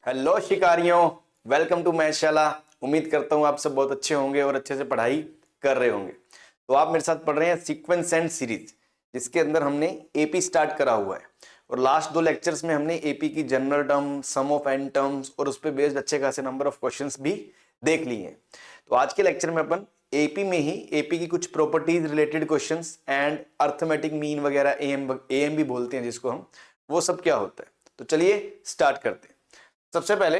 Hello शिकारियों, welcome to मैथशाला। उम्मीद करता हूँ आप सब बहुत अच्छे होंगे और अच्छे से पढ़ाई कर रहे होंगे। तो आप मेरे साथ पढ़ रहे हैं सीक्वेंस एंड सीरीज, जिसके अंदर हमने एपी स्टार्ट करा हुआ है और लास्ट 2 लेक्चर्स में हमने एपी की general term, sum of n terms और उस पर बेस्ड अच्छे खासे नंबर ऑफ क्वेश्चंस भी देख लिए हैं। तो आज के लेक्चर में अपन एपी में ही एपी की कुछ properties related questions and arithmetic mean वगैरह एएम भी बोलते हैं जिसको हम, वो सब क्या होता है। तो चलिए स्टार्ट करते हैं। सबसे पहले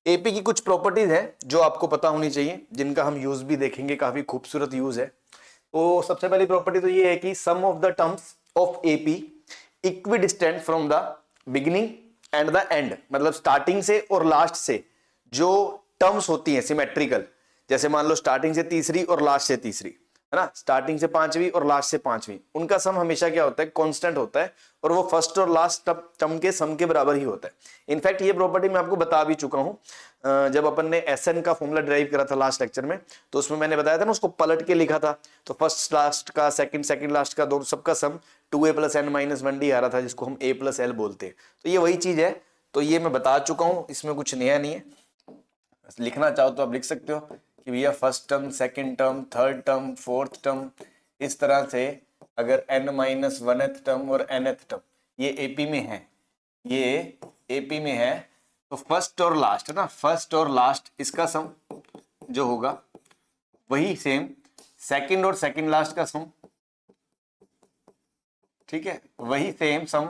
एपी की कुछ प्रॉपर्टीज हैं जो आपको पता होनी चाहिए, जिनका हम यूज भी देखेंगे, काफी खूबसूरत यूज है। तो सबसे पहली प्रॉपर्टी तो ये है कि sum of the terms of AP equidistant from the beginning and the end, मतलब स्टार्टिंग से और लास्ट से जो टर्म्स होती हैं सिमेट्रिकल, जैसे मान लो स्टार्टिंग से तीसरी और लास्ट से तीसरी, है ना, स्टार्टिंग से पांचवी और लास्ट से पांचवी, उनका सम हमेशा क्या होता है, कांस्टेंट होता है और वो फर्स्ट और लास्ट टर्म के सम के बराबर ही होता है। इनफैक्ट ये प्रॉपर्टी मैं आपको बता भी चुका हूं जब अपन ने एसएन का फॉर्मूला ड्राइव करा था लास्ट लेक्चर में, तो उसमें मैंने बताया था ना, उसको पलट के लिखा था। तो फर्स्ट लास्ट का, सेकंड लास्ट का, दोनों सबका सम 2a + n - 1d आ रहा था, जिसको हम a + l बोलते हैं। तो ये वही चीज है, तो ये मैं बता चुका हूं, इसमें कुछ नया नहीं है। लिखना चाहो तो आप लिख सकते हो कि भैया first term, second term, third term, fourth term, इस तरह से अगर n-1th टर्म और nth टर्म ये एपी में है, ये एपी में है, तो फर्स्ट और लास्ट है ना, फर्स्ट और लास्ट इसका सम जो होगा वही सेम सेकंड और सेकंड लास्ट का सम, ठीक है, वही सेम सम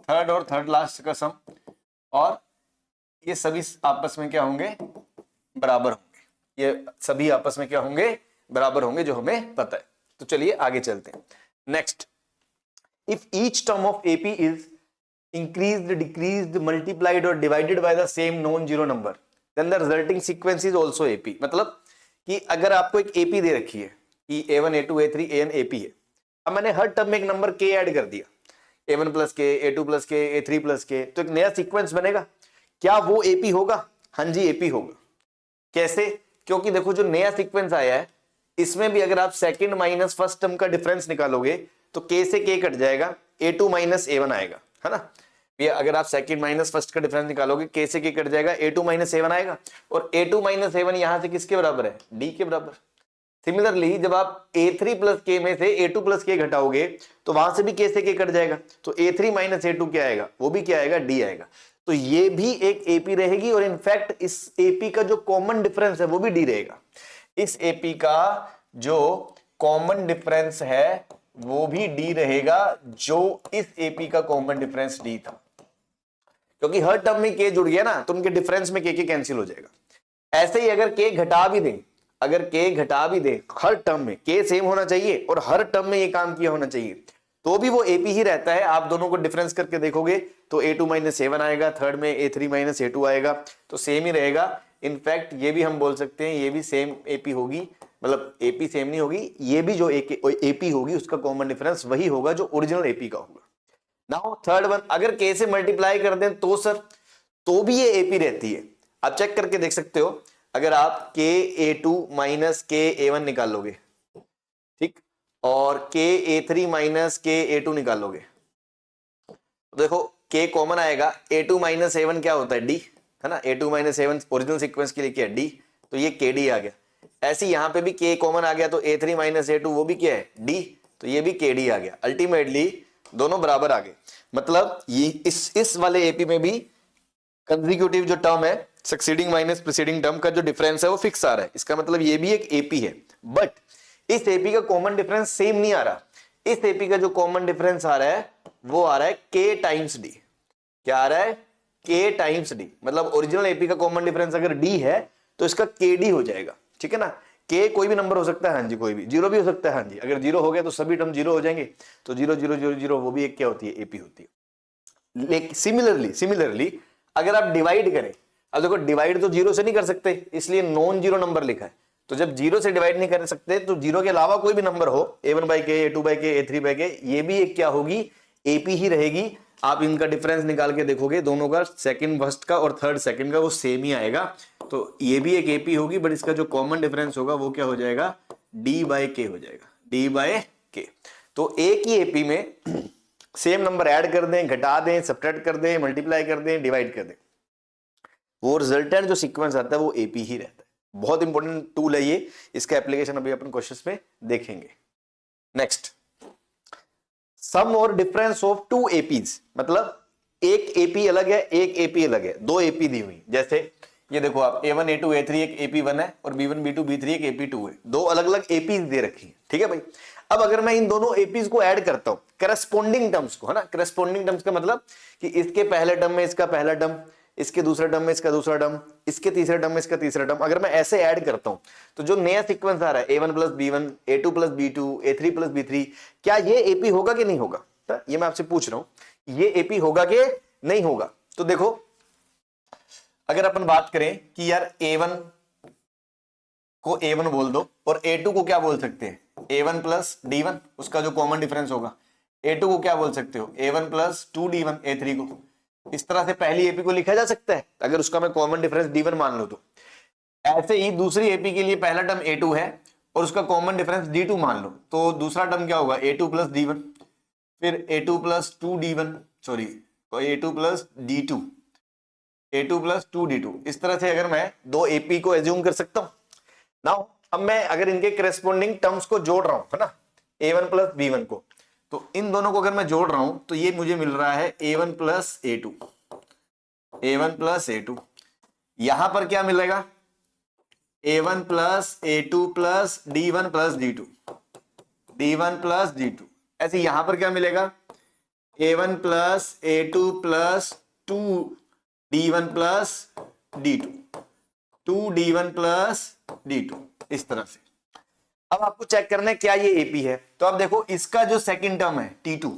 थर्ड और थर्ड लास्ट का सम, और ये सभी आपस में क्या होंगे, बराबर होंगे। ये सभी आपस में क्या होंगे, बराबर होंगे, जो हमें पता है। तो चलिए आगे चलते हैं। Next, if each term of AP is increased, decreased, multiplied और divided by the same non zero number, then the resulting sequence is also AP. मतलब कि अगर आपको एक एपी दे रखी है कि a1 a2 a3 an AP है, अब मैंने हर टर्म में एक नंबर k ऐड कर दिया, a1 + k, a2 + k, a3 + k, तो एक नया सीक्वेंस बनेगा। क्या वो एपी होगा? हाँ जी, एपी होगा। कैसे? क्योंकि देखो जो नया सीक्वेंस आया है, इसमें भी अगर आप सेकंड माइनस फर्स्ट टर्म का डिफरेंस निकालोगे तो k से k कट जाएगा, a2 - a1 आएगा, है ना। ये अगर आप सेकंड माइनस फर्स्ट का डिफरेंस निकालोगे, k से k कट जाएगा, a2 - a1 आएगा, और a2 - a1 यहां से किसके बराबर है, d के बराबर। सिमिलरली जब आप a3 + k में से a2 + k घटाओगे तो वहां से भी k से k कट जाएगा, तो a3 - a2 क्या आएगा, वो भी क्या आएगा, d आएगा। तो ये भी एक एपी रहेगी, और इनफैक्ट इस एपी का जो कॉमन डिफरेंस है वो भी डी रहेगा। इस एपी का जो कॉमन डिफरेंस है वो भी डी रहेगा, जो इस एपी का कॉमन डिफरेंस डी था, क्योंकि हर टर्म में के जुड़ गया ना, तो उनके डिफरेंस में के कैंसिल हो जाएगा। ऐसे ही अगर के घटा भी दें, अगर के घटा भी दे, हर टर्म में के सेम होना चाहिए और हर टर्म में ये काम किया होना चाहिए, तो भी वो एपी ही रहता है। आप दोनों को डिफरेंस करके देखोगे तो a2 - a1 आएगा, थर्ड में a3 - a2 आएगा, तो सेम ही रहेगा। इनफैक्ट ये भी हम बोल सकते हैं, ये भी सेम एपी होगी, मतलब एपी सेम नहीं होगी, ये भी जो एपी होगी उसका कॉमन डिफरेंस वही होगा जो ओरिजिनल एपी का होगा। नाउ थर्ड वन, अगर के से मल्टीप्लाई कर दें तो सर, तो भी ये एपी रहती है। आप चेक करके देख सकते हो, अगर आप ka2 - ka1 निकालोगे, ठीक, और ka3 - ka2 निकालोगे, तो देखो k कॉमन आएगा, a2 - a1 क्या होता है, d, है ना, a2 - a1 ओरिजिनल सीक्वेंस के लिए क्या है, d, तो ये kd आ गया। ऐसे यहां पे भी k कॉमन आ गया, तो a3 - a2 वो भी क्या है, d, तो ये भी kd आ गया। अल्टीमेटली दोनों बराबर आ गए। मतलब ये इस वाले एपी में भी कंसेक्यूटिव जो टर्म है, सक्सीडिंग माइनस प्रीसीडिंग टर्म का जो डिफरेंस है वो फिक्स आ रहा है। इसका मतलब ये भी एक एपी है, बट इस एपी का कॉमन डिफरेंस सेम नहीं आ रहा। इस एपी का जो कॉमन डिफरेंस आ रहा है वो आ रहा है k टाइम्स d। क्या आ रहा है, k टाइम्स d। मतलब ओरिजिनल एपी का कॉमन डिफरेंस अगर d है तो इसका kd हो जाएगा, ठीक है ना। k कोई भी नंबर हो सकता है, हाँ जी, कोई भी, जीरो भी हो सकता है, हाँ जी। अगर जीरो हो गया तो सभी टर्म जीरो हो जाएंगे, तो 0 0 0 0 वो भी एक क्या होती है, एपी होती है। लेकिन सिमिलरली अगर आप डिवाइड करें, अब देखो डिवाइड तो जीरो से नहीं कर सकते, इसलिए नॉन जीरो नंबर लिखा है। तो जब जीरो से डिवाइड नहीं कर सकते तो जीरो के अलावा कोई भी नंबर हो, a1/k, a2/k, a3/k, ये भी एक क्या होगी, एपी ही रहेगी। आप इनका डिफरेंस निकाल के देखोगे, दोनों का, सेकंड फर्स्ट का और थर्ड सेकंड का, वो सेम ही आएगा। तो ये भी एक एपी होगी, बट इसका जो कॉमन डिफरेंस होगा वो क्या हो जाएगा, d/k हो जाएगा, d/k। तो एक ही एपी में सेम नंबर ऐड कर दें, घटा दें, सब्ट्रैक्ट कर दें, मल्टीप्लाई कर दें, डिवाइड कर दें, वो रिजल्टेंट जो सीक्वेंस आता है वो एपी ही रहता है। बहुत इंपॉर्टेंट टूल है ये, इसका एप्लीकेशन अभी अपन क्वेश्चंस में देखेंगे। नेक्स्ट, सम और डिफरेंस ऑफ टू एपीज, मतलब एक एपी अलग है, एक एपी अलग है, दो एपी दी हुई, जैसे ये देखो आप A1 A2 A3 एक AP1 है और B1 B2 B3 एक AP2 है, दो अलग अलग एपीज दे रखी है, ठीक है भाई। अब अगर मैं इन दोनों एपीज को ऐड करता हूं करस्पॉन्डिंग टर्म्स को, है ना, करस्पॉन्डिंग टर्म्स का मतलब कि इसके पहले टर्म में इसका पहला टर्म, इसके दूसरे टर्म में इसका दूसरा टर्म, इसके तीसरे टर्म में इसका तीसरा टर्म, अगर मैं ऐसे ऐड करता हूं तो जो नया सीक्वेंस आ रहा है A1 + B1 A2 + B2 A3 + B3, क्या ये एपी होगा कि नहीं होगा? ये मैं आपसे पूछ रहा हूं, ये एपी होगा कि नहीं होगा? तो देखो, अगर अपन बात करें कि यार A1 को A1 बोल दो और A2 को क्या बोल सकते हैं? A1 + D1, उसका जो कॉमन डिफरेंस होगा। A2 को क्या बोल सकते हो? A1 + 2D1 A3 को। इस तरह से पहली एपी को लिखा जा सकता है अगर उसका मैं कॉमन डिफरेंस D1 मान लूं तो। ऐसे ही दूसरी एपी के लिए पहला टर्म A2 है और उसका कॉमन डिफरेंस D2 मान लो, तो दूसरा टर्म क्या होगा? A2 + D1, फिर A2 + 2D1, sorry A2 + D2, A2 + 2D2। इस तरह से अगर मैं दो एपी को एज्यूम कर सकता हूं। नाउ अब मैं अगर इनके करस्पॉन्डिंग टर्म्स को जोड़ रहा हूं, है ना, A1 + B1 को, तो इन दोनों को अगर मैं जोड़ रहा हूं तो ये मुझे मिल रहा है A1 + A2, A1 + A2। यहां पर क्या मिलेगा? A1 + A2 + D1 + D2, D1 + D2। ऐसे यहां पर क्या मिलेगा? A1 + A2 + 2D1 + D2, 2D1 + D2, इस तरह से। अब आपको चेक करना है क्या ये एपी है, तो अब देखो इसका जो सेकंड टर्म है T2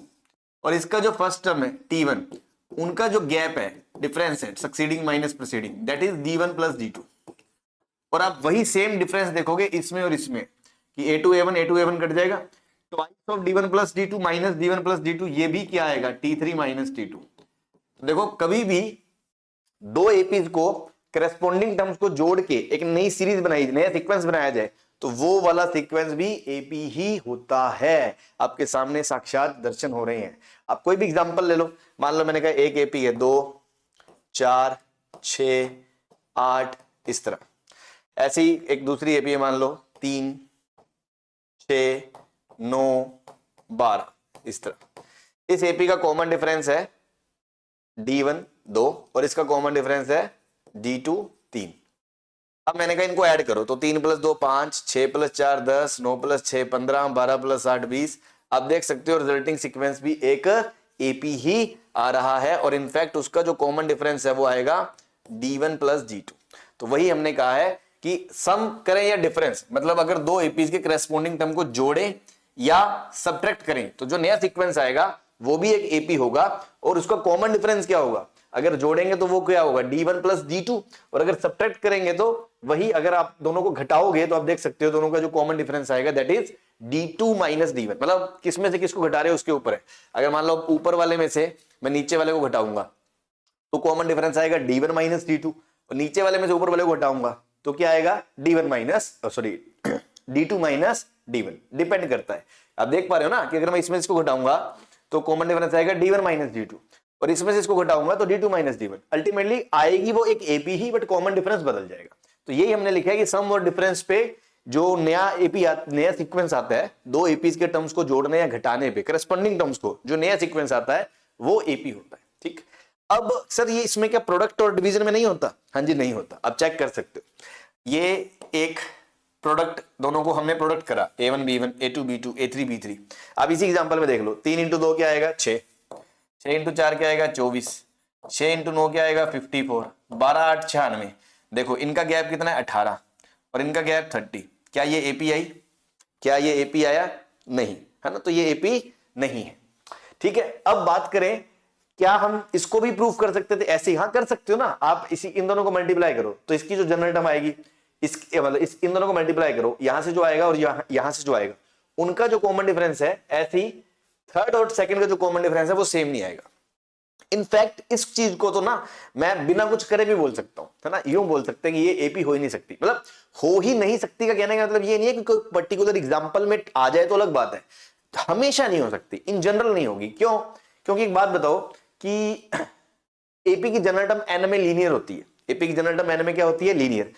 और इसका जो फर्स्ट टर्म है T1, उनका जो गैप है, डिफरेंस है, succeeding minus preceding, that is D1 + D2। और आप वही सेम डिफरेंस देखोगे इसमें और इसमें कि A2 A1 A2 A1 cut जाएगा, twice of D1 + D2 minus D1 + D2, ये भी क्या आएगा? T3 - T2। तो देखो कभी भी दो एपीज को करस्पॉन्डिंग टर्म्स को जोड़ के एक नई सीरीज बनाई, नया सीक्वेंस बनाया जाए, तो वो वाला सीक्वेंस भी एपी ही होता है। आपके सामने साक्षात दर्शन हो रहे हैं। आप कोई भी एग्जांपल ले लो, मान लो मैंने कहा एक एपी है 2 4 6 8, इस तरह। ऐसी एक दूसरी एपी है मान लो 3 6 9 12, इस तरह। इस एपी का कॉमन डिफरेंस है D1 2 और इसका कॉमन डिफरेंस है D2 3। अब मैंने कहा इनको ऐड करो, तो 3 + 2 5, 6 + 4 10, 9 + 6 15, 12 + 8 20। आप देख सकते हो रिजल्टिंग सीक्वेंस भी एक एपी ही आ रहा है और इनफैक्ट उसका जो कॉमन डिफरेंस है वो आएगा D1 + D2। तो वही हमने कहा है कि सम करें या डिफरेंस, मतलब अगर दो एपीज के करस्पॉन्डिंग टर्म को जोड़ें या सब्ट्रैक्ट करें तो जो नया सीक्वेंस आएगा वो भी एक एपी होगा और उसका कॉमन डिफरेंस क्या होगा? अगर जोड़ेंगे तो वो क्या होगा? D1 + D2, और अगर सब्ट्रैक्ट करेंगे तो वही, अगर आप दोनों को घटाओगे तो आप देख सकते हो दोनों का जो कॉमन डिफरेंस आएगा दैट इज D2 - D1। मतलब किसमें से किसको घटा रहे हो उसके ऊपर है। अगर मान लो ऊपर वाले में से मैं नीचे वाले को घटाऊंगा तो कॉमन डिफरेंस आएगा D1 - D2, और नीचे वाले में से ऊपर वाले को घटाऊंगा तो क्या आएगा? D2 - D1। डिपेंड करता है। आप देख पा रहे हो ना कि अगर मैं इसमें इसको घटाऊंगा तो कॉमन डिफरेंस आएगा D1 - D2, और इसमें से इसको घटाऊंगा तो D2 - D1। अल्टीमेटली आएगी वो एक AP he, but common difference बदल जाएगा। तो यही हमने लिखा है कि सम और डिफरेंस पे जो नया एपी नया सीक्वेंस आता है, दो एपीज के टर्म्स को जोड़ने या घटाने पे, करस्पॉन्डिंग टर्म्स को जो नया सीक्वेंस आता है वो एपी होता है। ठीक, अब सर ये इसमें क्या प्रोडक्ट और डिवीजन में नहीं होता? हाँ जी, नहीं होता। आप चेक कर सकते हो, ये एक प्रोडक्ट, दोनों को हमने प्रोडक्ट करा A1 B1 A2 B2 A3 B3। अब इसी एग्जांपल में देख लो, 3 × 2 क्या आएगा? 6, 6 × 4 क्या आएगा? 24, 6 × 9 क्या आएगा? 54, 12 8 96। देखो इनका गैप कितना है? 18, और इनका गैप 30। क्या ये एपी आई? क्या ये एपी आया? नहीं, है ना, तो ये एपी नहीं है। ठीक है, अब बात करें क्या हम इसको भी प्रूफ कर सकते थे ऐसे ही? हाँ कर सकते हो ना। आप इसी इन दोनों को मल्टीप्लाई करो तो इसकी जो जनरल टर्म आएगी, इस मतलब इन दोनों को मल्टीप्लाई करो, यहां से जो आएगा और यहां से जो आएगा, उनका जो कॉमन डिफरेंस है, ऐसे ही थर्ड और सेकंड का जो कॉमन डिफरेंस है वो सेम नहीं आएगा। इनफैक्ट इस चीज को तो ना मैं बिना कुछ करे भी बोल सकता हूं, है ना, यूं बोल सकते हैं कि ये एपी हो ही नहीं सकती। मतलब हो ही नहीं सकती का कहने का मतलब ये नहीं है कि कोई पर्टिकुलर एग्जांपल में आ जाए तो अलग बात है, हमेशा नहीं हो सकती, इन जनरल नहीं होगी। क्यों? क्योंकि एक बात बताओ कि एपी की जनरल टर्म एन में लीनियर होती है, एपी की जनरल टर्म एन में क्या होती है, लीनियर।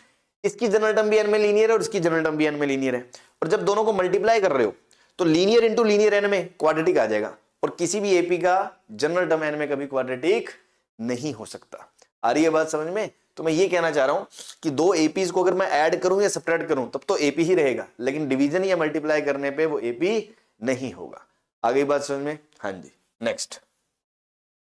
इसकी जनरल टर्म भी एन में लीनियर है और इसकी जनरल टर्म भी एन में लीनियर है। और जब दोनों को मल्टीप्लाई कर रहे हो तो लीनियर इंटू लीनियर एन में क्वाड्रेटिक आ जाएगा, और किसी भी एपी का जनरल टर्म एन में कभी क्वाड्रेटिक नहीं हो सकता। आ रही है बात समझ में? तो मैं ये कहना चाह रहा हूं कि दो एपीज को अगर मैं ऐड करूं या सब्ट्रैक्ट करूं तब तो एपी ही रहेगा, लेकिन डिवीजन या मल्टीप्लाई करने पे वो एपी नहीं होगा। आ गई बात समझ में? हाँ जी, नेक्स्ट।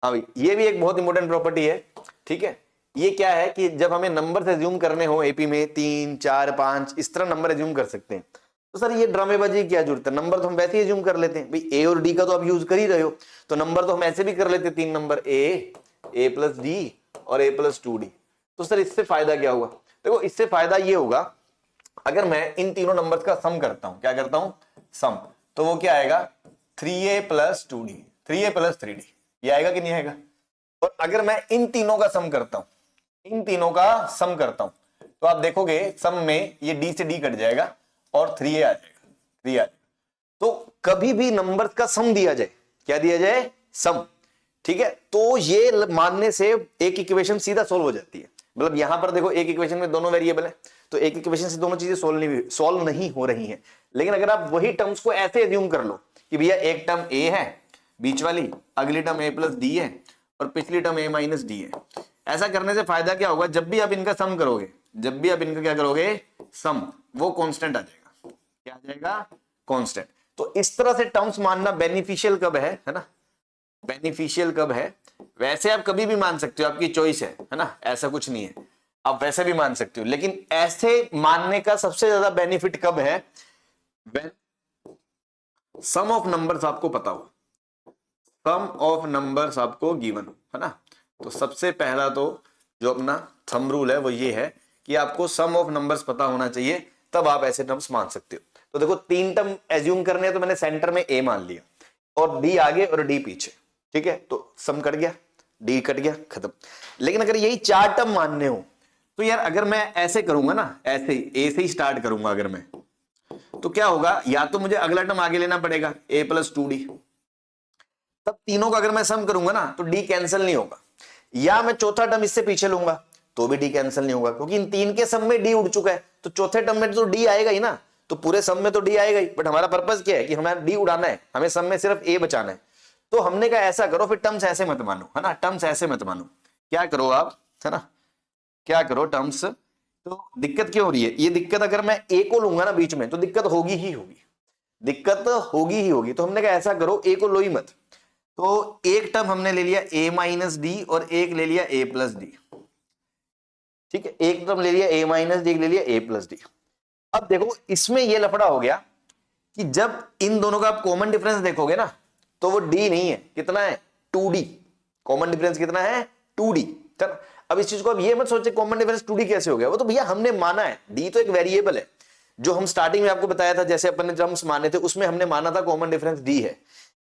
हाँ भाई, ये भी एक बहुत इंपॉर्टेंट प्रॉपर्टी है, ठीक है। ये क्या है कि जब हमें नंबर एज्यूम करने हो एपी में 3, 4, 5 इस तरह नंबर एज्यूम कर सकते हैं, तो सर ये ड्रामेबाजी की क्या जरूरत है, नंबर तो हम वैसे ही एज्यूम कर लेते हैं भाई, ए और डी का तो आप यूज कर ही रहे हो, तो नंबर तो हम ऐसे भी कर लेते हैं, 3 नंबर ए प्लस डी और ए प्लस 2d। तो सर इससे फायदा क्या हुआ? देखो इससे फायदा ये होगा, अगर मैं इन तीनों नंबर्स का सम करता हूं, क्या करता हूं, सम, तो वो क्या आएगा, 3a plus 2d, 3a plus 3d, ये आएगा कि नहीं आएगा? और अगर मैं इन तीनों का सम करता हूं, इन तीनों का सम करता हूं, तो आप देखोगे सम में ये d से d कट जाएगा और 3a आ जाएगा, 3 आ जाएगा। तो कभी भी नंबर्स का सम दिया जाए, क्या दिया जाए, सम, ठीक है, तो ये मानने से एक इक्वेशन सीधा सोल्व हो जाती है। मतलब यहां पर देखो एक इक्वेशन में दोनों वेरिएबल है, तो एक इक्वेशन से दोनों चीजें सोल्व नहीं हो रही हैं। लेकिन अगर आप वही टर्म्स को ऐसे एज्यूम कर लो कि भैया एक टर्म a है बीच वाली, अगली टर्म a प्लस डी है और पिछली टर्म a माइनस डी है, ऐसा करने से फायदा क्या होगा, जब भी आप इनका सम करोगे, जब भी आप इनका क्या करोगे, सम, वो कांस्टेंट आ जाएगा। क्या आ जाएगा, कांस्टेंट। तो इस तरह से टर्म्स मानना बेनिफिशियल कब है ना, बेनिफिशियल कब है, वैसे आप कभी भी मान सकते हो, आपकी चॉइस है ना, ऐसा कुछ नहीं है, आप वैसे भी मान सकते हो, लेकिन ऐसे मानने का सबसे ज्यादा बेनिफिट कब है, व्हेन सम ऑफ नंबर्स आपको पता हो, सम ऑफ नंबर्स आपको गिवन हो, है ना। तो सबसे पहला तो जो अपना थंब रूल है वो ये है कि आपको सम ऑफ नंबर्स पता होना चाहिए, तब आप ऐसे टर्म्स मान सकते हो। तो देखो 3 टर्म एज्यूम करने हैं, तो मैंने सेंटर में a मान लिया और d आगे और d पीछे, ठीक है, तो सम कट गया, d कट गया, खत्म। लेकिन अगर यही 4 टर्म मानने हो तो यार अगर मैं ऐसे करूंगा ना, ऐसे a से ही स्टार्ट करूंगा अगर मैं, तो क्या होगा, या तो मुझे अगला टर्म आगे लेना पड़ेगा a प्लस 2d, तब तीनों का अगर मैं सम करूंगा ना तो d कैंसिल नहीं होगा, या मैं चौथा टर्म इससे पीछे लूंगा तो भी d कैंसिल नहीं होगा, क्योंकि इन 3 के सम में d उड़ चुका है, तो चौथे टर्म में तो d आएगा ही ना, तो पूरे सम में तो d आएगा ही, बट हमारा पर्पस क्या है कि हमें d उड़ाना है, हमें सम में सिर्फ a बचाना है। तो हमने कहा ऐसा करो, फिर टर्म्स ऐसे मत मानो, है ना, टर्म्स ऐसे मत मानो, क्या करो आप, है ना, क्या करो टर्म्स, तो दिक्कत क्यों हो रही है, ये दिक्कत अगर मैं a को लूंगा ना बीच में तो दिक्कत होगी ही होगी, दिक्कत होगी ही होगी। तो हमने कहा ऐसा करो, a को लो ही मत, तो एक टर्म हमने ले लिया a माइनस डी और एक ले लिया a प्लस डी, ठीक है, एक टर्म ले लिया a माइनस डी, एक ले लिया a प्लस डी। अब देखो इसमें ये लफड़ा हो गया कि जब इन दोनों का आप कॉमन डिफरेंस देखोगे ना तो वो d नहीं है, कितना है, 2d, कॉमन डिफरेंस कितना है, 2d। चल अब इस चीज को अब ये मत सोचे कॉमन डिफरेंस 2d कैसे हो गया, वो तो भैया हमने माना है, d तो एक वेरिएबल है, जो हम स्टार्टिंग में आपको बताया था, जैसे अपन ने टर्म्स माने थे उसमें हमने माना था कॉमन डिफरेंस d है,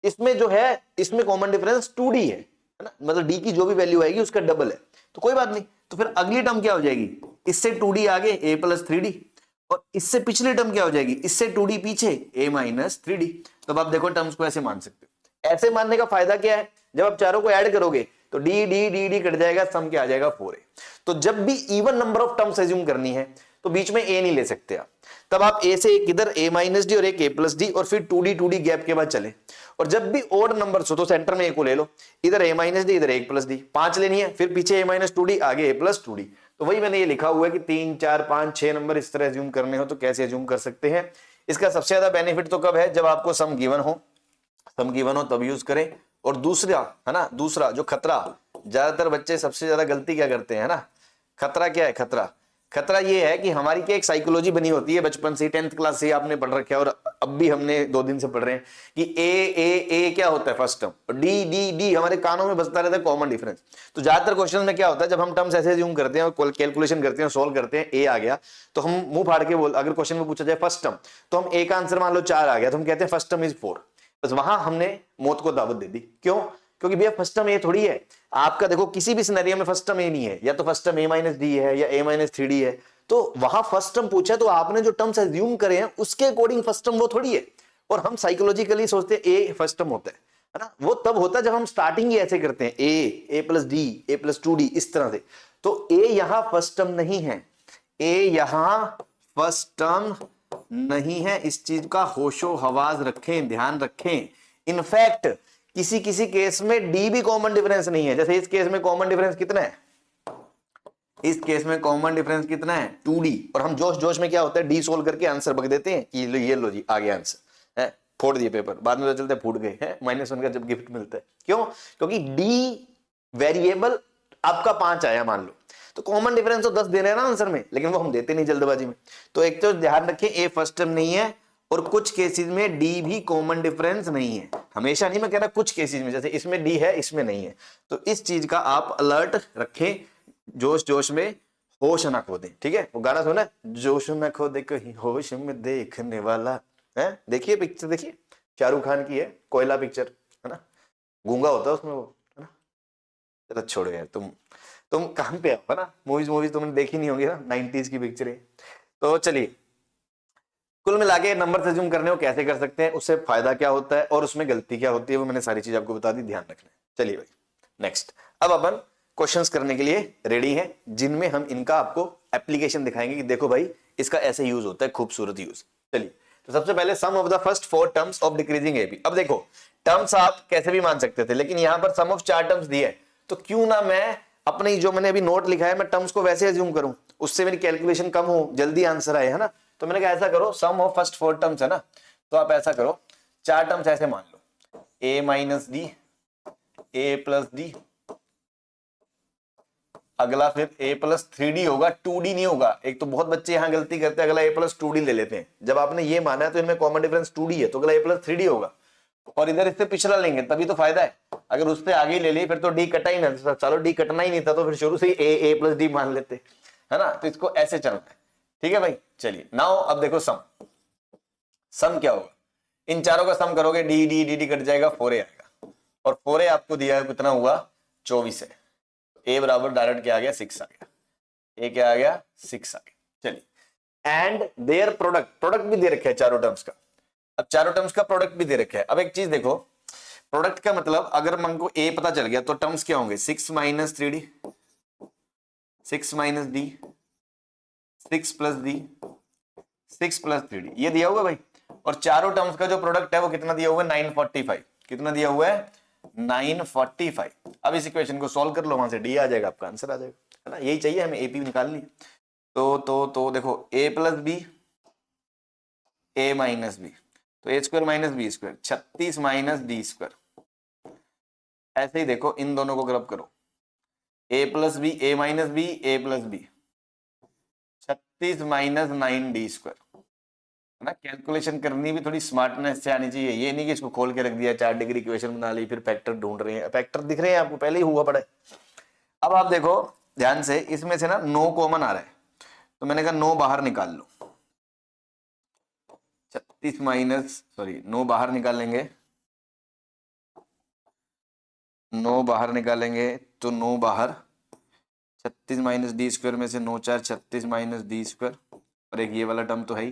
इसमें जो है इसमें कॉमन डिफरेंस 2d है ना, मतलब d की जो भी वैल्यू आएगी उसका डबल है, तो कोई बात नहीं। तो फिर अगली टर्म क्या हो जाएगी, इससे 2d आगे a प्लस 3d, और इससे पिछली टर्म क्या हो जाएगी, इससे 2d पीछे a माइनस 3d। तो आप देखो टर्म्स को ऐसे मान सकते हो। ऐसे मानने का फायदा क्या है, जब आप चारों को ऐड करोगे तो d d d d cut जाएगा, सम क्या आ जाएगा, 4a। तो जब भी even number of terms assume करनी है तो बीच में a नहीं ले सकते आप, तब आप a से एक इधर a माइनस डी और एक a प्लस डी और फिर 2d गैप के बाद चले। और जब भी ओड नंबर हो तो सेंटर में a को ले लो, इधर a माइनस डी इधर a प्लस डी, 5 लेनी है, फिर पीछे a माइनस 2d आगे a प्लस 2d। तो वही मैंने ये लिखा हुआ है कि 3, 4, 5, 6 नंबर इस तरह एज्यूम करने हो तो कैसे एज्यूम कर सकते हैं। इसका सबसे ज्यादा बेनिफिट तो कब है, जब आपको सम गिवन हो, सम गिवन हो तब यूज करें। और दूसरा है ना, दूसरा जो खतरा, ज्यादातर बच्चे सबसे ज्यादा गलती क्या करते हैं ना, खतरा क्या है, खतरा ये है कि हमारी क्या एक साइकोलॉजी बनी होती है बचपन से, 10th क्लास से आपने पढ़ रखा है और अब भी हमने 2 दिन से पढ़ रहे हैं कि ए क्या होता है फर्स्ट टर्म, और डी हमारे कानों में बजता रहता है कॉमन डिफरेंस। तो ज्यादातर क्वेश्चन में क्या होता है, जब हम टर्म्स ऐसे यूज करते हैं और कैलकुलेशन करते हैं, सोल्व करते हैं, ए आ गया तो हम मुंह फाड़ के बोल, अगर क्वेश्चन में पूछा जाए फर्स्ट टर्म तो हम ए का आंसर मान लो 4 आ गया तो हम कहते हैं फर्स्ट टर्म इज 4, बस वहां हमने मौत को दावत दे दी। क्यों, क्योंकि भैया फर्स्ट टर्म ए थोड़ी है आपका, देखो किसी भी सिनेरियो में फर्स्ट टर्म ए नहीं है, या तो first term a minus D है या a माइनस 3d है, तो वहां फर्स्ट टर्म पूछा तो आपने जो टर्म्स एज्यूम करे हैं उसके अकॉर्डिंग फर्स्ट टर्म वो थोड़ी है। और हम साइकोलॉजिकली सोचते हैं ए फर्स्ट टर्म होता है ना, वो तब होता है जब हम स्टार्टिंग ही ऐसे करते हैं a plus D, a plus 2d इस तरह से। तो ए यहां फर्स्ट टर्म नहीं है, ए यहां फर्स्ट टर्म नहीं है, इस चीज का होशो हवास रखें, ध्यान रखें। इनफैक्ट किसी किसी केस में डी भी कॉमन डिफरेंस नहीं है, जैसे इस केस में कॉमन डिफरेंस कितना है, इस केस में कॉमन डिफरेंस कितना है 2d, और हम जोश जोश में क्या होता है डी सोल्व करके आंसर बक देते हैं कि ये लो जी आ गया आंसर है, फोड़ दिए पेपर, बाद में तो चलते फूट गए हैं -1 का जब गिफ्ट मिलता है। क्यों? क्योंकि डी वेरिएबल आपका 5 आया मान लो, तो कॉमन डिफरेंस तो 10 दे रहे हैं ना आंसर में, लेकिन वो हम देते नहीं जल्दबाजी में। तो एक तो ध्यान रखें ए फर्स्ट टर्म नहीं है, और कुछ केसेस में डी भी कॉमन डिफरेंस नहीं है, हमेशा नहीं मैं कह रहा, कुछ केसेस में, जैसे इसमें डी है इसमें नहीं है, तो इस चीज का आप अलर्ट रखें, जोश जोश में होश ना खो दे। ठीक है, वो गाना सुना है, जोश न खो दे कहीं होश में देखने वाला है, देखिए पिक्चर देखिए, शाहरुख खान की है, कोयला पिक्चर है ना, गूंगा होता है उसमें वो, है ना। चलो छोड़ो यार, तुम कहां पे हो ना, मूवीज तुमने देखी नहीं होगी ना, 90s की पिक्चर है। तो चलिए, कुल मिला के नंबर से जूम करने को कैसे कर सकते हैं, उससे फायदा क्या होता है और उसमें गलती क्या होती है, वो मैंने सारी चीज आपको बता दी, ध्यान रखना है। चलिए भाई नेक्स्ट, अब अपन क्वेश्चंस करने के लिए रेडी हैं, जिनमें हम इनका आपको एप्लीकेशन दिखाएंगे कि देखो भाई इसका ऐसे यूज होता है, खूबसूरत यूज। चलिए, तो सबसे पहले sum of the first 4 terms of decreasing AP. अब देखो टर्म्स आप कैसे भी मान सकते थे, लेकिन यहां पर सम ऑफ 4 टर्म्स दिए, तो क्यों ना मैं अपने जो मैंने अभी नोट लिखा है मैं टर्म्स को वैसे अज्यूम करूं, उससे मेरी कैलकुलेशन कम हो, जल्दी आंसर आए, है ना। तो मैंने कहा ऐसा करो, सम ऑफ फर्स्ट 4 टर्म्स है ना, तो आप ऐसा करो 4 टर्म्स ऐसे मान लो, a minus D, A plus D, अगला फिर a प्लस 3d होगा, 2d नहीं होगा। एक तो बहुत बच्चे यहां गलती करते हैं, अगला a प्लस 2d ले लेते हैं, जब आपने ये माना है तो इनमें कॉमन डिफरेंस 2d है, तो अगला a प्लस 3d होगा, और इधर इससे पिछला लेंगे तभी तो फायदा है, अगर उससे आगे ले ली फिर तो d कटा ही ना, चलो d कटना ही नहीं था तो फिर शुरू से ही a प्लस डी मान लेते, है ना। तो इसको ऐसे चलना है, ठीक है भाई। चलिए नाउ अब देखो सम क्या होगा, इन चारों का सम करोगे D D D D cut जाएगा, 4a आएगा, और 4a आपको दिया है कितना हुआ 24 है, a बराबर डायरेक्ट क्या आ गया 6 आ गया, a क्या आ गया 6 आ गया। चलिए, एंड देयर प्रोडक्ट भी दे रखा है चारों टर्म्स का, अब चारों टर्म्स का प्रोडक्ट भी दे रखा है। अब एक चीज देखो, प्रोडक्ट का मतलब अगर मन को a पता चल गया तो टर्म्स क्या होंगे 6 minus 3d, 6 minus D, 6 plus D, 6 plus 3d, ये दिया हुआ है भाई, और चारों टर्म्स का जो प्रोडक्ट है वो कितना दिया हुआ है 945, कितना दिया हुआ है 945। अब इस इक्वेशन को सॉल्व कर लो, वहां से डी आ जाएगा, आपका आंसर आ जाएगा, है ना। यही चाहिए हमें, एपी निकालनी है। तो देखो a plus b, a minus b, तो a square minus B square, 36 minus d square. ऐसे ही देखो इन दोनों को ग्रुप करो, a plus b, a minus b, a plus b, 36 minus 9d square, है ना। कैलकुलेशन करनी भी थोड़ी स्मार्टनेस से आनी चाहिए, ये नहीं कि इसको खोल के रख दिया 4 डिग्री इक्वेशन बना ली, फिर फैक्टर ढूंढ रहे हैं, फैक्टर दिख रहे हैं आपको, पहले ही हुआ पड़ा है। अब आप देखो ध्यान से, इसमें से ना 9 कॉमन आ रहा है, तो मैंने कहा 9 बाहर निकाल लो, 36 माइनस 9 बाहर निकालेंगे, 9 बाहर निकालेंगे तो 9 बाहर, 36 माइनस डी स्क्वायर में से 9 4 36 माइनस डी स्क्वायर, और एक ये वाला टर्म तो है ही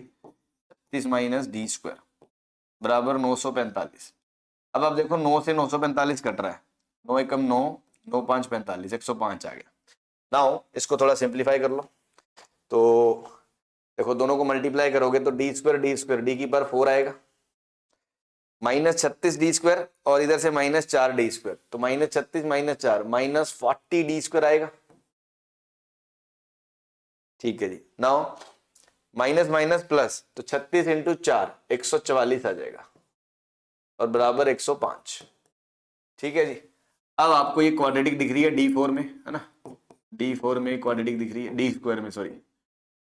36 माइनस डी स्क्वायर बराबर 945। अब आप देखो 9 से 945 कट रहा है, 9 एकम 9, 9 5 45, 105 आ गया। नाउ इसको थोड़ा सिंप्लीफाई कर लो, तो देखो दोनों को मल्टीप्लाई करोगे तो डी स्क्वायर डी की पावर 4 आएगा, माइनस 36 डी स्क्वायर, और इधर से माइनस 4 डी स्क्वायर, तो minus 36 minus 4 minus 40 D square आएगा, ठीक है जी। नाउ माइनस माइनस प्लस, तो 36 इंटू 4 144 आ जाएगा, और बराबर 105, ठीक है जी। अब आपको ये क्वाड्रेटिक दिख रही है D4 में, है ना, D4 में क्वाड्रेटिक दिख रही है, डी स्क्वायर में सॉरी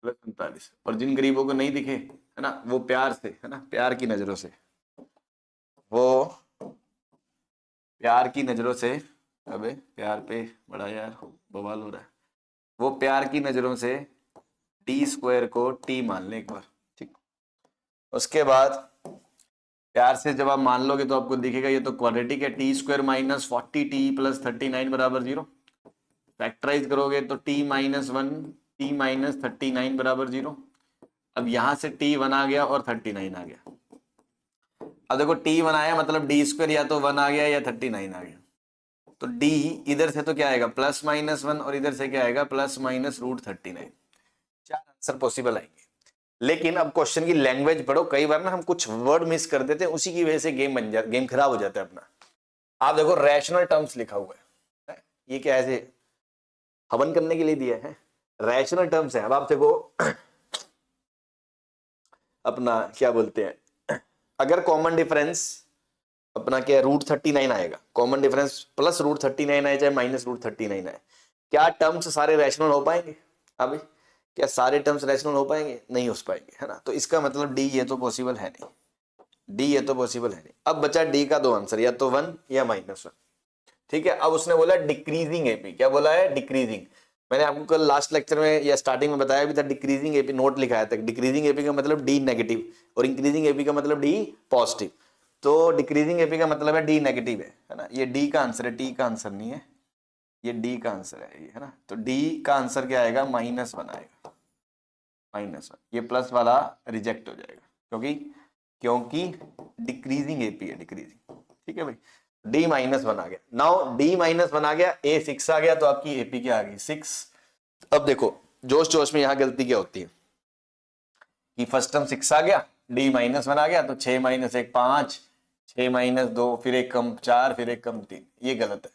प्लस 45, और जिन गरीबों को नहीं दिखे, है ना, वो प्यार से, है ना, प्यार की नजरों से, वो प्यार की नजरों से, अबे प्यार पे बड़ा यार बवाल हो रहा है, वो प्यार की नजरों से टी स्क्वायर को टी मान लें एक बार, ठीक। उसके बाद प्यार से जब आप मान लोगे तो आपको दिखेगा ये तो क्वाड्रेटिक है, T square minus 40t plus 39 बराबर 0, फैक्टराइज करोगे तो t माइनस 1 t माइनस 39 बराबर 0। अब यहां से t1 आ गया और 39 आ गया, अब देखो t1 आया मतलब डी स्क्वायर या तो 1 आ गया या 39 आ गया, तो डी इधर से तो क्या आएगा +-1 और इधर से क्या आएगा +-√39। 4 आंसर पॉसिबल आएंगे। लेकिन अब क्वेश्चन की लैंग्वेज पढ़ो, कई बार ना हम कुछ वर्ड मिस कर देते हैं, उसी की वजह से गेम खराब हो जाता है अपना। आप देखो रैशनल टर्म्स लिखा हुआ है, ये क्या ऐसे हवन करने के लिए दिया है, रैशनल टर्म्स है। अब आप देखो अपना क्या बोलते हैं, अगर कॉमन डिफरेंस अपना क्या √39 आएगा, कॉमन डिफरेंस +√39 आए चाहे -√39 आए, क्या टर्म्स सारे रैशनल हो पाएंगे? अभी क्या सारे टर्म्स रैशनल हो पाएंगे? नहीं हो पाएंगे, है ना। तो इसका मतलब डी ये तो पॉसिबल है नहीं, डी ये तो पॉसिबल है नहीं। अब बचा डी का 2 आंसर, या तो 1 या -1। ठीक है, अब उसने बोला डिक्रीजिंग एपी, क्या बोला है? डिक्रीजिंग। मैंने आपको कल लास्ट लेक्चर में या स्टार्टिंग में बताया भी था, डिक्रीजिंग एपी नोट लिखाया था। डिक्रीजिंग एपी का मतलब डी नेगेटिव और इंक्रीजिंग एपी का मतलब डी पॉजिटिव। तो डिक्रीजिंग एपी का मतलब है डी नेगेटिव है ना। ये डी का आंसर है, टी का आंसर नहीं है, ये डी का आंसर है, ये है ना। तो डी का आंसर क्या आएगा? -1 आएगा, -1। ये प्लस वाला रिजेक्ट हो जाएगा, क्योंकि डिक्रीजिंग एपी है, डिक्रीजिंग। ठीक है भाई, D-1 आ गया। नाउ D-1 आ गया, A6 आ गया, तो आपकी एपी क्या आ गई? 6। अब देखो जोश जोश में यहां गलती क्या होती है कि फर्स्ट टर्म 6 आ गया, D-1 आ गया, तो 6 - 1 5, 6 - 2 फिर एक कम 4, फिर एक कम 3। ये गलत है,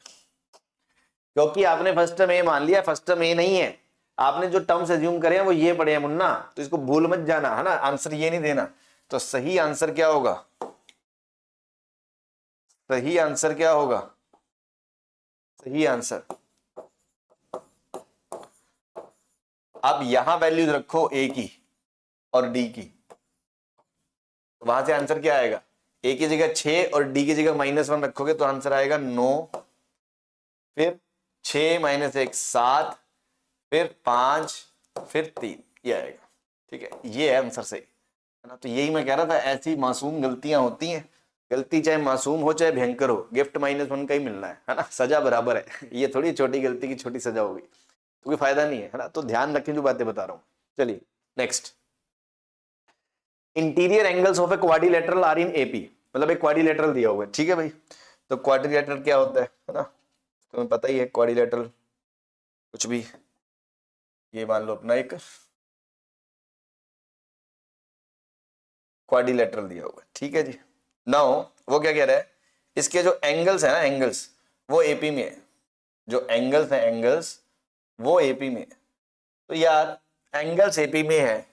क्योंकि आपने फर्स्ट टर्म ए मान लिया, फर्स्ट टर्म ए नहीं है। आपने जो टर्म्स एज्यूम करे हैं वो ये पड़े हैं मुन्ना, तो इसको भूल मत जाना, है ना। आंसर ये नहीं देना। तो सही आंसर क्या होगा? सही आंसर क्या होगा? सही आंसर, अब यहां वैल्यूज रखो ए की और डी की, वहां से आंसर क्या आएगा? ए की जगह 6 और डी की जगह -1 रखोगे तो आंसर आएगा 9, फिर 6 - 1 7, फिर 5, फिर 3, ये आएगा। ठीक है, ये है आंसर सही, है ना। तो यही मैं कह रहा था, ऐसी मासूम गलतियां होती हैं। गलती चाहे मासूम हो चाहे भयंकर हो, गिफ्ट -1 का ही मिलना है ना। सजा बराबर है। ये थोड़ी छोटी गलती की छोटी सजा होगी, तो कोई फायदा नहीं है ना। तो ध्यान रखें जो बातें बता रहा हूं। चलिए next, interior angles of a quadrilateral are in AP, मतलब एक क्वाड्रिलेटरल दिया हुआ है। ठीक है भाई, तो क्वाड्रिलेटरल क्या होता है ना, तुम्हें पता ही है क्वाड्रिलेटरल कुछ भी। ये मान लो अपना एक क्वाड्रिलेटरल दिया हुआ है, ठीक है जी। नाउ वो क्या कह रहा है, इसके जो एंगल्स है ना, एंगल्स वो एपी में है। जो एंगल्स है, एंगल्स वो एपी में है। तो यार एंगल्स एपी में है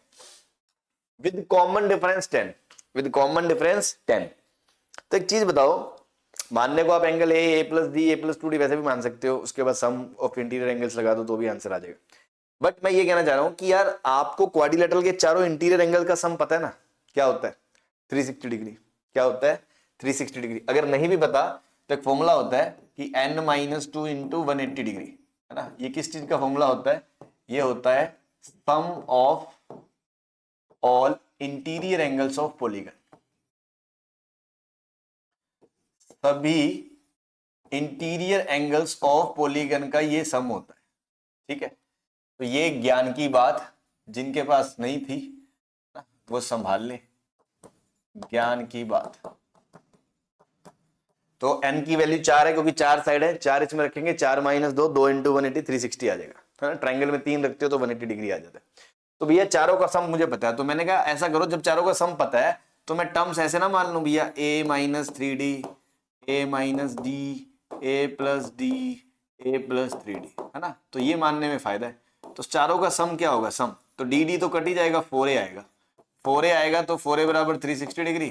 with common difference 10, with common difference 10। तो एक चीज बताओ, मानने को आप एंगल ए + डी A+2D वैसे भी मान सकते हो, उसके बाद सम ऑफ इंटीरियर एंगल्स लगा दो तो भी आंसर आ जाएगा। बट मैं ये कहना चाह रहा हूं कि यार आपको क्वाड्रिलेटरल के चारों इंटीरियर एंगल का सम पता है ना, क्या होता है? 360 डिग्री। क्या होता है? 360 डिग्री। अगर नहीं भी पता तो एक फॉर्मूला होता है कि n - 2 × 180 डिग्री, है ना। ये किस चीज का फॉर्मूला होता है? ये होता है sum of all interior angles of polygon. सभी इंटीरियर एंगल्स ऑफ पॉलीगन का ये सम होता है। ठीक है, तो ये ज्ञान की बात जिनके पास नहीं थी ना, वो संभाल ले, ज्ञान की बात। तो n की वैल्यू 4 है, क्योंकि 4 साइड है, 4 इसमें रखेंगे, 4 - 2, 2 × 180 360 आ जाएगा, है ना। ट्रायंगल में 3 रखते हो तो 180 डिग्री आ जाता है। तो भैया चारों का सम मुझे पता है, तो मैंने कहा ऐसा करो, जब चारों का सम पता है तो मैं टर्म्स ऐसे ना मान लूं भैया, a - 3d, a - d, a + d, a + 3d, है ना। तो ये मानने में फायदा है। तो चारों का सम क्या होगा? सम तो dd तो कट ही जाएगा, 4a आएगा, 4a आएगा, तो 4a बराबर 360 डिग्री,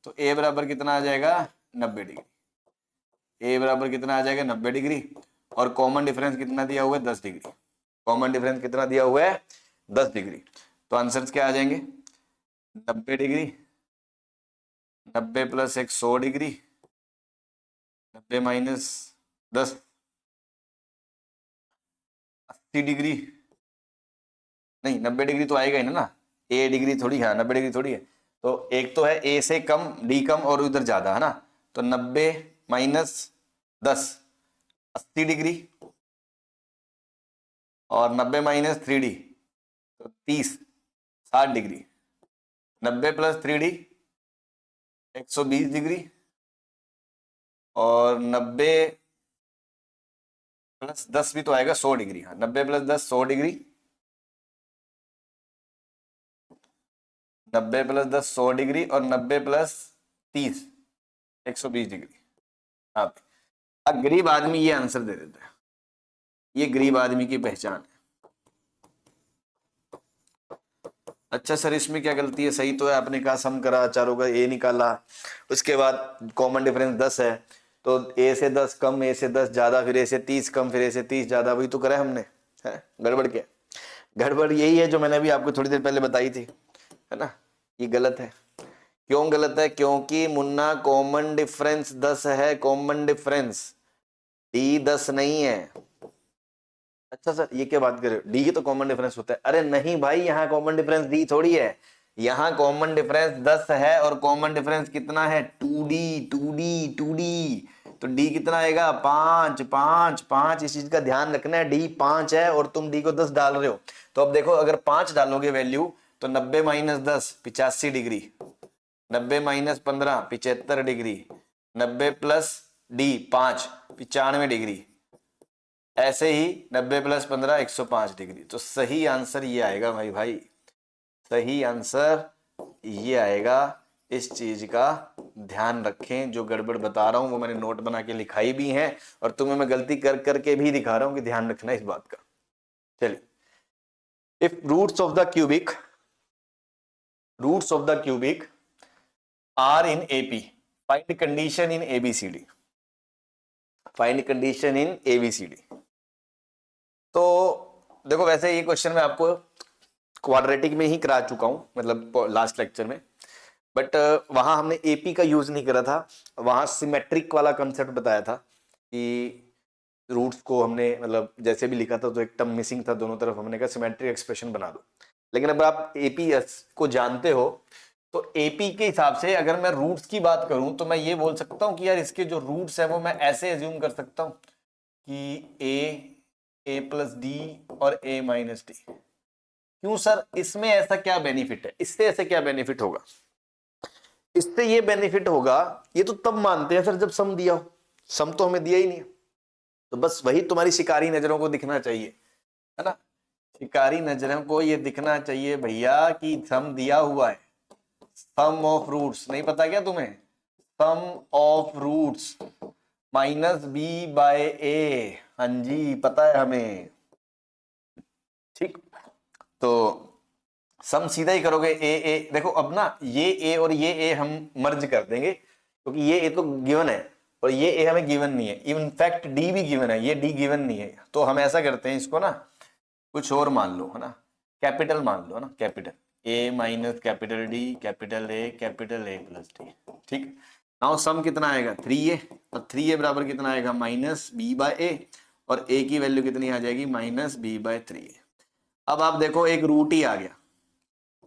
तो a बराबर कितना आ जाएगा? 90 डिग्री। a बराबर कितना आ जाएगा? 90 डिग्री। और कॉमन डिफरेंस कितना दिया हुआ है? 10 डिग्री। कॉमन डिफरेंस कितना दिया हुआ है? 10 डिग्री। तो आंसर्स क्या आ जाएंगे? 90 डिग्री, 90 + 1 100 डिग्री, 90 - 10 80 डिग्री। नहीं 90 डिग्री तो आएगा ही ना, ए डिग्री थोड़ी, हाँ 90 डिग्री थोड़ी है। तो एक तो है ए से कम, डी कम और उधर ज्यादा, है ना। तो 90 - 10 80 डिग्री, और 90 - 3d तो 30 60 डिग्री, 90 + 3d 120 डिग्री, और 90 प्लस 10 भी तो आएगा 100 डिग्री। हाँ 90 प्लस 10 100 डिग्री, 90 प्लस 10 100 डिग्री और 90 प्लस 30 120 डिग्री। हाँ अब गरीब आदमी ये आंसर दे देता है, ये गरीब आदमी की पहचान है। अच्छा सर इसमें क्या गलती है? सही तो है, आपने कहा सम करा, चारों का ए निकाला, उसके बाद कॉमन डिफरेंस 10 है, तो ए से 10 कम, ए से 10 ज्यादा, फिर ए से 30 कम, फिर ए से 30 ज्यादा, वही तो करा है हमने। है गड़बड़ क्या? गड़बड़ यही है जो मैंने अभी आपको थोड़ी देर पहले बताई थी, है ना? ये गलत है। क्यों गलत है? क्योंकि मुन्ना कॉमन डिफरेंस 10 है, कॉमन डिफरेंस डी 10 नहीं है। अच्छा सर ये क्या बात कर रहे हो, डी तो कॉमन डिफरेंस होता है। अरे नहीं भाई, यहाँ कॉमन डिफरेंस डी थोड़ी है, यहाँ कॉमन डिफरेंस 10 है और कॉमन डिफरेंस कितना है? 2D 2D 2D। तो डी कितना आएगा? 5 5 5। इस चीज का ध्यान रखना है, डी 5 है और तुम डी को 10 डाल रहे हो। तो अब देखो अगर 5 डालोगे वैल्यू तो 90 minus 10 85 degree, 90 minus 15 75 degree, 90 plus D 5 95 degree, ऐसे ही 90 प्लस 15 105 डिग्री। तो सही आंसर ये आएगा भाई, भाई सही आंसर ये आएगा। इस चीज का ध्यान रखें, जो गड़बड़ बता रहा हूं वो मैंने नोट बना के लिखाई भी है और तुम्हें मैं गलती कर करके भी दिखा रहा हूं कि ध्यान रखना इस बात का। चलिए, if roots of the cubic are in AP, find condition in ABCD, find condition in ABCD. तो देखो वैसे ये क्वेश्चन मैं आपको क्वाड्रेटिक में ही करा चुका हूं, मतलब लास्ट लेक्चर में, बट वहां हमने एपी का यूज नहीं करा था, वहां सिमेट्रिक वाला कंसेप्ट बताया था कि रूट्स को हमने मतलब जैसे भी लिखा था तो एक टर्म मिसिंग था दोनों तरफ, हमने कहा सिमेट्रिक एक्सप्रेशन बना दो। लेकिन अब आप एपी को जानते हो तो एपी के हिसाब से अगर मैं रूट्स की बात करूं तो मैं ये बोल सकता हूं कि यार इसके जो रूट्स है वो मैं ऐसे एज्यूम कर सकता हूं कि ए प्लस डी और ए माइनस डी। क्यों सर, इसमें ऐसा क्या बेनिफिट है? इससे ऐसे क्या बेनिफिट होगा? इससे ये बेनिफिट होगा, ये तो तब मानते हैं सर जब सम दिया हो, सम तो हमें दिया ही नहीं है, तो बस वही तुम्हारी शिकारी नजरों को दिखना चाहिए, है ना? शिकारी नजरों को ये दिखना चाहिए भैया कि सम दिया हुआ है, सम ऑफ रूट्स। नहीं पता क्या तुम्हें? Sum of roots minus B by A. हाँ जी पता है हमें, ठीक। तो सम सीधा ही करोगे, ए देखो अब ना ये ए और ये ए हम मर्ज कर देंगे क्योंकि ये ए तो गिवन है और ये ए हमें गिवन नहीं है, इनफैक्ट डी भी गिवन है, ये डी गिवन नहीं है। तो हम ऐसा करते हैं इसको ना कुछ और मान लो, है ना, कैपिटल मान लो ना, capital A minus capital D capital A plus D, ठीक। नाउ सम कितना आएगा? 3a, और 3a बराबर कितना आएगा? माइनस बी बाय ए, और ए की वैल्यू कितनी आ जाएगी? Minus B by 3a। अब आप देखो एक रूट ही आ गया,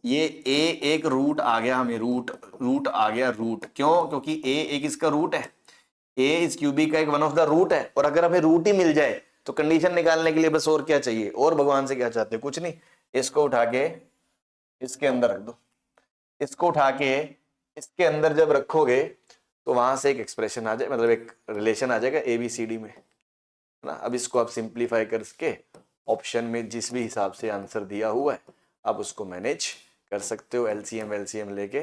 ये ए एक रूट आ गया, हमें रूट आ गया, रूट क्यों? क्योंकि ए एक इसका रूट है, ए इस क्यूबिक का एक वन ऑफ द रूट है, और अगर हमें रूट ही मिल जाए तो कंडीशन निकालने के लिए बस और क्या चाहिए? और भगवान से क्या चाहते हो? कुछ नहीं, इसको उठा के इसके अंदर रख दो, इसको उठा के इसके अंदर जब रखोगे तो वहां से एक एक्सप्रेशन आ जाए, मतलब एक रिलेशन आ जाएगा एबीसीडी में, है ना। अब इसको आप सिंप्लीफाई करके ऑप्शन में जिस भी हिसाब से आंसर दिया हुआ है आप उसको मैनेज कर सकते हो, एलसीएम लेके।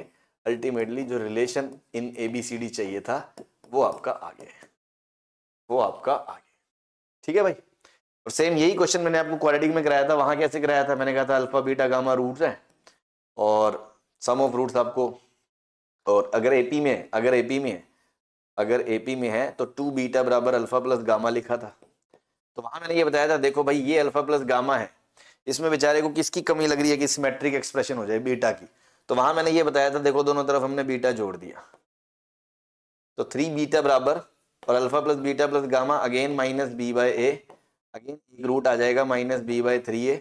अल्टीमेटली जो रिलेशन इन एबीसीडी चाहिए था वो आपका आ गया, वो आपका आ गया, ठीक है भाई। और सेम यही क्वेश्चन मैंने आपको क्वाड्रेटिक में कराया था, वहां कैसे कराया था? मैंने कहा था अल्फा बीटा गामा रूट्स है और सम ऑफ रूट्स आपको, और अगर एपी में है तो 2 बीटा बराबर अल्फा प्लस गामा लिखा था। तो वहां मैंने ये बताया था देखो भाई ये अल्फा प्लस गामा है, इसमें बेचारे को किसकी कमी लग रही है कि सिमेट्रिक एक्सप्रेशन हो जाए? बीटा की। तो वहां मैंने ये बताया था देखो दोनों तरफ हमने बीटा जोड़ दिया, तो 3 बीटा बराबर और alpha plus beta plus gamma again minus B by A, again एक रूट आ जाएगा माइनस बी बाय 3a,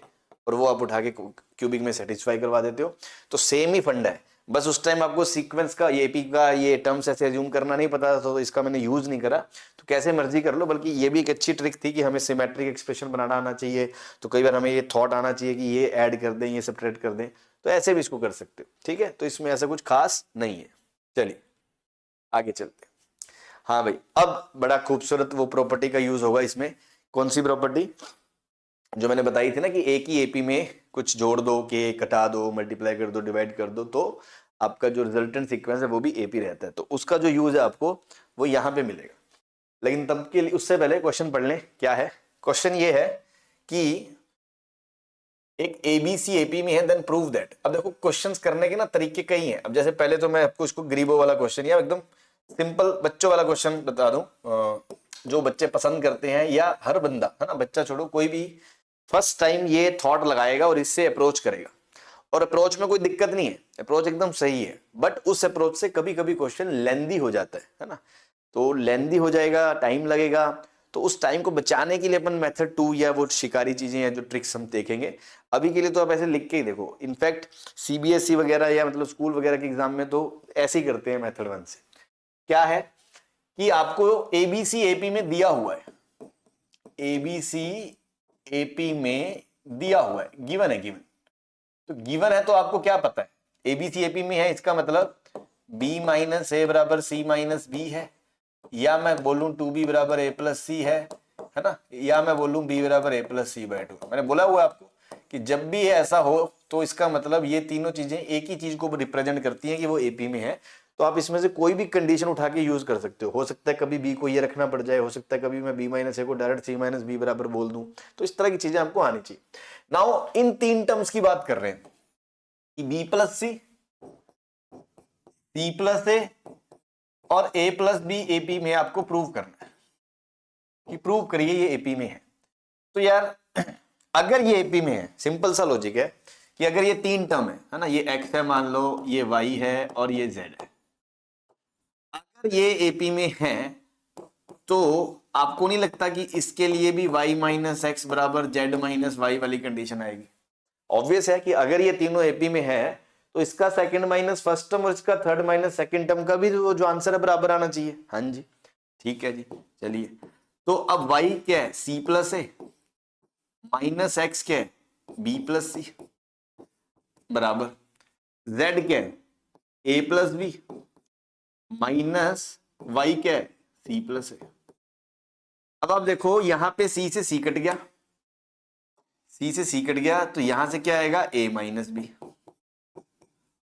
और वो आप उठा के क्यूबिक में सेटिस्फाई करवा देते हो। तो सेम ही फंडा है, बस उस टाइम आपको सीक्वेंस का ये एपी का ये टर्म्स ऐसे एज्यूम करना नहीं पता था, तो इसका मैंने यूज नहीं करा। तो कैसे मर्जी कर लो, बल्कि ये भी एक अच्छी ट्रिक थी कि हमें सिमेट्रिक एक्सप्रेशन बनाना आना चाहिए, तो कई बार हमें ये थॉट आना चाहिए कि ये ऐड कर दें ये सब्ट्रैक्ट कर दें, तो ऐसे भी इसको कर सकते हो, ठीक है। तो इसमें ऐसा कुछ खास नहीं है। चलिए आगे चलते हैं। हाँ भाई, अब बड़ा खूबसूरत वो प्रॉपर्टी का यूज होगा इसमें, कौन सी प्रॉपर्टी? जो मैंने बताई थी ना कि एक ही एपी में कुछ जोड़ दो, के कटा दो, मल्टीप्लाई कर दो, डिवाइड कर दो, तो आपका जो रिजल्टेंट सीक्वेंस है वो भी एपी रहता है। तो उसका जो यूज है आपको वो यहाँ पे मिलेगा। लेकिन तब के लिए उससे पहले क्वेश्चन पढ़ लें। क्या है क्वेश्चन? ये है कि एक एबीसी एपी में है, देन प्रूव दैट। अब देखो क्वेश्चंस करने के ना तरीके कई हैं। अब जैसे पहले तो मैं आपको इसको गरीबों वाला क्वेश्चन या एकदम सिंपल बच्चों वाला क्वेश्चन बता दूं, जो बच्चे पसंद करते हैं, या हर बंदा है ना, बच्चा छोड़ो, कोई भी फर्स्ट टाइम ये थॉट लगाएगा और इससे अप्रोच करेगा। और अप्रोच में कोई दिक्कत नहीं है, अप्रोच एकदम सही है, बट उस अप्रोच से कभी कभी क्वेश्चन लेंदी हो जाता है ना। तो लेंदी हो जाएगा, टाइम लगेगा, तो उस टाइम को बचाने के लिए अपन मेथड 2 या वो शिकारी चीजें या जो ट्रिक्स हम देखेंगे। अभी के लिए तो आप ऐसे लिख के ही देखो। इनफैक्ट सीबीएसई वगैरह या मतलब स्कूल वगैरह के एग्जाम में तो ऐसे ही करते हैं मेथड 1 से। क्या है कि आपको एबीसी एपी में दिया हुआ है, एबीसी एपी में दिया हुआ है, गिवन है, गिवन। तो गिवन है तो आपको क्या पता है? एबीसी एपी में है, इसका मतलब बी माइनस ए बराबर सी माइनस बी है, या मैं बोलूं 2b बराबर a प्लस सी है ना, या मैं बोलूं b बराबर a प्लस सी बाय 2। मैंने बोला हुआ आपको कि जब भी ऐसा हो तो इसका मतलब ये तीनों चीजें एक ही चीज को रिप्रेजेंट करती हैं कि वो एपी में है। तो आप इसमें से कोई भी कंडीशन उठा के यूज कर सकते हो सकता है कभी बी को ये रखना पड़ जाए, हो सकता है कभी मैं बी माइनस ए को डायरेक्ट सी माइनस बी बराबर बोल दूं। तो इस तरह की चीजें आपको आनी चाहिए। नाउ इन 3 टर्म्स की बात कर रहे हैं कि बी प्लस सी प्लस ए और a प्लस बी एपी में आपको प्रूव करना है कि प्रूव करिए ये एपी में है। तो यार अगर ये एपी में है, सिंपल सा लॉजिक है कि अगर ये 3 टर्म है ना, ये x है मान लो, ये y है और ये z है, अगर ये एपी में है तो आपको नहीं लगता कि इसके लिए भी y माइनस एक्स बराबर जेड माइनस वाई वाली कंडीशन आएगी? ऑब्वियस है कि अगर ये तीनों एपी में है तो इसका सेकंड माइनस फर्स्ट टर्म और इसका थर्ड माइनस सेकंड टर्म का भी जो आंसर है बराबर आना चाहिए। हाँ जी, ठीक है जी, चलिए। तो अब y क्या है? c plus A minus x क्या है? b प्लस सी बराबर z क्या है? a plus B minus y क्या है? c plus a. अब आप देखो यहां पे c से c कट गया, c से c कट गया, तो यहां से क्या आएगा? a माइनस बी,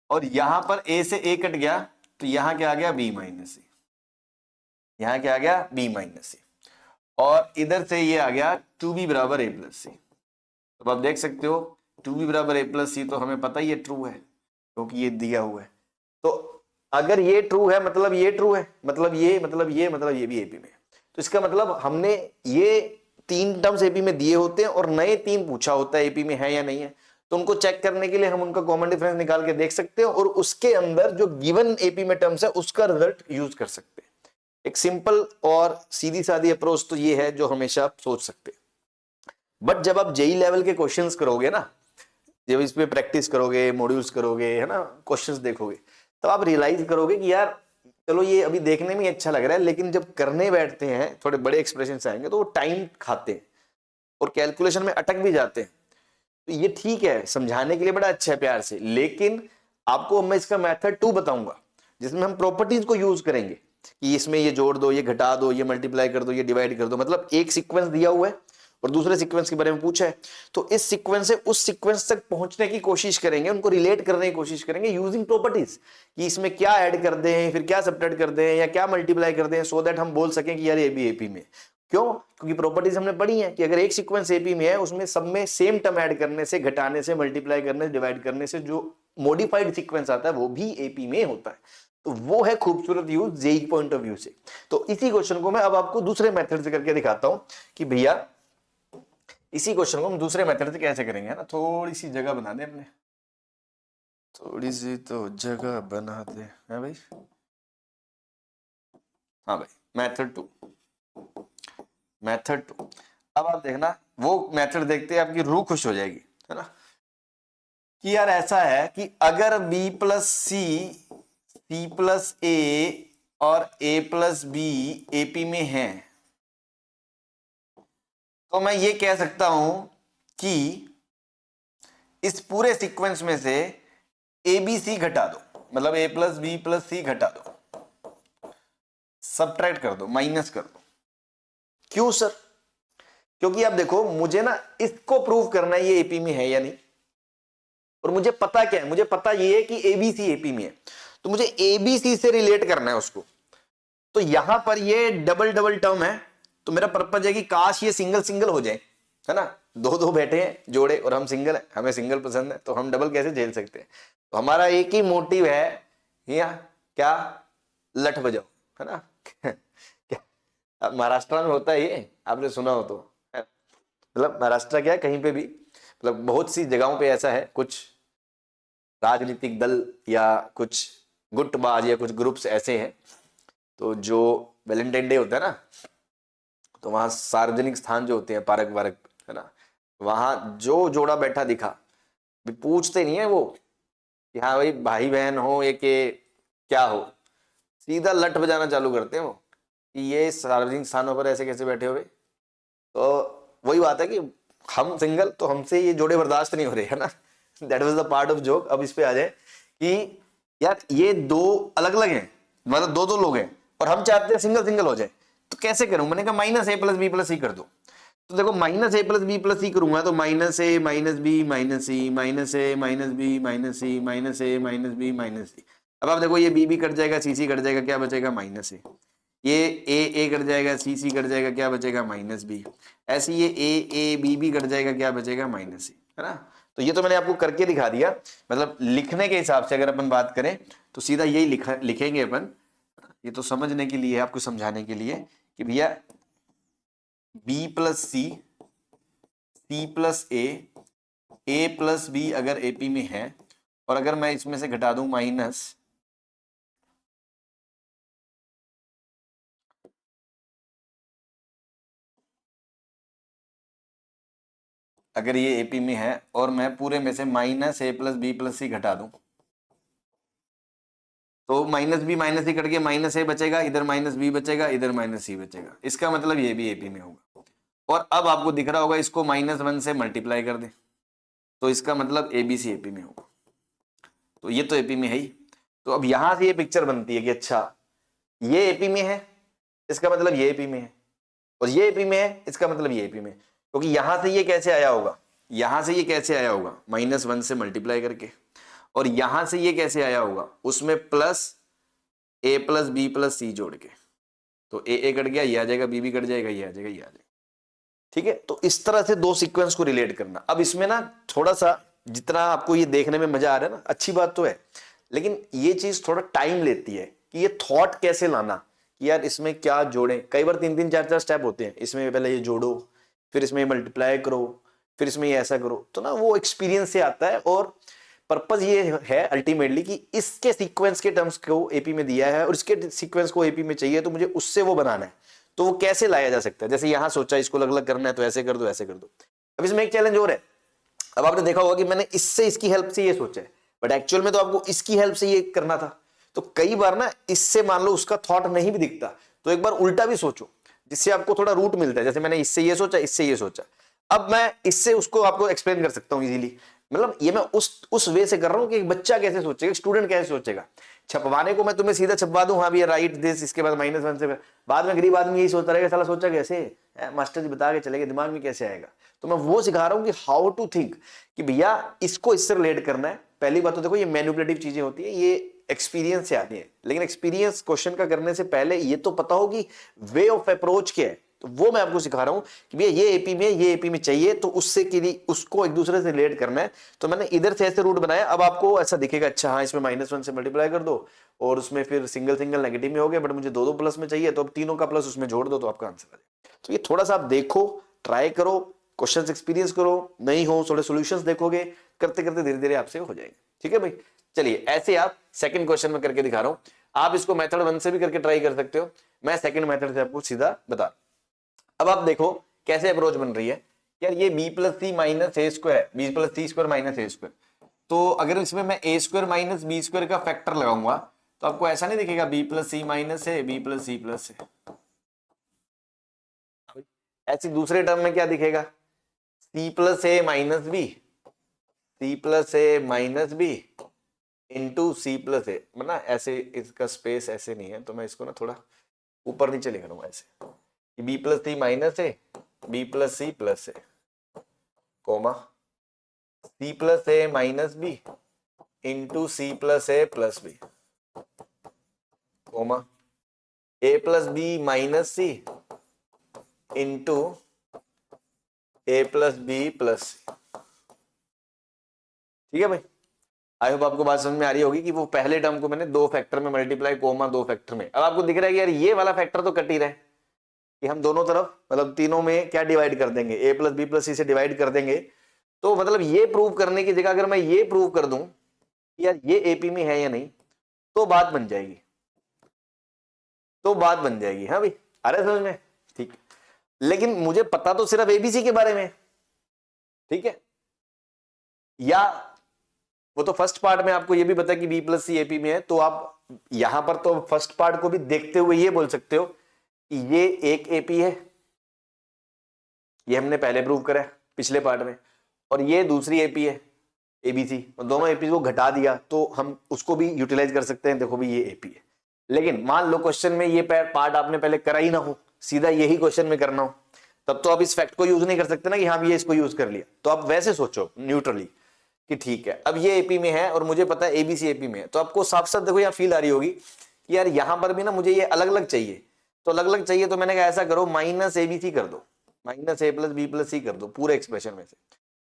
और यहां पर a से a कट गया तो यहां क्या आ गया? b माइनस सी, यहां क्या आ गया? b माइनस सी, और इधर से ये आ गया 2b बराबर a प्लस सी। तो आप देख सकते हो 2b बराबर a प्लस सी तो हमें पता ही है ट्रू है, क्योंकि ये दिया हुआ है। तो अगर ये ट्रू है मतलब ये ट्रू है, मतलब ये भी एपी में है। तो इसका मतलब हमने ये 3 टर्म्स एपी में दिए होते हैं और नए 3 पूछा होता है एपी में है या नहीं है, तो उनको चेक करने के लिए हम उनका कॉमन डिफरेंस निकाल के देख सकते हैं और उसके अंदर जो गिवन एपी में टर्म्स है उसका रिजल्ट यूज कर सकते हैं। एक सिंपल और सीधी सादी अप्रोच तो ये है जो हमेशा आप सोच सकते हैं। बट जब आप जेई लेवल के क्वेश्चंस करोगे ना, जब इस पे प्रैक्टिस करोगे, मॉड्यूल्स करोगे, है ना, क्वेश्चंस देखोगे, तब आप रियलाइज करोगे कि यार चलो ये अभी देखने में अच्छा लग रहा है, लेकिन जब करने बैठते हैं थोड़े बड़े एक्सप्रेशन आएंगे तो वो टाइम खाते हैं और कैलकुलेशन में अटक भी जाते हैं। तो ये ठीक है, समझाने के लिए बड़ा अच्छा है प्यार से, लेकिन आपको मैं इसका मेथड 2 बताऊंगा जिसमें हम प्रॉपर्टीज को यूज करेंगे कि इसमें ये जोड़ दो, ये घटा दो, ये मल्टीप्लाई कर दो, ये डिवाइड कर दो। मतलब एक सीक्वेंस दिया हुआ है और दूसरे सीक्वेंस के बारे में पूछा है, तो इस सीक्वेंस से उस सीक्वेंस तक पहुंचने की कोशिश करेंगे, उनको रिलेट करने की कोशिश करेंगे यूजिंग प्रॉपर्टीज, कि इसमें क्या ऐड कर दें, फिर क्या सब्ट्रैक्ट कर दें या क्या मल्टीप्लाई कर दें, सो दैट हम बोल सकें कि यार ये भी एपी में। क्यों? क्योंकि प्रॉपर्टीज हमने पढ़ी है कि अगर एक सीक्वेंस एपी में है उसमें सब में सेम टर्म ऐड करने से, घटाने से, मल्टीप्लाई करने से, डिवाइड करने से जो मॉडिफाइड सीक्वेंस आता है वो भी एपी में होता है। तो वो है खूबसूरत use JEE point of view से। तो इसी क्वेश्चन को मैं अब आपको दूसरे मेथड से करके दिखाता हूं कि भैया इसी क्वेश्चन को हम दूसरे मेथड से कैसे करेंगे, है ना। थोड़ी सी जगह बना दे हमने, थोड़ी सी तो जगह बना दे, है भाई। हाँ भाई, मेथड 2, मेथड 2। अब आप देखना, वो मेथड देखते हैं आपकी रूह खुश हो जाएगी, है ना, कि यार ऐसा है कि अगर b प्लस सी, सी प्लस ए और a प्लस बी एपी में है, तो मैं ये कह सकता हूं कि इस पूरे सीक्वेंस में से ए बी सी घटा दो, मतलब a प्लस बी प्लस सी घटा दो, सबट्रैक्ट कर दो, माइनस कर दो। क्यों सर? क्योंकि आप देखो मुझे ना इसको प्रूव करना है ये एपी में है या नहीं, और मुझे पता क्या है, मुझे पता ये है कि एबीसी एपी में है, तो मुझे एबीसी से रिलेट करना है उसको। तो यहां पर ये डबल डबल टर्म है, तो मेरा पर्पज है कि काश ये सिंगल सिंगल हो जाए, है ना। दो दो बैठे हैं जोड़े और हम सिंगल है, हमें सिंगल पसंद है, तो हम डबल कैसे झेल सकते हैं। तो हमारा एक ही मोटिव है या क्या, लठ बजाओ, है ना। क्या महाराष्ट्र में होता है ये, आपने सुना हो तो, मतलब महाराष्ट्र क्या है, कहीं पे भी, मतलब बहुत सी जगहों पे ऐसा है, कुछ राजनीतिक दल या कुछ गुटबाज या कुछ ग्रुप्स ऐसे हैं, तो जो वैलेंटाइन डे होता है ना, तो वहां सार्वजनिक स्थान जो होते हैं, पार्क वार्क, है ना, वहां जो जोड़ा बैठा दिखा, भी पूछते नहीं है वो कि हाँ भाई भाई बहन हो ये के क्या हो, सीधा लठ बजाना चालू करते हैं वो कि ये सार्वजनिक स्थानों पर ऐसे कैसे बैठे हुए। तो वही बात है कि हम सिंगल, तो हमसे ये जोड़े बर्दाश्त नहीं हो रहे, है ना। That was the part of joke. अब इस पे आ जाए कि यार ये दो अलग अलग हैं, मतलब दो दो लोग हैं, और हम चाहते हैं सिंगल सिंगल हो जाए, तो कैसे करूं। मैंने कहा माइनस ए प्लस बी प्लस सी कर दो। तो देखो माइनस ए प्लस बी प्लस सी करूंगा तो minus A minus B minus C, minus A minus B minus C, minus A minus B minus सी। अब आप देखो ये बी कट जाएगा, सी कट जाएगा, क्या बचेगा, माइनस ए। ये ए कट जाएगा, सी कट जाएगा, क्या बचेगा, माइनस बी। ऐसे ये ए बी कट जाएगा, क्या बचेगा, माइनस सी, है ना। तो ये तो मैंने आपको करके दिखा दिया, मतलब लिखने के हिसाब से अगर अपन बात करें तो सीधा यही लिखेंगे अपन। ये तो समझने के लिए, आपको समझाने के लिए कि भैया B plus C plus A plus B अगर एपी में है, और अगर मैं इसमें से घटा दूं माइनस, अगर ये एपी में है और मैं पूरे में से माइनस ए प्लस बी प्लस सी घटा दूं, तो minus B minus C cut के माइनस ए बचेगा, इधर माइनस बी बचेगा, इधर माइनस सी बचेगा। इसका मतलब ये भी एपी में होगा। और अब आपको दिख रहा होगा इसको -1 से मल्टीप्लाई कर दे, तो इसका मतलब एबीसी एपी में होगा। तो ये तो एपी में है ही। तो अब यहां से ये पिक्चर बनती है कि अच्छा ये एपी में है, इसका मतलब ये एपी में है, और ये एपी में है, इसका मतलब ये एपी में है। क्योंकि यहां से ये कैसे आया होगा, यहां से ये कैसे आया होगा, -1 से मल्टीप्लाई करके, और यहां से ये कैसे आया होगा, उसमें plus A plus B plus सी जोड़ के। तो ए कट गया, ये आ जाएगा, बी कट जाएगा, ये आ जाएगा, ये आ जाएगा। ठीक है, तो इस तरह से दो सीक्वेंस को रिलेट करना। अब इसमें ना थोड़ा सा, जितना आपको ये देखने में मजा आ रहा है ना, अच्छी बात तो है, लेकिन ये चीज थोड़ा टाइम लेती है कि ये थॉट कैसे लाना कि यार इसमें क्या जोड़ें। कई बार 3 3 4 4 स्टेप होते हैं, इसमें पहले ये जोड़ो, फिर इसमें मल्टीप्लाई करो, फिर इसमें ये ऐसा करो। तो ना वो एक्सपीरियंस से आता है, और पर्पज ये है अल्टीमेटली कि इसके सीक्वेंस के टर्म्स को एपी में दिया है और इसके सीक्वेंस को एपी में चाहिए, तो मुझे उससे वो बनाना है। तो वो कैसे लाया जा सकता है, जैसे यहां सोचा इसको अलग अलग करना है, तो ऐसे कर दो, ऐसे कर दो। अब इसमें एक चैलेंज और है। अब आपने देखा होगा कि मैंने इससे इसकी हेल्प से ये सोचा है, बट एक्चुअल में तो आपको इसकी हेल्प से ये करना था। तो कई बार ना इससे मान लो उसका थॉट नहीं भी दिखता, तो एक बार उल्टा भी सोचो, जिससे आपको थोड़ा रूट मिलता है। जैसे मैंने इससे ये सोचा, इससे ये सोचा, अब मैं इससे उसको आपको एक्सप्लेन कर सकता हूं इजीली। मतलब ये मैं उस वे से कर रहा हूं कि एक बच्चा कैसे सोचेगा, स्टूडेंट कैसे सोचेगा। छपवाने को मैं तुम्हें सीधा छपवा दूं, हाँ भैया राइट दिस, इसके बाद -1 से, बाद में गरीब आदमी यही सोचता रहेगा, साला सोचा कैसे, मास्टर जी बता के चलेगा, दिमाग में कैसे आएगा। तो मैं वो सिखा रहा हूं कि हाउ टू थिंक, कि भैया इसको इससे रिलेट करना है। पहली बात तो देखो ये मैनिपुलेटिव चीजें होती है, ये एक्सपीरियंस से आती है, लेकिन एक्सपीरियंस क्वेश्चन का करने से पहले ये तो पता हो कि वे ऑफ अप्रोच क्या है। तो वो मैं आपको सिखा रहा हूं कि भैया ये एपी में, ये एपी में चाहिए, तो उससे के लिए उसको एक दूसरे से रिलेट करना है। तो मैंने इधर से ऐसे रूट बनाया। अब आपको ऐसा दिखेगा, अच्छा हाँ इसमें -1 से मल्टीप्लाई कर दो, और उसमें फिर सिंगल सिंगल नेगेटिव में हो गया, बट मुझे दो दो प्लस में चाहिए, तो अब तीनों का प्लस उसमें जोड़ दो, तो आपका आंसर आ जाएगा। तो ये थोड़ा सा आप देखो, ट्राई करो, क्वेश्चंस एक्सपीरियंस करो, नहीं हो थोड़े सॉल्यूशंस देखोगे, करते करते धीरे धीरे आपसे हो जाएंगे। ठीक है भाई, चलिए ऐसे आप सेकंड क्वेश्चन में करके दिखा रहा हूं। आप इसको मेथड 1 से भी करके ट्राई कर सकते हो, मैं सेकंड मेथड से आपको सीधा बता। अब आप देखो कैसे अप्रोच बन रही है। यार ये B plus C minus A square, B plus C square minus A square, तो अगर इसमें मैं A square minus B square का फैक्टर लगाऊंगा, तो आपको ऐसा नहीं दिखेगा B plus C minus A, B plus C plus A. ऐसी दूसरे टर्म में क्या दिखेगा, C plus A minus B, C plus A minus B into C plus A. मतलब ऐसे इसका स्पेस ऐसे नहीं है, तो मैं इसको ना थोड़ा ऊपर नीचे लिख रहा हूं ऐसे, B plus C minus A B plus A comma C plus A minus B into C plus A plus B comma A plus B minus C into A plus B plus C. ठीक है भाई, I hope आपको बात समझ में आ रही होगी कि वो पहले टर्म को मैंने दो फैक्टर में मल्टीप्लाई कोमा दो फैक्टर में। अब आपको दिख रहा है कि यार ये वाला फैक्टर तो कट ही रहा है कि हम दोनों तरफ मतलब तीनों में क्या डिवाइड कर देंगे, ए प्लस बी प्लस सी से डिवाइड कर देंगे। तो मतलब ये प्रूव करने की जगह अगर मैं ये प्रूव कर दूं यार ये एपी में है या नहीं, तो बात बन जाएगी, तो बात बन जाएगी। हाँ भाई, अरे समझ में, ठीक। लेकिन मुझे पता तो सिर्फ एबीसी के बारे में, ठीक है, या वो तो फर्स्ट पार्ट में आपको ये भी पता कि बी प्लस सी एपी में है, तो आप यहां पर तो फर्स्ट पार्ट को भी देखते हुए ये बोल सकते हो कि ये एक एपी है, ये हमने पहले प्रूव करा है पिछले पार्ट में, और ये दूसरी एपी है एबीसी, और दोनों एपी को घटा दिया तो हम उसको भी यूटिलाइज कर सकते हैं। देखो भी ये एपी है। लेकिन मान लो क्वेश्चन में ये पार्ट आपने पहले करा ही ना हो, सीधा यही क्वेश्चन में करना हो, तब तो आप इस फैक्ट को यूज नहीं कर सकते ना कि हाँ ये इसको यूज कर लिया। तो आप वैसे सोचो न्यूट्रली कि ठीक है अब ये एपी में है और मुझे पता है एबीसी एपी में है, तो आपको साफ साफ देखो यहाँ फील आ रही होगी कि यार यहां पर भी ना मुझे ये अलग अलग चाहिए, तो अलग अलग चाहिए तो मैंने कहा ऐसा करो माइनस एबीसी कर दो, माइनस ए प्लस बी प्लस सी कर दो पूरे एक्सप्रेशन में से।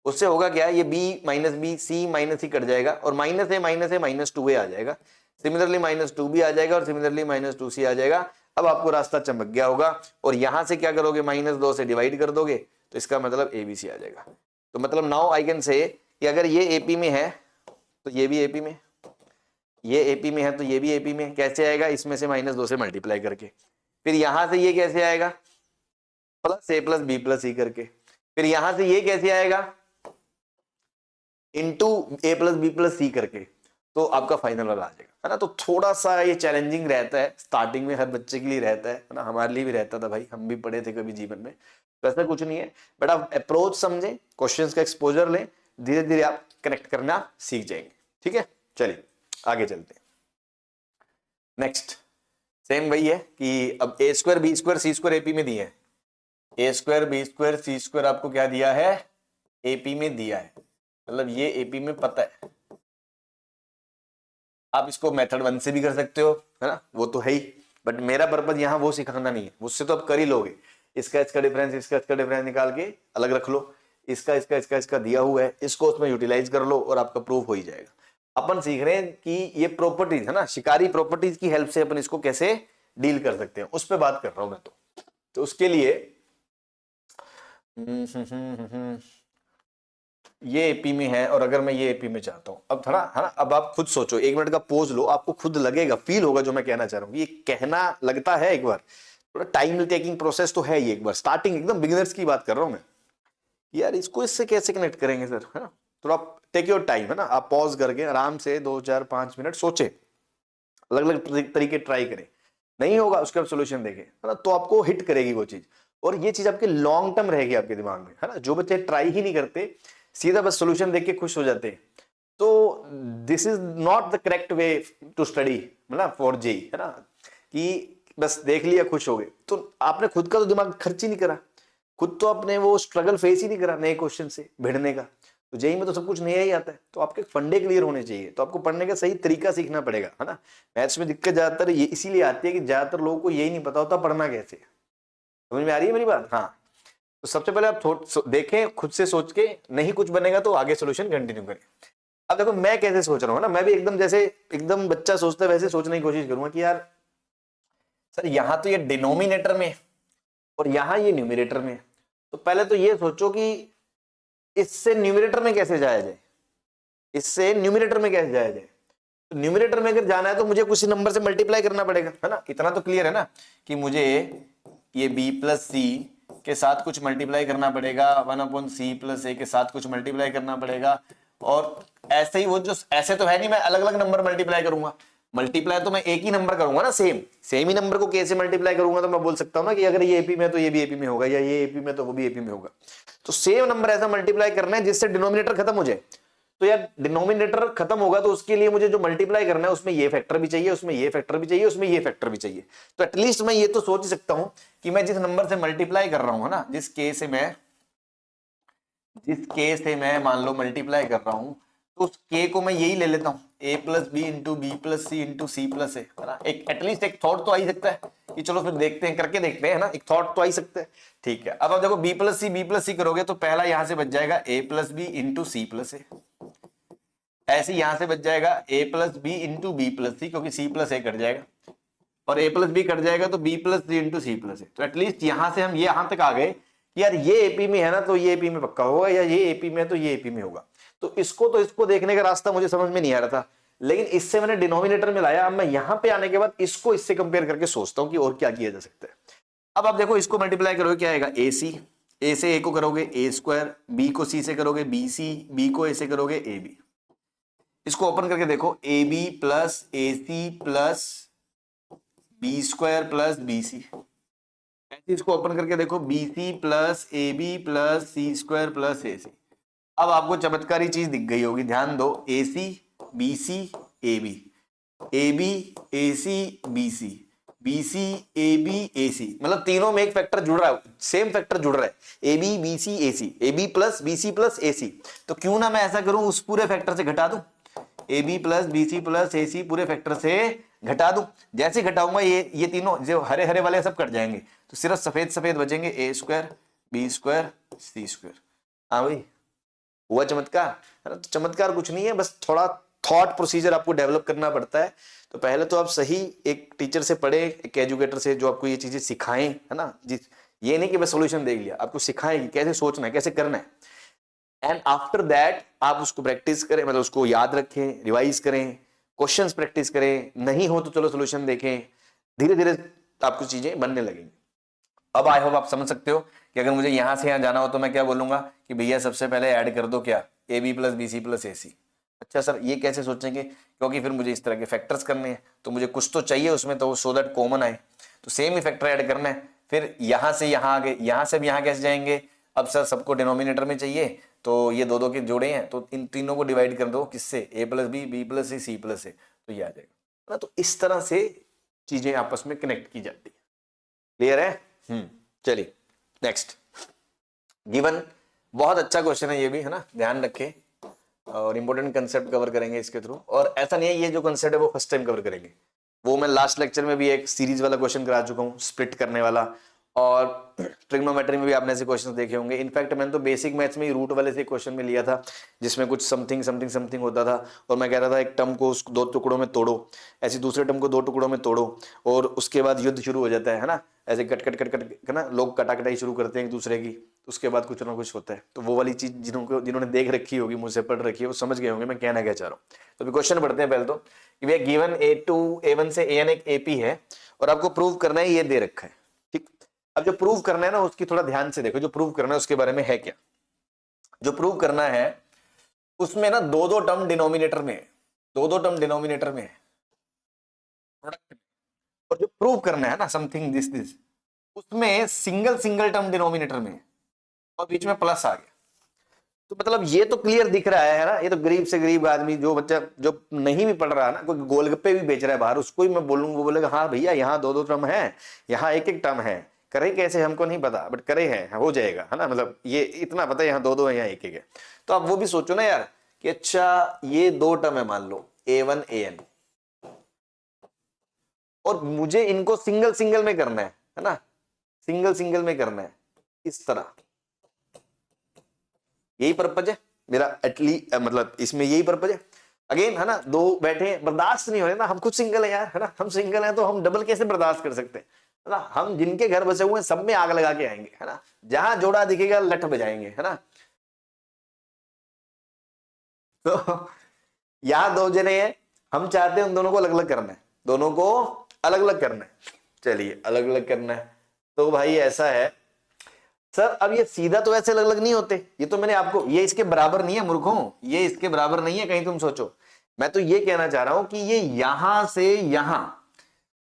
उससे होगा क्या, ये B minus B C minus C cut जाएगा और minus A minus two A आ जाएगा, सिमिलरली माइनस टू बी आ जाएगा और सिमिलरली माइनस टू सी आ जाएगा। अब आपको रास्ता चमक गया होगा और यहां से क्या करोगे, माइनस दो से डिवाइड कर दोगे तो इसका मतलब एबीसी आ जाएगा। तो मतलब नाउ आई कैन से कि अगर ये एपी में है तो ये भी एपी में, ये एपी में है तो ये भी एपी में। कैसे आएगा, इसमें से माइनस दो से मल्टीप्लाई करके, फिर यहां से ये कैसे आएगा plus A plus B plus सी करके, फिर यहां से ये कैसे आएगा into A plus B plus सी करके, तो आपका फाइनल वाला आ जाएगा, है ना। तो थोड़ा सा ये चैलेंजिंग रहता है स्टार्टिंग में, हर बच्चे के लिए रहता है ना, हमारे लिए भी रहता था भाई, हम भी पढ़े थे कभी जीवन में। तो ऐसा कुछ नहीं है, बट आप अप्रोच समझें, क्वेश्चंस का एक्सपोजर लें, धीरे धीरे आप कनेक्ट करना सीख जाएंगे। ठीक है, चलिए आगे चलते हैं। नेक्स्ट सेम वही है कि अब ए स्क्वायर बी स्क्वायर सी स्क्वायर एपी में दिया है, ए स्क्वायर बी स्क्वायर सी स्क्वायर आपको क्या दिया है, एपी में दिया है, मतलब ये एपी में पता है। आप इसको मेथड 1 से भी कर सकते हो, है ना, वो तो है ही, बट मेरा पर्पज यहाँ वो सिखाना नहीं है, उससे तो आप कर ही लोगे। इसका इसका डिफरेंस, इसका इसका डिफरेंस निकाल के अलग रख लो, इसका इसका इसका इसका दिया हुआ है, इसको उसमें यूटिलाइज कर लो और आपका प्रूफ हो ही जाएगा। अपन सीख रहे हैं कि ये प्रॉपर्टीज है ना, शिकारी प्रॉपर्टीज की हेल्प से अपन इसको कैसे डील कर सकते हैं, उस पर बात कर रहा हूं मैं। तो उसके लिए ये एपी में है और अगर मैं ये एपी में चाहता हूं, अब थोड़ा है ना, अब आप खुद सोचो, 1 मिनट का पोज लो, आपको खुद लगेगा, फील होगा जो मैं कहना चाह रहा हूं। ये कहना लगता है एक बार, थोड़ा टाइम टेकिंग प्रोसेस तो है ये, एक बार स्टार्टिंग एकदम बिगिनर्स की बात कर रहा हूं मैं, यार इसको इससे कैसे कनेक्ट करेंगे सर, है ना। थोड़ा टेक योर टाइम, है ना, आप पॉज करके आराम से 2 4 5 मिनट सोचे, अलग अलग तरीके ट्राई करें, नहीं होगा उसका सोल्यूशन देखें, है ना, तो आपको हिट करेगी वो चीज, और ये चीज आपके लॉन्ग टर्म रहेगी आपके दिमाग में, है ना। जो बच्चे ट्राई ही नहीं करते, सीधा बस सोल्यूशन देख के खुश हो जाते हैं, तो this is not the correct way to study, मतलब फॉर जेई, है ना, कि बस देख लिया खुश हो गए, तो आपने खुद का तो दिमाग खर्च ही नहीं करा, खुद तो आपने वो स्ट्रगल फेस ही नहीं करा नए क्वेश्चन से भिड़ने का। तो जेई में तो सब कुछ नया ही आता है, तो आपके फंडे क्लियर होने चाहिए, तो आपको पढ़ने का सही तरीका सीखना पड़ेगा, है ना। मैथ्स में दिक्कत ज्यादातर ये इसीलिए आती है कि ज्यादातर लोगों को यही नहीं पता होता पढ़ना कैसे। समझ में आ रही है मेरी बात? हाँ, तो सबसे पहले आप देखें, खुद से सोच के, नहीं कुछ बनेगा तो आगे सोल्यूशन कंटिन्यू करें। अब देखो मैं कैसे सोच रहा हूँ ना, मैं भी एकदम जैसे एकदम बच्चा सोचता है वैसे सोचने की कोशिश करूंगा कि यार सर यहां तो ये डिनोमिनेटर में और यहां ये न्यूमरेटर में, तो पहले तो ये सोचो कि इससे न्यूमरेटर में कैसे जाया जाए, इससे न्यूमरेटर में कैसे जाया जाए। तो न्यूमरेटर में अगर जाना है तो मुझे कुछ नंबर से मल्टीप्लाई करना पड़ेगा, है ना। इतना तो क्लियर है ना कि मुझे ये b प्लस सी के साथ कुछ मल्टीप्लाई करना पड़ेगा, 1/c प्लस a के साथ कुछ मल्टीप्लाई करना पड़ेगा, और ऐसे ही वो जो ऐसे तो है नहीं मैं अलग अलग नंबर मल्टीप्लाई करूंगा, मल्टीप्लाई तो मैं एक ही नंबर करूंगा ना, सेम ही नंबर को कैसे मल्टीप्लाई करूंगा, तो मैं बोल सकता हूं ना कि अगर ये एपी में है तो ये भी एपी में होगा, या ये एपी में तो वो भी एपी में होगा। तो सेम नंबर ऐसा मल्टीप्लाई करना है जिससे डिनोमिनेटर खत्म हो जाए, तो यार डिनोमिनेटर खत्म होगा तो उसके लिए मुझे जो मल्टीप्लाई करना है उसमें ये फैक्टर भी चाहिए, उसमें ये फैक्टर भी चाहिए, उसमें ये फैक्टर भी चाहिए। तो एटलीस्ट मैं ये तो सोच ही सकता हूं कि मैं जिस नंबर से मल्टीप्लाई कर रहा हूं, है ना, जिस के से मैं मान लो मल्टीप्लाई कर रहा हूं, तो उस के को मैं यही ले लेता हूं, a plus B into B plus C into C plus A, है ना। एक एटलीस्ट एक थॉट तो आ ही सकता है कि चलो फिर देखते हैं, करके देखते हैं, है ना, एक थॉट तो आ ही सकता है। ठीक है, अब आप देखो बी प्लस सी करोगे तो पहला यहां से बच जाएगा a plus B into C plus A, ऐसे यहां से बच जाएगा a plus B into B plus C, क्योंकि सी प्लस ए कट जाएगा, और a प्लस बी कट जाएगा तो b plus C into C plus A. तो एटलीस्ट यहां से हम ये यहां तक आ गए कि यार ये एपी में है ना, तो ये एपी में पक्का होगा, या ये एपी में है तो ये एपी में होगा। तो इसको देखने का रास्ता मुझे समझ में नहीं आ रहा था, लेकिन इससे मैंने डिनोमिनेटर में लाया। अब मैं यहां पे आने के बाद इसको इससे कंपेयर करके सोचता हूं कि और क्या किया जा सकता है। अब आप देखो इसको मल्टीप्लाई करोगे क्या आएगा, ए सी, ए से ए को करोगे ए स्क्वायर, बी को सी से करोगे बी सी, बी को ए से करोगे ए बी। इसको ओपन करके देखो, A B plus A C plus B square plus B C. ऐसे इसको ओपन करके देखो, B C plus A B plus C square plus A C. अब आपको चमत्कारी चीज दिख गई होगी, ध्यान दो, A C B C A B, A B A C B C, B C A B A C, मतलब तीनों में एक फैक्टर जुड़ रहा है, सेम फैक्टर जुड़ रहा है, A B B C A C, A B plus B C plus A C. तो क्यों ना मैं ऐसा करूं, उस पूरे फैक्टर से घटा दूं, A B plus B C plus A C पूरे फैक्टर से घटा दूं। जैसे घटाऊंगा ये तीनों जो हरे हरे वाले सब कट जाएंगे, तो सिर्फ सफेद सफेद बचेंगे, ए स्क्वायर बी स्क्वायर सी स्क्वायर। हाँ भाई, हुआ चमत्कार, है ना। तो चमत्कार कुछ नहीं है, बस थोड़ा थॉट प्रोसीजर आपको डेवलप करना पड़ता है। तो पहले तो आप सही एक टीचर से पढ़े, एक एजुकेटर से, जो आपको ये चीजें सिखाएं, है ना। ये नहीं कि बस सॉल्यूशन देख लिया, आपको सिखाएं कि कैसे सोचना है, कैसे करना है। एंड आफ्टर दैट आप उसको प्रैक्टिस करें, मतलब उसको याद रखें, रिवाइज करें, क्वेश्चंस प्रैक्टिस करें, नहीं हो तो चलो सॉल्यूशन देखें, धीरे धीरे आपको चीजें बनने लगेंगी। अब आई होप आप समझ सकते हो कि अगर मुझे यहां से यहां जाना हो तो मैं क्या बोलूंगा कि भैया सबसे पहले ऐड कर दो क्या, A B plus B C plus A C. अच्छा सर ये कैसे सोचेंगे, क्योंकि फिर मुझे इस तरह के फैक्टर्स करने हैं, तो मुझे कुछ तो चाहिए उसमें, तो सो दैट कॉमन आए, तो सेम ही फैक्टर ऐड करना है। फिर यहां से यहां आ गए, यहां से अब यहां कैसे जाएंगे, अब सर सबको डिनोमिनेटर में चाहिए, तो ये दो दो के जोड़े हैं, तो इन तीनों को डिवाइड कर दो, किससे, A plus B plus C plus A, तो ये आ जाएगा ना। तो इस तरह से चीजें आपस में कनेक्ट की जाती है। क्लियर है? चलिए नेक्स्ट, गिवन, बहुत अच्छा क्वेश्चन है ये भी, है ना, ध्यान रखें, और इंपॉर्टेंट कंसेप्ट कवर करेंगे इसके थ्रू। और ऐसा नहीं है ये जो कंसेप्ट है वो फर्स्ट टाइम कवर करेंगे, वो मैं लास्ट लेक्चर में भी एक सीरीज वाला क्वेश्चन करा चुका हूँ, स्प्लिट करने वाला, और ट्रिग्नोमेट्री में भी आपने ऐसे क्वेश्चन देखे होंगे। इनफैक्ट मैंने तो बेसिक मैथ्स में रूट वाले से क्वेश्चन में लिया था, जिसमें कुछ समथिंग समथिंग समथिंग होता था, और मैं कह रहा था एक टर्म को उस दो टुकड़ों में तोड़ो, ऐसे दूसरे टर्म को दो टुकड़ों में तोड़ो, और उसके बाद युद्ध शुरू हो जाता है ना, ऐसे कट कट कट कट ना, लोग कटाकटाई शुरू करते हैं एक दूसरे की, उसके बाद कुछ ना कुछ होता है। तो वो वाली चीज जिन्होंने देख रखी होगी, मुझसे पढ़ रखी है, वो समझ गए होंगे मैं कहना क्या चाह रहा हूँ। तो अभी क्वेश्चन पढ़ते हैं पहले तो, कि भैया गिवन A2 A1 से AN एक AP है, और आपको प्रूव करना है, ये दे रखा है, ठीक। अब जो प्रूव करना है ना, उसकी थोड़ा ध्यान से देखो, जो प्रूव करना है उसके बारे में है क्या। जो प्रूव करना है उसमें ना दो दो टर्म डिनोमिनेटर में है, दो दो टर्म डिनोमिनेटर में है प्रोडक्ट में, और जो प्रूव करना है ना समथिंग दिस उसमें सिंगल सिंगल टर्म डिनोमिनेटर में है, और बीच में प्लस आ गया। तो मतलब ये तो क्लियर दिख रहा है ना, ये तो गरीब से गरीब आदमी, जो बच्चा जो नहीं भी पढ़ रहा है ना, कोई गोलगप्पे भी बेच रहा है बाहर, उसको ही मैं बोलूंगा, वो बोलेगा हाँ भैया यहाँ दो दो टर्म है, यहाँ एक एक टर्म है, करे कैसे हमको नहीं पता, बट करे हैं, हो जाएगा, है ना, मतलब ये इतना पता है यहाँ दो दो है, यहाँ एक एक है। तो आप वो भी सोचो ना यार कि अच्छा ये दो टर्म है, मान लो A1 AN, और मुझे इनको सिंगल सिंगल में करना है ना, सिंगल सिंगल में करना है, इस तरह, यही पर्पज है मेरा, एटलीस्ट मतलब इसमें यही पर्पज है। अगेन है ना, दो बैठे बर्दाश्त नहीं हो रहे ना, हम खुद सिंगल है यार, है ना, हम सिंगल हैं तो हम डबल कैसे बर्दाश्त कर सकते हैं, है ना। हम जिनके घर बसे हुए हैं सब में आग लगा के आएंगे, है ना, जहां जोड़ा दिखेगा लठ बजाएंगे, है ना। तो यहां दो जने हैं, हम चाहते हैं उन दोनों को अलग अलग करना है, दोनों को अलग अलग करना है, चलिए अलग अलग करना है। तो भाई ऐसा है सर, अब ये सीधा तो ऐसे अलग अलग नहीं होते, ये तो मैंने आपको, ये इसके बराबर नहीं है मूर्खों, ये इसके बराबर नहीं है, कहीं तुम सोचो। मैं तो ये कहना चाह रहा हूं कि ये यहां से यहां,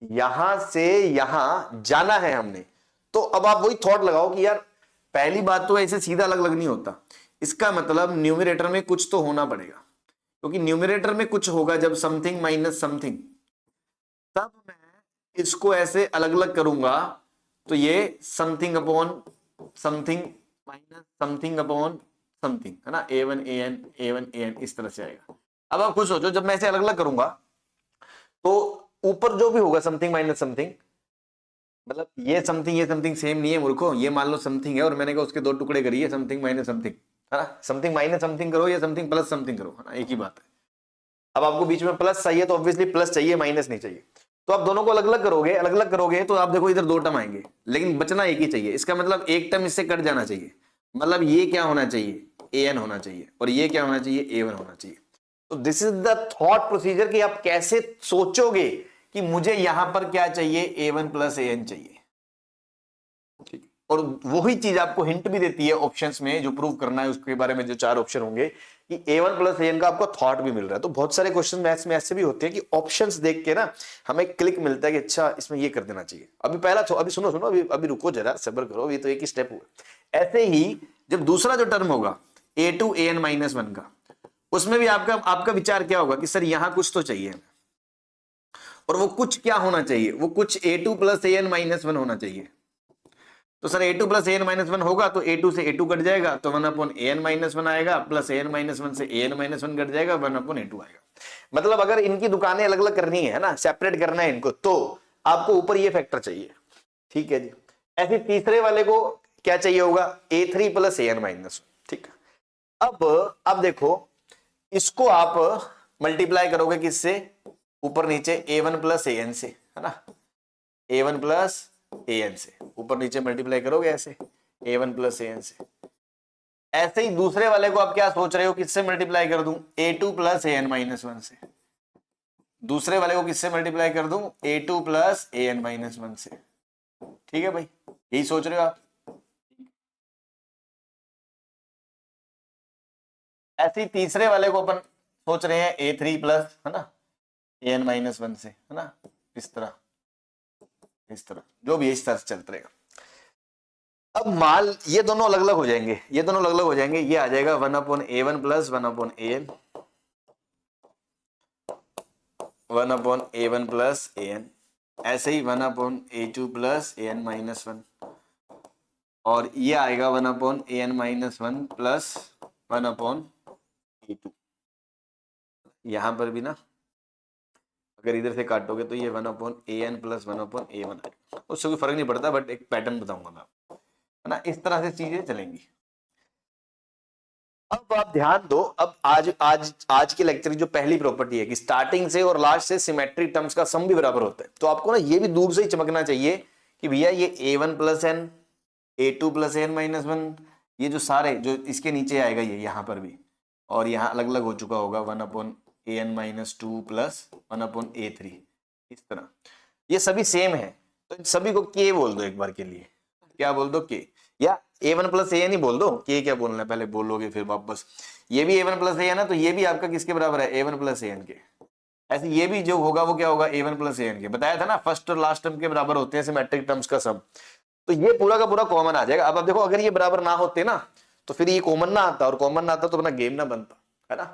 यहां से यहां जाना है हमने। तो अब आप वही थॉट लगाओ कि यार पहली बात तो ऐसे सीधा अलग अलग नहीं होता, इसका मतलब न्यूमरेटर में कुछ तो होना पड़ेगा, क्योंकि न्यूमरेटर में कुछ होगा जब समथिंग माइनस समथिंग, तब मैं इसको ऐसे अलग अलग करूंगा तो ये something upon something minus something upon something, है ना, A1 इस तरह से आएगा। अब आप खुद सोचो, जब मैं ऐसे अलग अलग करूंगा तो ऊपर जो भी होगा समथिंग माइनस समथिंग, मतलब ये समथिंग सेम नहीं है मूर्खो, ये मान लो समथिंग है और मैंने कहा उसके दो टुकड़े करिए, समथिंग माइनस समथिंग, है ना, समथिंग माइनस समथिंग करो या समथिंग प्लस समथिंग करो, है ना, एक ही बात है। अब आपको बीच में प्लस चाहिए तो ऑब्वियसली प्लस चाहिए, माइनस नहीं चाहिए, तो आप दोनों को अलग अलग करोगे तो आप देखो इधर दो टर्म आएंगे, लेकिन बचना एक ही चाहिए, इसका मतलब एक टर्म इससे कट जाना चाहिए, मतलब ये क्या होना चाहिए, an होना चाहिए, और ये क्या होना चाहिए, a1 होना चाहिए। तो this is the thought procedure कि आप कैसे सोचोगे कि मुझे यहां पर क्या चाहिए, a1 प्लस an चाहिए, ठीक। और वही चीज आपको हिंट भी देती है ऑप्शंस में, जो प्रूव करना है उसके बारे में जो 4 ऑप्शन होंगे कि a1 प्लस an का आपको थॉट भी मिल रहा है। तो बहुत सारे क्वेश्चन मैथ्स में ऐसे भी होते हैं कि ऑप्शंस देख के ना हमें क्लिक मिलता है कि अच्छा इसमें ये कर देना चाहिए। अभी पहला अभी सुनो सुनो अभी रुको जरा, सब्र करो, ये तो एक ही स्टेप हुआ। ऐसे ही जब दूसरा जो टर्म होगा a2 an माइनस 1 का, उसमें भी आपका आपका विचार क्या होगा कि सर यहां कुछ तो चाहिए, और वो कुछ क्या होना चाहिए, वो कुछ a2 प्लस an माइनस 1 होना चाहिए। तो sir a2 plus an minus 1 होगा तो a2 से a2 कट जाएगा तो 1 अपॉन an माइनस 1 आएगा, प्लस an माइनस 1 से an माइनस 1 कट जाएगा, 1 अपॉन a2 आएगा। मतलब अगर इनकी दुकानें अलग अलग करनी है ना, सेपरेट करना है इनको, तो आपको ऊपर ये फैक्टर चाहिए, ठीक है जी। ऐसे तीसरे वाले को क्या चाहिए होगा, a3 प्लस an माइनस 1, ठीक। अब देखो इसको आप मल्टीप्लाई करोगे किससे, ऊपर नीचे a1 प्लस an से, है ना, a1 प्लस an से ऊपर नीचे मल्टीप्लाई करोगे ऐसे a1 प्लस an से। ऐसे ही दूसरे वाले को आप क्या सोच रहे हो, किससे मल्टीप्लाई कर दूं, a2 प्लस an माइनस 1 से। दूसरे वाले को किससे मल्टीप्लाई कर दूं, a2 प्लस an माइनस 1 से, ठीक है भाई, यही सोच रहे हो आप। ऐसे ही तीसरे वाले को अपन सोच रहे हैं a3 प्लस, है ना, an माइनस 1 से, है ना, इस तरह जो भी इस तरह से चलता रहेगा। अब माल ये दोनों अलग अलग हो जाएंगे, ये दोनों अलग अलग हो जाएंगे, ये आ जाएगा 1 upon a1 plus 1 upon an, 1 upon a1 plus an, ऐसे ही 1 upon a2 plus an minus 1, और ये आएगा 1 upon an minus 1 plus 1 upon a2। यहां पर भी ना अगर इधर से काटोगे तो ये 1 upon an plus 1 upon a1 आएगा, उससे कोई फर्क नहीं पड़ता, बट एक पैटर्न बताऊंगा मैं आपको, है ना, इस तरह से चीजें चलेंगी। अब आप ध्यान दो, अब आज आज आज के लेक्चर की जो पहली प्रॉपर्टी है कि स्टार्टिंग से और लास्ट से सिमेट्रिक टर्म्स का सम भी बराबर होता है, तो आपको ना ये भी दूर से ही चमकना चाहिए कि भैया ये a1 plus n, a2 plus n minus 1, ये जो सारे जो इसके नीचे आएगा ये यहाँ पर भी, और यहाँ अलग अलग हो चुका होगा 1 upon an minus 2 plus 1 upon a3, इस तरह ये सभी सेम है। तो इन सभी को के बोल दो एक बार के लिए, क्या बोल दो, के, या a1 प्लस an ही बोल दो, के क्या बोलना है पहले बोलोगे फिर वापस। ये भी a1 प्लस an है तो ये भी आपका किसके बराबर है, a1 प्लस an के। ऐसे ये भी जो होगा वो क्या होगा, a1 प्लस an के, बताया था ना फर्स्ट और लास्ट टर्म के बराबर होते हैं सिमेट्रिक टर्म्स का सम। तो ये पूरा का पूरा कॉमन आ जाएगा। अब आप देखो अगर ये बराबर ना होते ना तो फिर ये कॉमन ना आता, और कॉमन ना आता तो अपना गेम ना बनता, है ना।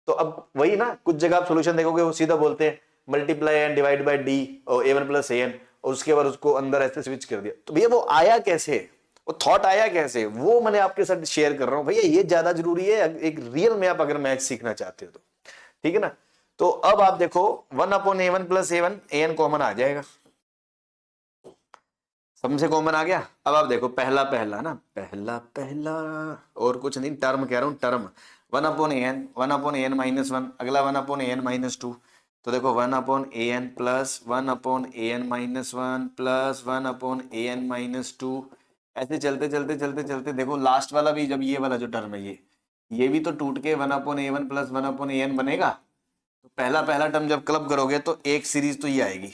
तो अब वही ना, कुछ जगह आप सोल्यूशन देखोगे वो सीधा बोलते हैं multiply and divide by D और a1 प्लस an, और उसके बाद उसको अंदर ऐसे स्विच कर दिया। तो भैया वो आया कैसे, वो थॉट आया कैसे, वो मैंने आपके साथ शेयर कर रहा हूं भैया, ये ज्यादा जरूरी है एक रियल में आप अगर मैथ सीखना चाहते हो तो, ठीक है ना। तो अब आप देखो 1 upon a1 plus a1, an common आ जाएगा, सबसे कॉमन आ गया। अब आप देखो पहला पहला ना, पहला पहला और कुछ नहीं, टर्म कह रहा हूं, टर्म 1 अपॉन an माइनस 1, अगला 1 अपॉन an माइनस 2, तो देखो 1 upon an plus 1 upon an minus 1 plus 1 upon an minus 2, ऐसे चलते चलते चलते चलते देखो लास्ट वाला भी, जब ये वाला जो टर्म है ये भी तो टूट के 1 upon a1 plus 1 upon an बनेगा। तो पहला पहला टर्म जब क्लब करोगे तो एक सीरीज तो ये आएगी,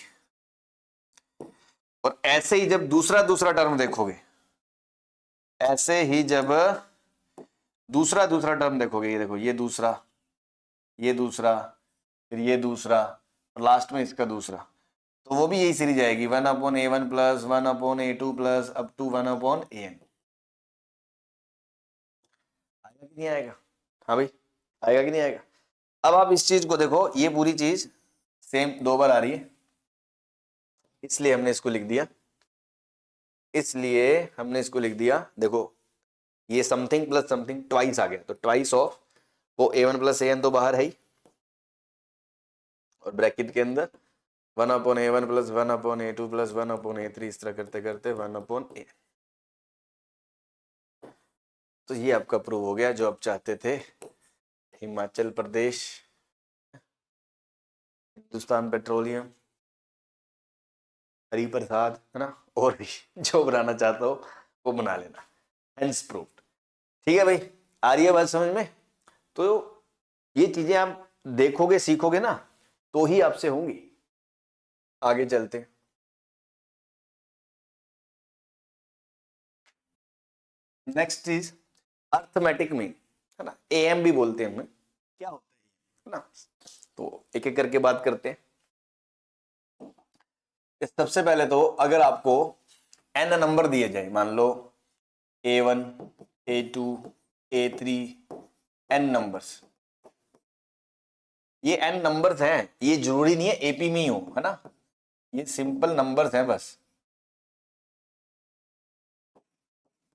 और ऐसे ही जब दूसरा दूसरा टर्म देखोगे, ऐसे ही जब दूसरा दूसरा टर्म देखोगे, ये देखो ये दूसरा फिर ये दूसरा और लास्ट में इसका दूसरा, तो वो भी यही सीरीज आएगी 1 upon a1 plus 1 upon a2 plus up to 1 upon an। आएगा कि नहीं आएगा? हाँ भाई, आएगा कि नहीं आएगा? अब आप इस चीज को देखो, ये पूरी चीज सेम 2 बार आ रही है, इसलिए हमने इसको लिख दिया, देखो ये समथिंग प्लस समथिंग ट्वाइस आ गया, तो ट्वाइस ऑफ वो a1 प्लस an तो बाहर है ही, और ब्रैकेट के अंदर 1/a1 plus 1/a2 plus 1/a3, इस तरह करते करते 1/a। तो ये आपका प्रूव हो गया जो आप चाहते थे। हिमाचल प्रदेश, हिंदुस्तान पेट्रोलियम, हरि प्रसाद, है ना, और भी जो बनाना चाहते हो वो बना लेना, हेंस प्रूव्ड। ठीक है भाई, आ रही है बात समझ में? तो ये चीजें आप देखोगे सीखोगे ना तो ही आपसे होंगी। आगे चलते हैं। नेक्स्ट इज अर्थमेटिक मीन, है ना, एएम भी बोलते हैं हमें, क्या होता है ना, तो एक एक करके बात करते हैं। सबसे पहले तो अगर आपको एन नंबर दिए जाए, मान लो A1, A2, A3, n numbers, ये एन नंबर्स हैं, ये जरूरी नहीं है एपी में ही हो, है ना, ये सिंपल नंबर्स हैं बस।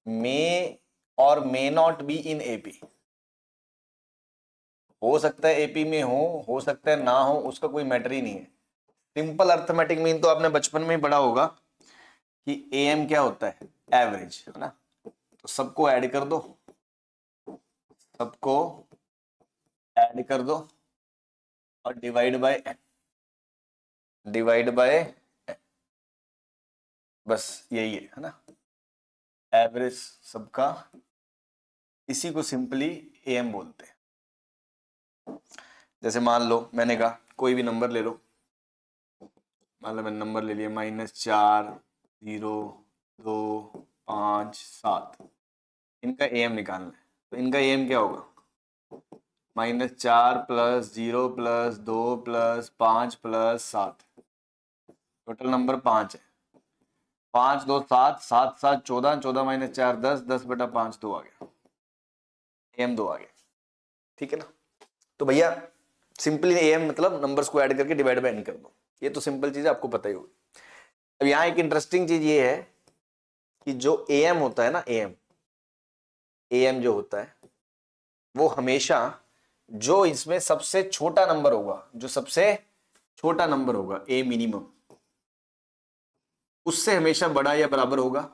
मे और may not be in AP, हो सकता है एपी में हो सकता है ना हो, उसका कोई मैटर ही नहीं है। सिंपल अर्थमेटिक मीन तो आपने बचपन में ही पढ़ा होगा कि एएम क्या होता है, एवरेज, है ना, तो सबको ऐड कर दो, सबको ऐड कर दो और divide by n, divide by, बस यही है ना, एवरेज सबका, इसी को सिंपली एएम बोलते हैं। जैसे मान लो मैंने कहा कोई भी नंबर ले लो, मान लो मैंने नंबर ले लिया -4, 0, 2, 5, 7, इनका एएम निकालना है, तो इनका एएम क्या होगा, -4 plus 0 plus 2 plus 5 plus 7, total number 5 है, 5 2 7, 7 7 14, 14 - 4 10, 10/5 2 आ गया, एएम 2 आ गया। ठीक है ना, तो भैया सिंपली एएम मतलब नंबर्स को ऐड करके डिवाइड बाय एन कर दो, ये तो सिंपल चीज है, आपको पता ही होगी। अब यहाँ एक इंटरेस्टिंग चीज ये है कि जो एएम होता है ना, एएम जो होता है वो हमेशा जो इसमें सबसे छोटा नंबर होगा, जो सबसे छोटा नंबर होगा ए मिनिमम, उससे हमेशा बड़ा या बराबर होगा,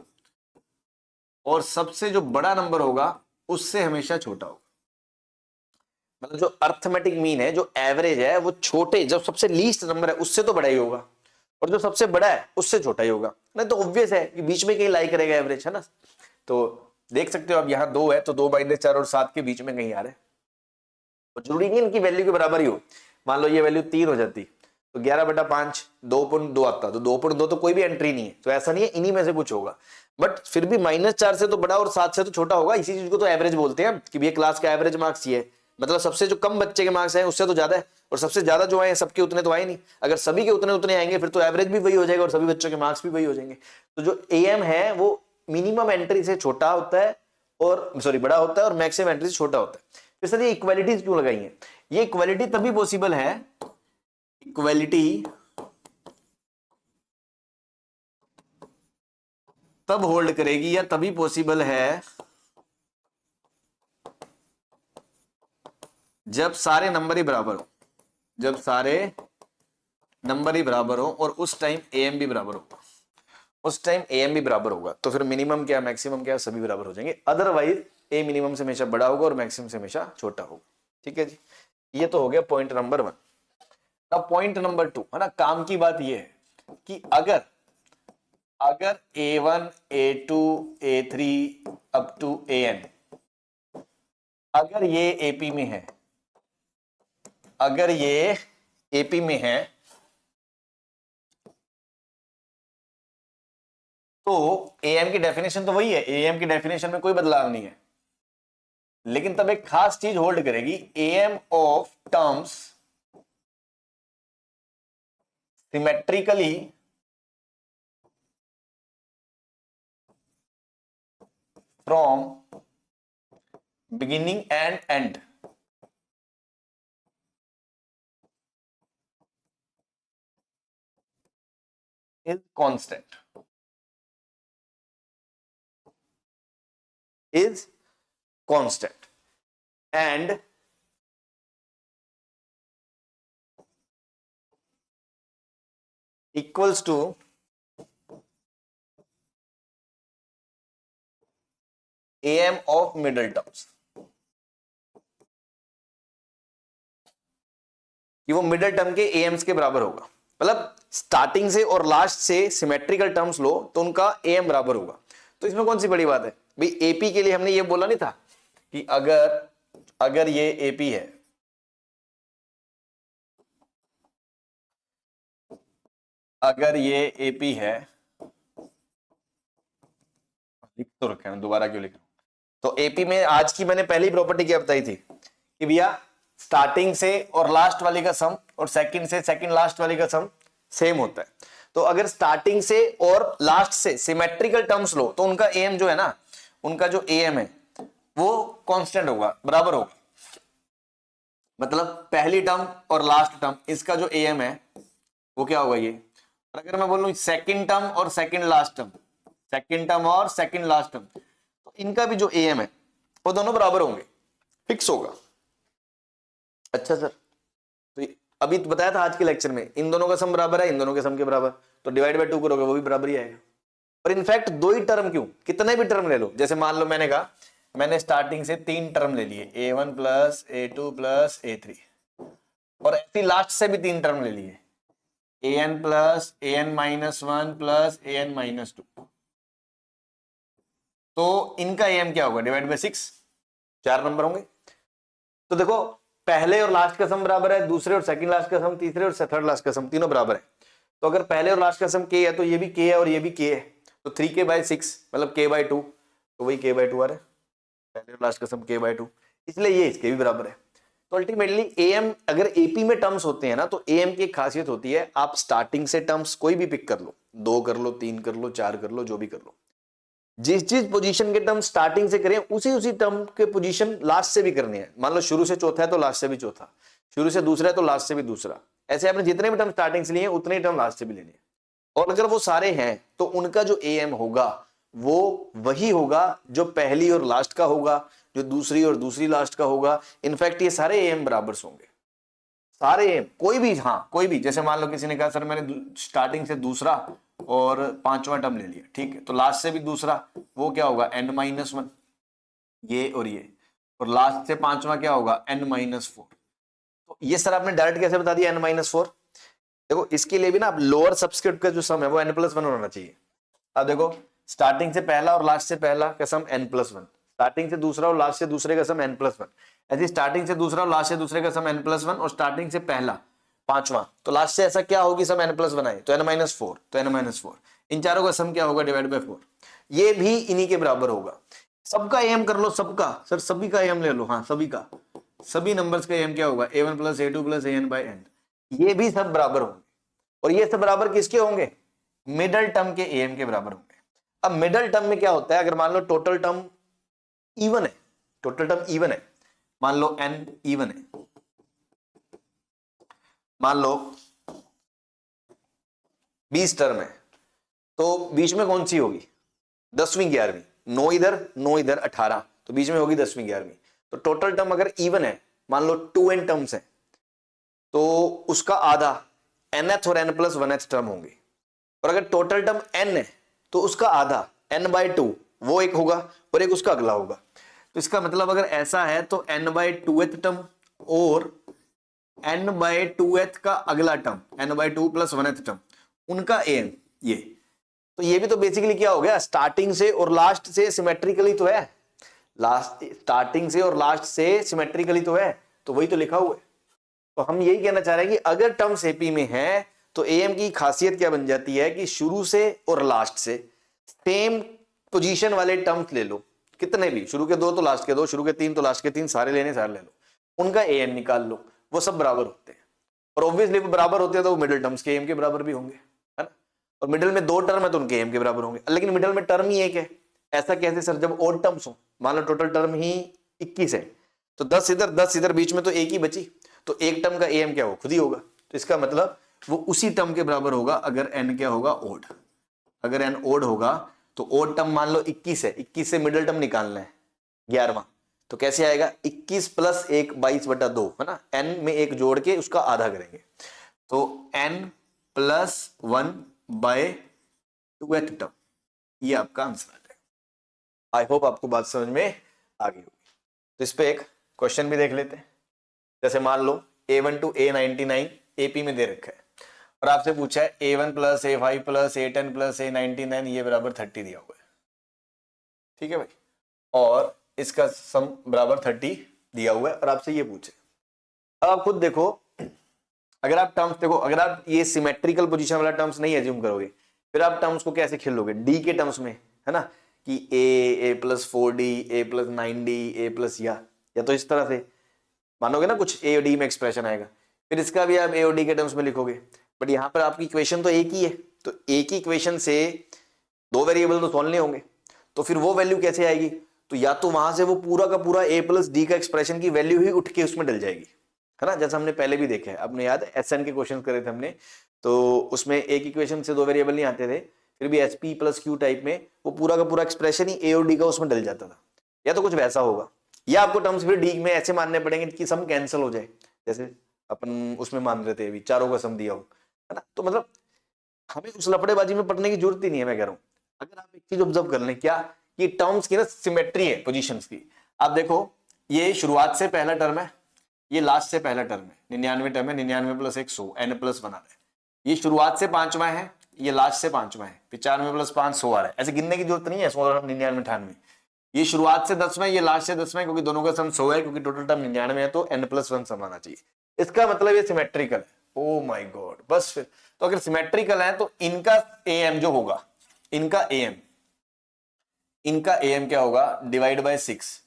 और सबसे जो बड़ा नंबर होगा उससे हमेशा छोटा होगा। मतलब जो अर्थमेटिक मीन है, जो एवरेज है, वो छोटे, जब सबसे लीस्ट नंबर है उससे तो बड़ा ही होगा, और जो सबसे बड़ा है उससे छोटा ही होगा। नहीं तो ऑब्वियस है कि बीच में कहीं लाई करेगा एवरेज, है ना। तो देख सकते हो अब यहाँ 2 है तो 2/4 और 7 के बीच में कहीं आ रहे हैं, और जरूरी नहीं इनकी वैल्यू के बराबर ही हो। मान लो ये वैल्यू 3 हो जाती तो 11/5 2.2 आता, तो 2.2 तो कोई भी एंट्री नहीं है, तो ऐसा नहीं है इन्हीं में से कुछ होगा, बट फिर भी -4 से तो बड़ा और 7 से तो छोटा होगा। इसी चीज को तो एवरेज बोलते हैं कि ये क्लास का एवरेज मार्क्स ये है, मतलब सबसे जो कम बच्चे के मार्क्स हैं उससे तो ज्यादा है, और सबसे ज्यादा जो आए सबके उतने तो आए नहीं। अगर सभी के उतने उतने आएंगे फिर तो एवरेज भी वही हो जाएगा और सभी बच्चों के मार्क्स भी वही हो जाएंगे। तो जो एएम है वो मिनिमम एंट्री से छोटा होता है, और सॉरी बड़ा होता है, और मैक्सिमम एंट्री से छोटा होता है। तो सर ये इक्वालिटीज क्यों लगाई है? ये इक्वालिटी तभी पॉसिबल है, इक्वालिटी तब होल्ड करेगी या तभी पॉसिबल है जब सारे नंबर ही बराबर हो, जब सारे नंबर ही बराबर हो, और उस टाइम एएम भी बराबर होगा, उस टाइम एएम भी बराबर होगा, तो फिर मिनिमम क्या मैक्सिमम क्या सभी बराबर हो जाएंगे। अदरवाइज ए मिनिमम से हमेशा बड़ा होगा और मैक्सिमम से हमेशा छोटा होगा। ठीक है जी, ये तो हो गया पॉइंट नंबर 1। अब पॉइंट नंबर 2, है ना, काम की बात ये है कि अगर A1 A2 A3 up to AN अगर ये एपी में है, अगर ये एपी में है, तो एएम की डेफिनेशन तो वही है, एएम की डेफिनेशन में कोई बदलाव नहीं है, लेकिन तब एक खास चीज होल्ड करेगी, am of terms symmetrically from beginning and and is constant, is constant and equals to am of middle terms, कि वो मिडल टर्म के एम्स के बराबर होगा। मतलब स्टार्टिंग से और लास्ट से सिमेट्रिकल टर्म्स लो तो उनका एम बराबर होगा। तो इसमें कौन सी बड़ी बात है भाई, एपी के लिए हमने ये बोला नहीं था कि अगर ये एपी है, अगर ये एपी है, लिख तो रखा है, दोबारा क्यों लिख रहा हूं। तो एपी में आज की मैंने पहली प्रॉपर्टी क्या बताई थी कि भैया स्टार्टिंग से और लास्ट वाली का सम और सेकंड से सेकंड लास्ट वाली का सम सेम होता है। तो अगर स्टार्टिंग से और लास्ट से सिमेट्रिकल टर्म्स लो तो उनका एम जो है ना, उनका जो एम है वो कांस्टेंट होगा, बराबर होगा। मतलब पहली टर्म और लास्ट टर्म इसका जो एम है वो क्या होगा ये। और अगर मैं बोलूं सेकंड टर्म और second last term, second term और सेकंड लास्ट टर्म, तो इनका भी जो एम है वो दोनों बराबर होंगे, फिक्स होगा। अच्छा सर, तो अभी तो बताया था आज के लेक्चर में इन दोनों का सम बराबर है, इन दोनों के सम के बराबर, तो डिवाइड बाय 2 करोगे वो भी बराबर ही आएगा। और इनफैक्ट दो ही टर्म क्यों, कितने भी टर्म ले लो। जैसे मान लो मैंने कहा मैंने स्टार्टिंग से 3 टर्म ले लिए, a1 plus a2 plus a3, और ऐसी लास्ट से भी 3 टर्म ले लिए, an plus an minus 1 plus an minus 2। तो इनका am क्या होगा, डिवाइड बाय 6, 4 नंबर होंगे। तो देखो पहले और लास्ट का सम बराबर है, दूसरे और सेकंड लास्ट का सम, तीसरे और थर्ड लास्ट का सम, तीनों बराबर है। तो अगर पहले और लास्ट का सम k है तो ये भी k है और ये भी k है, तो 3k/6 मतलब k/2, तो वही k/2 आ रहा है, पहले और लास्ट का सम k/2, इसलिए ये इसके भी बराबर है। तो अल्टीमेटली am अगर AP में टर्म्स होते हैं ना, तो am की एक खासियत होती है, आप स्टार्टिंग से टर्म्स कोई भी पिक कर लो, 2 कर लो, 3 कर लो, 4 कर लो, जो भी कर लो, जिस पोजीशन के टर्म स्टार्टिंग से करें उसी टर्म के पोजीशन लास्ट से भी करनी है। मान लो शुरू से चौथा है तो लास्ट से भी चौथा, शुरू से दूसरा है तो लास्ट से भी दूसरा, ऐसे आपने जितने भी टर्म स्टार्टिंग से लिए उतने ही टर्म लास्ट से भी लेने हैं। और अगर वो सारे हैं तो उनका जो एम होगा वो वही होगा जो पहली और लास्ट का होगा, जो दूसरी और दूसरी लास्ट का होगा। इनफैक्ट ये सारे एम बराबर होंगे, सारे एम, कोई भी, हाँ कोई भी। जैसे मान लो किसी ने कहा सर मैंने स्टार्टिंग से दूसरा और 5वां टर्म ले लिया, ठीक है, तो लास्ट से भी दूसरा, वो क्या होगा n-1, ये और ये, और लास्ट से 5वां क्या होगा n-4। तो ये सर आपने डायरेक्ट कैसे बता दिया n-4। देखो इसके लिए भी ना आप लोअर सबस्क्रिप्ट का जो सम है वो n+1 होना चाहिए। अब देखो स्टार्टिंग से पहला और लास्ट से पहला का सम n+1, स्टार्टिंग से दूसरा और लास्ट से दूसरे का सम n+1, ऐसे स्टार्टिंग से दूसरा और लास्ट से दूसरे का सम n+1, और स्टार्टिंग से पहला 5वां तो लास्ट से ऐसा क्या होगी सम n+1 आए तो n-4, तो n-4, इन चारों का सम क्या होगा, डिवाइड बाय 4। ये भी इन्हीं के बराबर होगा। सबका एम कर लो, सबका सर, सभी का एम ले लो, हाँ सभी का, सभी नंबर्स का एम क्या होगा, a1 plus a2 plus an/n, ये भी सब बराबर होंगे। और ये सब बराबर किसके होंगे, मिडल टर्म के एम के बराबर होंगे। अब मिडल टर्म में क्या होता है, अगर मान लो टोटल टर्म इवन है, टोटल टर्म इवन है, मान लो n इवन है, मान लो 20 टर्म है, तो बीच में कौन सी होगी, 10वीं 11वीं, 9 इधर 9 इधर 18, तो बीच में होगी 10वीं 11वीं। तो टोटल टर्म अगर इवन है, मान लो 2n टर्म्स है, तो उसका आधा nth और n+1th टर्म होंगे। और अगर टोटल टर्म n है तो उसका आधा n/2 वो एक होगा और एक उसका अगला होगा। तो इसका मतलब अगर ऐसा है तो n/2th टर्म और n/2th का अगला टर्म n/2 + 1th टर्म, उनका एम ये, तो ये भी तो बेसिकली क्या हो गया, स्टार्टिंग से और लास्ट से सिमेट्रिकली तो है, लास्ट स्टार्टिंग से और लास्ट से सिमेट्रिकली तो है, तो वही तो लिखा हुआ है। तो हम यही कहना चाह रहे हैं कि अगर टर्म्स एपी में है तो एम की खासियत क्या बन जाती है कि शुरू से और लास्ट से सेम पोजीशन वाले टर्म्स ले लो, कितने भी, शुरू के 2 तो लास्ट के 2, शुरू के 3 तो लास्ट के 3, सारे लेने सारे ले लो, उनका एम निकाल लो, वो सब बराबर होते हैं। और ऑब्वियसली वो बराबर होते हैं तो वो मिडिल टर्म्स के एम के बराबर भी होंगे, है ना। और मिडिल में 2 टर्म है तो उनके एम के बराबर होंगे। लेकिन मिडिल में टर्म ही एक है, ऐसा कैसे सर, जब ओड टर्म्स हो, मान लो टोटल टर्म ही 21 है, तो 10 इधर 10 इधर, बीच में तो एक ही बची, तो एक टर्म का am क्या हो, खुद ही होगा। तो इसका मतलब वो उसी टर्म के बराबर होगा अगर n क्या होगा, ओड। अगर n ओड होगा तो ओड टर्म मान लो 21 है, 21 से मिडिल टर्म निकालना है 11वां, तो कैसे आएगा, 21 प्लस 1 22/2 है ना, n में एक जोड़ के उसका आधा करेंगे, तो n प्लस 1/2th टर्म, ये आपका आंसर आ जाएगा। आई होप आपको बात समझ में आ गई होगी। तो इस पे एक क्वेश्चन भी देख लेते हैं। जैसे मान लो A1 to A99 AP में दे रखा है और आपसे पूछा है A1 plus A5 plus A10 plus A99 ये बराबर 30 दिया हुआ है, ठीक है भाई, और इसका सम बराबर 30 दिया हुआ है और आपसे ये पूछे। अब आप खुद देखो, अगर आप टर्म्स देखो, अगर आप ये सिमेट्रिकल पोजीशन वाला टर्म्स नहीं एज्यूम करोगे, फिर आप टर्म्स को कैसे खेलोगे, डी के टर्म्स में, है ना, कि a plus 4d, a plus 9d, a plus या तो इस तरह से मानोगे ना, कुछ a और d में एक्सप्रेशन आएगा, फिर इसका भी आप a और d के टर्म्स में लिखोगे। बट यहाँ पर आपकी इक्वेशन तो एक ही है, तो एक ही इक्वेशन से दो वेरिएबल तो सॉल्व नहीं होंगे, तो फिर वो वैल्यू कैसे आएगी, तो या तो वहां से वो पूरा का पूरा a प्लस डी का एक्सप्रेशन की वैल्यू ही उठ के उसमें डल जाएगी, है ना, जैसा हमने पहले भी देखा है, अपने याद है एसएन के क्वेश्चन करे थे हमने, तो उसमें एक इक्वेशन से दो वेरिएबल नहीं आते थे, फिर भी एसपी प्लस क्यू टाइप में वो पूरा का पूरा एक्सप्रेशन ही ए और डी का उसमें डल जाता था, या तो कुछ वैसा होगा, या आपको टर्म्स फिर डी में ऐसे मानने पड़ेंगे कि सम कैंसिल हो जाए, जैसे अपन उसमें मान रहे थे अभी चारों का सम दिया हो, है ना, तो मतलब हमें उस लपड़ेबाजी में पढ़ने की जरूरत ही नहीं है। मैं कह रहा हूं अगर आप एक चीज ऑब्जर्व कर लें, क्या, कि टर्म्स की ना सिमेट्री है पोजीशंस की। आप देखो ये शुरुआत से पहला टर्म है, ये लास्ट से पहला टर्म है, 99 टर्म है, 99 प्लस 1 100, n प्लस बना रहे हैं, ये शुरुआत से पांचवा है, ये लास्ट से पांचवा है, 95 प्लस 5 100 आ रहा है, ऐसे गिनने की जरूरत नहीं है, 16 99 98, ये शुरुआत से 10वां, ये लास्ट से 10वां, क्योंकि दोनों का सम 100 है, क्योंकि टोटल टर्म 99 है, तो n प्लस 1 सम आना चाहिए। इसका मतलब ये सिमेट्रिकल है। ओ माय गॉड, बस फिर तो अगर सिमेट्रिकल है तो इनका am जो होगा, इनका am क्या होगा, डिवाइड बाय 6,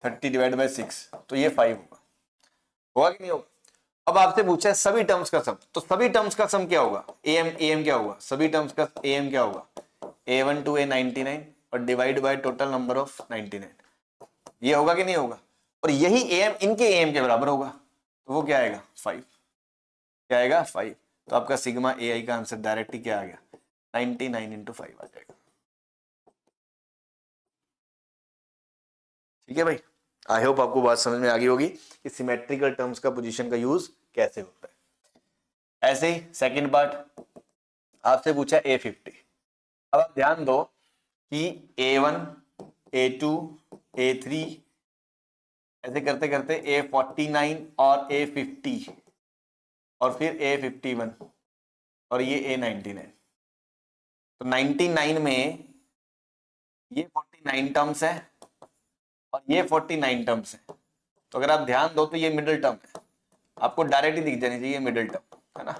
30 डिवाइड बाय 6, तो ये 5 होगा कि नहीं होगा। अब आपसे पूछा है सभी टर्म्स का सम, तो सभी टर्म्स का सम क्या होगा, am क्या होगा, सभी टर्म्स का am क्या होगा, A1 to A99 और divide by total number of 99, ये होगा कि नहीं होगा, और यही am इनके am के बराबर होगा, तो वो क्या आएगा 5, क्या आएगा 5, तो आपका सिग्मा ai का आंसर डायरेक्ट ही क्या आ गया, 99 इंटू 5 आ जाएगा। ठीक है भाई, आई होप आपको बात समझ में आ गई होगी कि सिमेट्रिकल टर्म्स का पोजीशन का यूज कैसे होता है। ऐसे ही सेकंड पार्ट आपसे पूछा A50। अब आप ध्यान दो कि A1 A2 A3 ऐसे करते करते A49 और A50 और फिर A51 और ये A99, तो 99 में ये 49 टर्म्स है और ये 49 टर्म्स है, तो अगर आप ध्यान दो तो ये मिडिल टर्म है, आपको डायरेक्ट ही दिख जानी चाहिए मिडिल टर्म, है ना,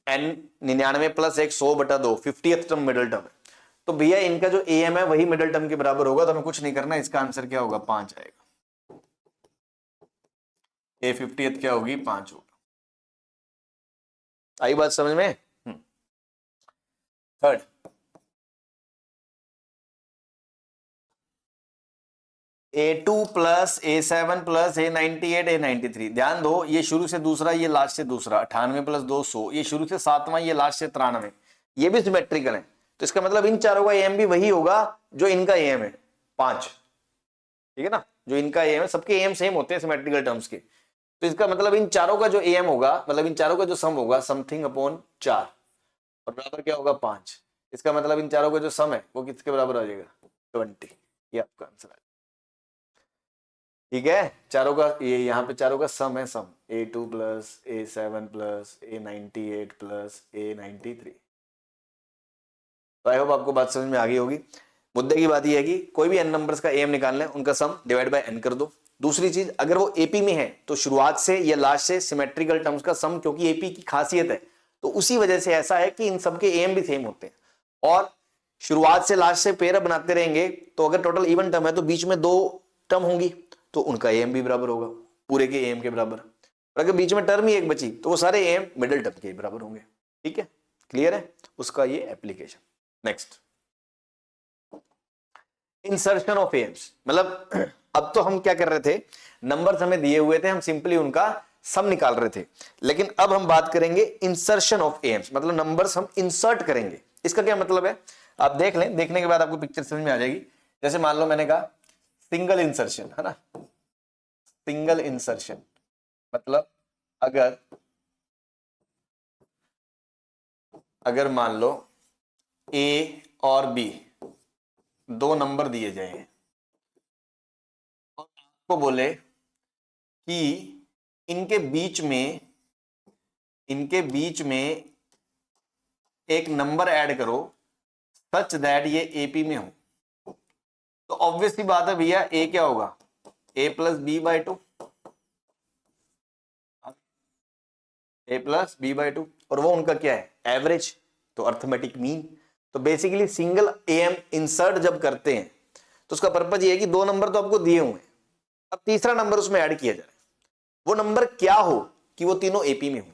n 99 plus 1 100/2 50th term middle term है, तो भैया इनका जो am है वही मिडिल टर्म के बराबर होगा, तो हमें कुछ नहीं करना, इसका आंसर क्या होगा 5 आएगा, A50th क्या होगी 5 होगा। आई बात समझ में। Third A2 plus A7 plus A98 A93, ध्यान दो ये शुरू से दूसरा, ये लास्ट से दूसरा, 98 प्लस 2 100, ये शुरू से 7वां, ये लास्ट से 93, ये भी सिमेट्रिकल है, तो इसका मतलब इन चारों का am भी वही होगा जो इनका am है 5, ठीक है ना, जो इनका am है, सबके am सेम होते हैं सिमेट्रिकल टर्म्स के, तो इसका मतलब इन चारों का जो am होगा, मतलब इन चारों का जो सम होगा समथिंग अपॉन 4 और बराबर क्या होगा 5, इसका मतलब इन चारों का जो सम है वो किसके बराबर आ जाएगा 20, ये आपका आंसर है। ठीक है, चारों का ये यहाँ पे चारों का सम है, सम A2 plus A7 plus A98 plus A93। तो आई होप आपको बात समझ में आ गई होगी। मुद्दे की बात यह है कि कोई भी n नंबर्स का am निकालना है, उनका सम डिवाइड बाय n कर दो। दूसरी चीज, अगर वो AP में है तो शुरुआत से या लास्ट से सिमेट्रिकल टर्म्स का सम, क्योंकि AP की खासियत है तो उसी वजह से ऐसा है कि इन सबके am भी सेम होते हैं, और शुरुआत से लास्ट से पेयर बनाते रहेंगे, तो अगर टोटल इवन टर्म है तो बीच में 2 टर्म होंगी, तो उनका am भी बराबर होगा पूरे के am के बराबर, और अगर बीच में टर्म ही एक बची तो वो सारे am मिडिल टर्म के बराबर होंगे। ठीक है, क्लियर है उसका ये application. Next, insertion of AIIMS, मतलब अब तो हम क्या कर रहे थे, नंबर्स हमें दिए हुए थे, हम सिंपली उनका सम निकाल रहे थे, लेकिन अब हम बात करेंगे इंसर्शन ऑफ एम्स, मतलब नंबर्स हम इंसर्ट करेंगे। इसका क्या मतलब है, आप देख लें, देखने के बाद आपको पिक्चर समझ में आ जाएगी। जैसे मान लो मैंने कहा सिंगल इंसर्शन, है ना, सिंगल इंसर्शन मतलब अगर मान लो ए और बी दो नंबर दिए जाए और आपको बोले कि इनके बीच में एक नंबर ऐड करो सच दैट ये एपी में हो, तो ऑब्वियस सी बात है भैया, ए क्या होगा, A plus B by two, A plus B by two, और वो उनका क्या है, एवरेज, तो अर्थमेटिक मीन। तो बेसिकली सिंगल एम इंसर्ट जब करते हैं तो उसका पर्पज ये है कि दो नंबर तो आपको दिए हुए हैं, अब तीसरा नंबर उसमें ऐड किया जाए, वो नंबर क्या हो कि वो तीनों एपी में हो,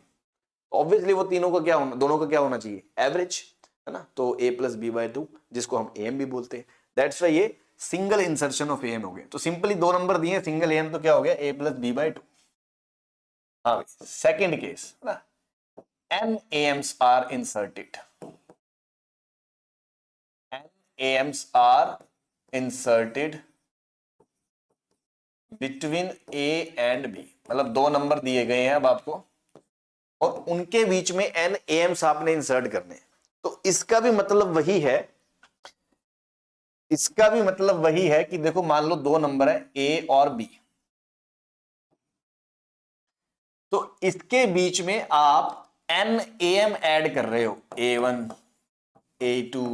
ऑब्वियसली वो तीनों का क्या होना, दोनों का क्या होना चाहिए, एवरेज, है ना। तो ए प्लस बी बाई टू, जिसको हम एम भी बोलते हैं, दैट्स वाई ये सिंगल इंसर्शन ऑफ एम हो गया। तो सिंपली दो नंबर दिए सिंगल एम, तो क्या हो गया, ए प्लस बी बाई टू। हाँ, सेकेंड केस ना, n AMs are inserted. n AMs are inserted between A and B, मतलब दो नंबर दिए गए हैं अब आपको और उनके बीच में n AMs आपने इंसर्ट करने हैं। तो इसका भी मतलब वही है, कि देखो मान लो दो नंबर है A और B, तो इसके बीच में आप n AM ऐड कर रहे हो, A1 A2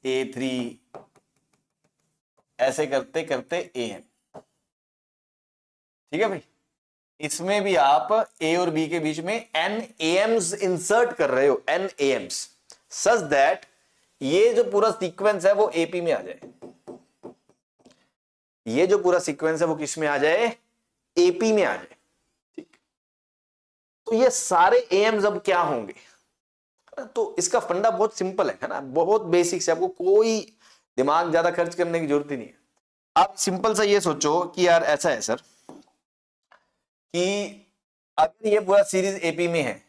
A3 ऐसे करते करते AM, ठीक है भाई। इसमें भी आप A और B के बीच में n AMs इंसर्ट कर रहे हो, n AMs, सच दैट ये जो पूरा सीक्वेंस है वो AP में आ जाए, ये जो पूरा सीक्वेंस है वो किस में आ जाए, AP में आ जाए, ठीक। तो ये सारे AMs अब क्या होंगे, तो इसका फंडा बहुत सिंपल है ना, बहुत बेसिक से, आपको कोई दिमाग ज्यादा खर्च करने की जरूरत ही नहीं है। आप सिंपल सा ये सोचो कि यार ऐसा है सर कि अगर ये पूरा सीरीज एपी में है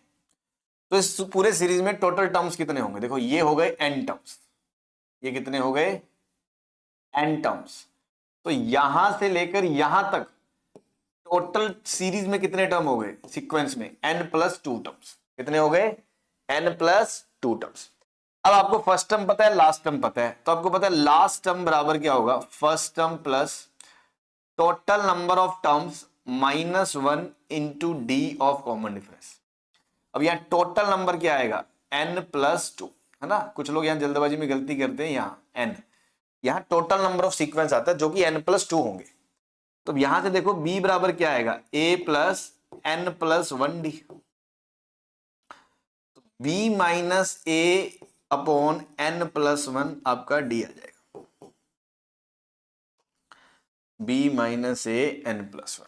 तो इस पूरे सीरीज में टोटल टर्म्स कितने होंगे, देखो ये हो गए n टर्म्स, ये कितने हो गए n टर्म्स, तो यहां से लेकर यहां तक टोटल सीरीज में कितने टर्म हो गए, सीक्वेंस में n प्लस टू टर्म्स, कितने हो गए, n प्लस टू टर्म्स। अब आपको फर्स्ट टर्म पता है, लास्ट टर्म पता है, तो आपको पता है लास्ट टर्म बराबर क्या होगा, first term plus total number of terms minus one into D of common difference. अब यहां टोटल नंबर क्या आएगा, n प्लस टू, है ना। कुछ लोग यहां जल्दबाजी में गलती करते हैं, यहां n, यहां टोटल नंबर ऑफ सीक्वेंस आता है जो कि n प्लस टू होंगे। तो यहां से देखो b बराबर क्या आएगा, a plus n plus one D, b minus A upon n plus one आपका d आ जाएगा, b माइनस ए n प्लस वन,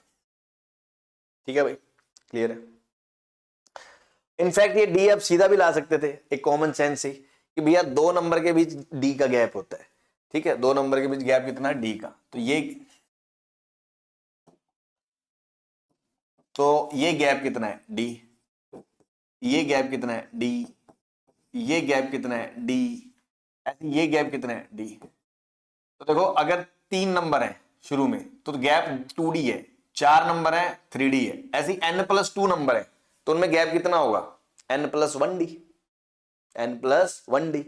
ठीक है भाई, क्लियर है। इनफैक्ट ये d आप सीधा भी ला सकते थे एक कॉमन सेंस से कि भैया दो नंबर के बीच d का गैप होता है, ठीक है, दो नंबर के बीच गैप कितना है, d का, तो ये गैप कितना है d, ये गैप कितना है d, ये गैप कितना है d, ऐसे ये गैप कितना है d। तो देखो अगर तीन नंबर है शुरू में तो गैप 2d है, चार नंबर है 3d है, ऐसे n प्लस टू नंबर है तो उनमें गैप कितना होगा, n plus one D, n plus one D,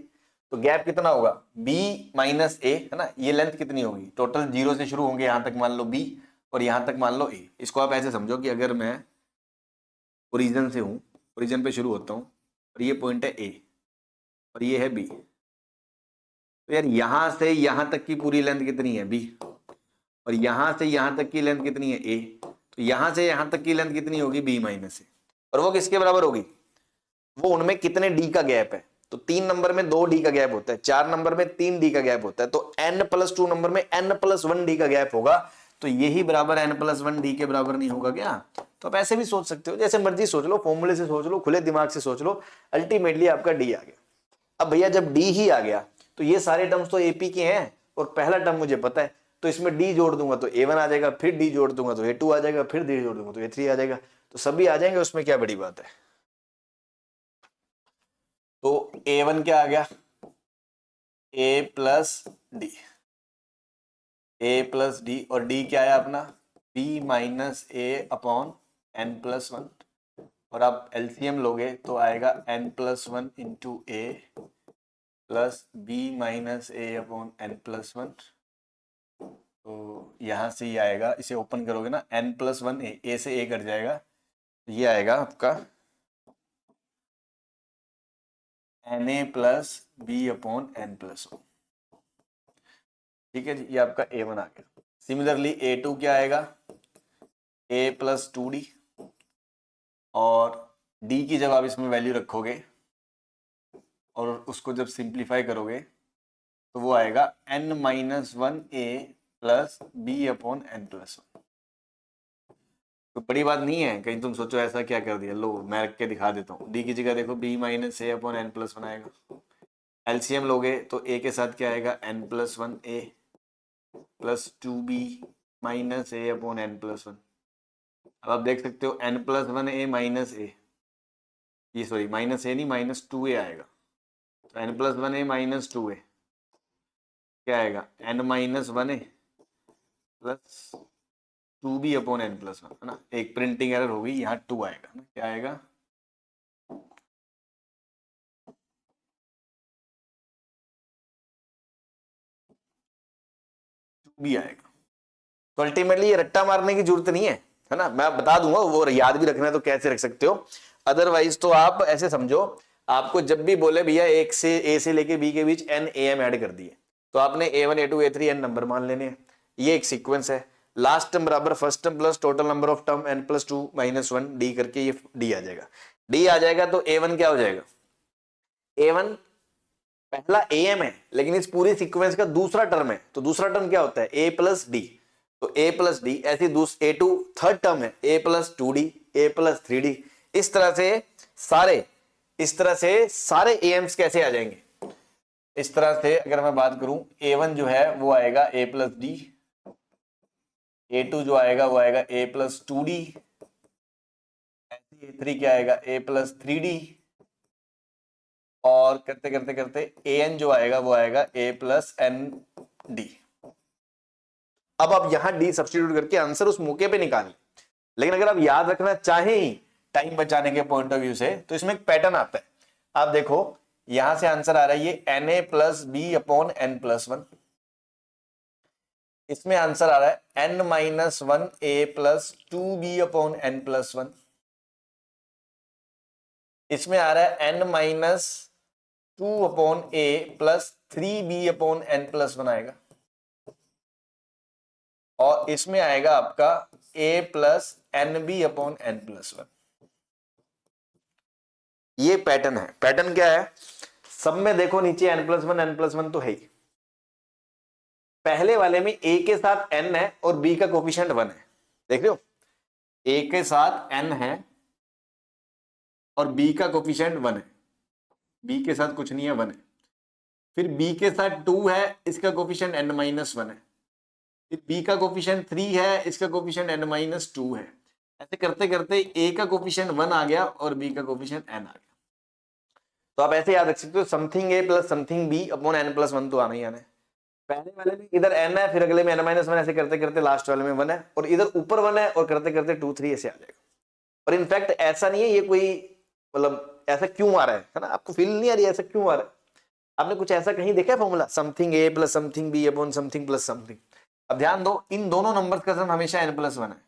तो गैप कितना होगा b माइनस ए, है ना। ये लेंथ कितनी होगी, टोटल जीरो से शुरू होंगे यहां तक मान लो b और यहां तक मान लो a। इसको आप ऐसे समझो कि अगर मैं ओरिजिन से हूं, ओरिजिन पे शुरू होता हूं और ये पॉइंट है a और ये है b, तो यार यहां से यहां तक की पूरी लेंथ कितनी है b और यहां से यहां तक की लेंथ कितनी है a, तो यहां से यहां तक की लेंथ कितनी होगी b माइनस ए, और वो किसके बराबर होगी, वो उनमें कितने d का गैप है। तो तीन नंबर में 2d का गैप होता है, चार नंबर में 3d का गैप होता है, तो n प्लस टू नंबर में n प्लस वन डी का गैप होगा, तो यही बराबर n प्लस वन डी के बराबर नहीं होगा क्या। तो आप ऐसे भी सोच सकते हो, जैसे मर्जी सोच लो, फॉर्मूले से सोच लो, खुले दिमाग से सोच लो, अल्टीमेटली आपका d आ गया। अब भैया जब d ही आ गया तो ये सारे टर्म्स तो AP के हैं, और पहला टर्म मुझे पता है, तो इसमें डी जोड़ दूंगा तो A1 आ जाएगा, फिर डी जोड़ दूंगा तो A2 आ जाएगा, फिर डी जोड़ दूंगा तो A3 आ जाएगा, तो सभी आ जाएंगे, उसमें क्या बड़ी बात है। तो A1 क्या आ गया, A plus D, A plus D, और डी क्या है अपना B minus A upon n+1, और आप एलसीएम लोगे तो आएगा n+1 into A plus B minus A upon n+1, तो यहां से ये आएगा, इसे ओपन करोगे ना, n+1 A से A कट जाएगा, ये आएगा आपका Na plus B upon n+1, ठीक है जी, ये आपका A1 आ गया। सिमिलरली A2 क्या आएगा, A प्लस 2D, और D की जब आप इसमें वैल्यू रखोगे और उसको जब सिंप्लीफाई करोगे तो वो आएगा n-1A plus B upon n+1। तो बड़ी बात नहीं है, कहीं तुम सोचो ऐसा क्या कर दिया, लो मैं रख के दिखा देता हूँ। D की जगह देखो B minus A upon n+1 आएगा, एलसीएम लोगे तो A के साथ क्या आएगा, n+1A plus 2B minus A upon n+1। अब आप देख सकते हो n+1A माइनस A, ये सॉरी माइनस A नहीं माइनस 2A आएगा, तो n+1A माइनस 2A क्या आएगा, n-1A plus 2B upon n+1, है ना, एक प्रिंटिंग एरर होगी, यहाँ 2 आएगा ना, क्या आएगा, 2B आएगा। तो अल्टीमेटली ये रट्टा मारने की जरूरत नहीं है ना, मैं बता दूंगा, वो याद भी रखना है तो कैसे रख सकते हो, अदरवाइज तो आप ऐसे समझो, आपको जब भी बोले भैया एक से A से लेके B के बीच n AM ऐड कर दिए, तो आपने A1 A2 A3 n number मान लेने हैं, ये एक सीक्वेंस है, लास्ट टर्म बराबर first term plus total number of term n+2 - 1 D करके ये D आ जाएगा, D आ जाएगा तो A1 क्या हो जाएगा, A1 पहला AM है लेकिन इस पूरी सीक्वेंस का दूसरा टर्म है, तो दूसरा टर्म क्या होता है, A प्लस डी, तो A प्लस डी, ऐसी A2 थर्ड टर्म है, A plus 2D A plus 3D, इस तरह से सारे AMs कैसे आ जाएंगे, इस तरह से अगर मैं बात करूं, A1 जो है वो आएगा A प्लस डी, A2 जो आएगा वो आएगा A प्लस 2D, A3 क्या आएगा A प्लस 3D, और करते करते करते AN जो आएगा वो आएगा A प्लस ND। अब आप यहां D सब्स्टिट्यूट करके आंसर उस मौके पे निकालें, लेकिन अगर आप याद रखना चाहें ही टाइम बचाने के पॉइंट ऑफ व्यू से, तो इसमें एक पैटर्न आता है, आप देखो यहां से आंसर आ रहा है ये Na plus B upon n+1, इसमें आंसर आ रहा है n-1A plus 2B upon n+1, इसमें आ रहा है n-2 upon A plus 3B upon n+1 आएगा, और इसमें आएगा आपका A plus NB upon n+1। ये पैटर्न है, पैटर्न क्या है, सब में देखो नीचे n+1 तो है ही, पहले वाले में A के साथ n है और B का कोफिशिएंट 1 है, देख रहे हो, A के साथ n है और B का कोफिशिएंट 1 है, B के साथ कुछ नहीं है 1 है, फिर B के साथ 2 है, इसका कोफिशिएंट n-1 है, फिर B का कोफिशिएंट 3 है, इसका कोफिशिएंट n-2 है, ऐसे करते करते A का कोफिशिएंट 1 आ गया और B का कोफिशिएंट n आ गया, तो आप ऐसे याद रख सकते हो something A plus something B upon n+1 तो आना ही आना है, पहले वाले में इधर n है, फिर अगले में n-1, ऐसे करते करते लास्ट वाले में 1 है, और इधर ऊपर 1 है, और करते करते 2 3 ऐसे आ जाएगा। और इनफैक्ट ऐसा नहीं है ये कोई, मतलब ऐसा क्यों आ रहा है ना, आपको फील नहीं आ रही है ऐसा क्यों आ रहा है, आपने कुछ ऐसा कहीं देखा है formula, something A plus something B upon something plus something, अब ध्यान दो इन दोनों नंबर्स का सम हमेशा n+1 है,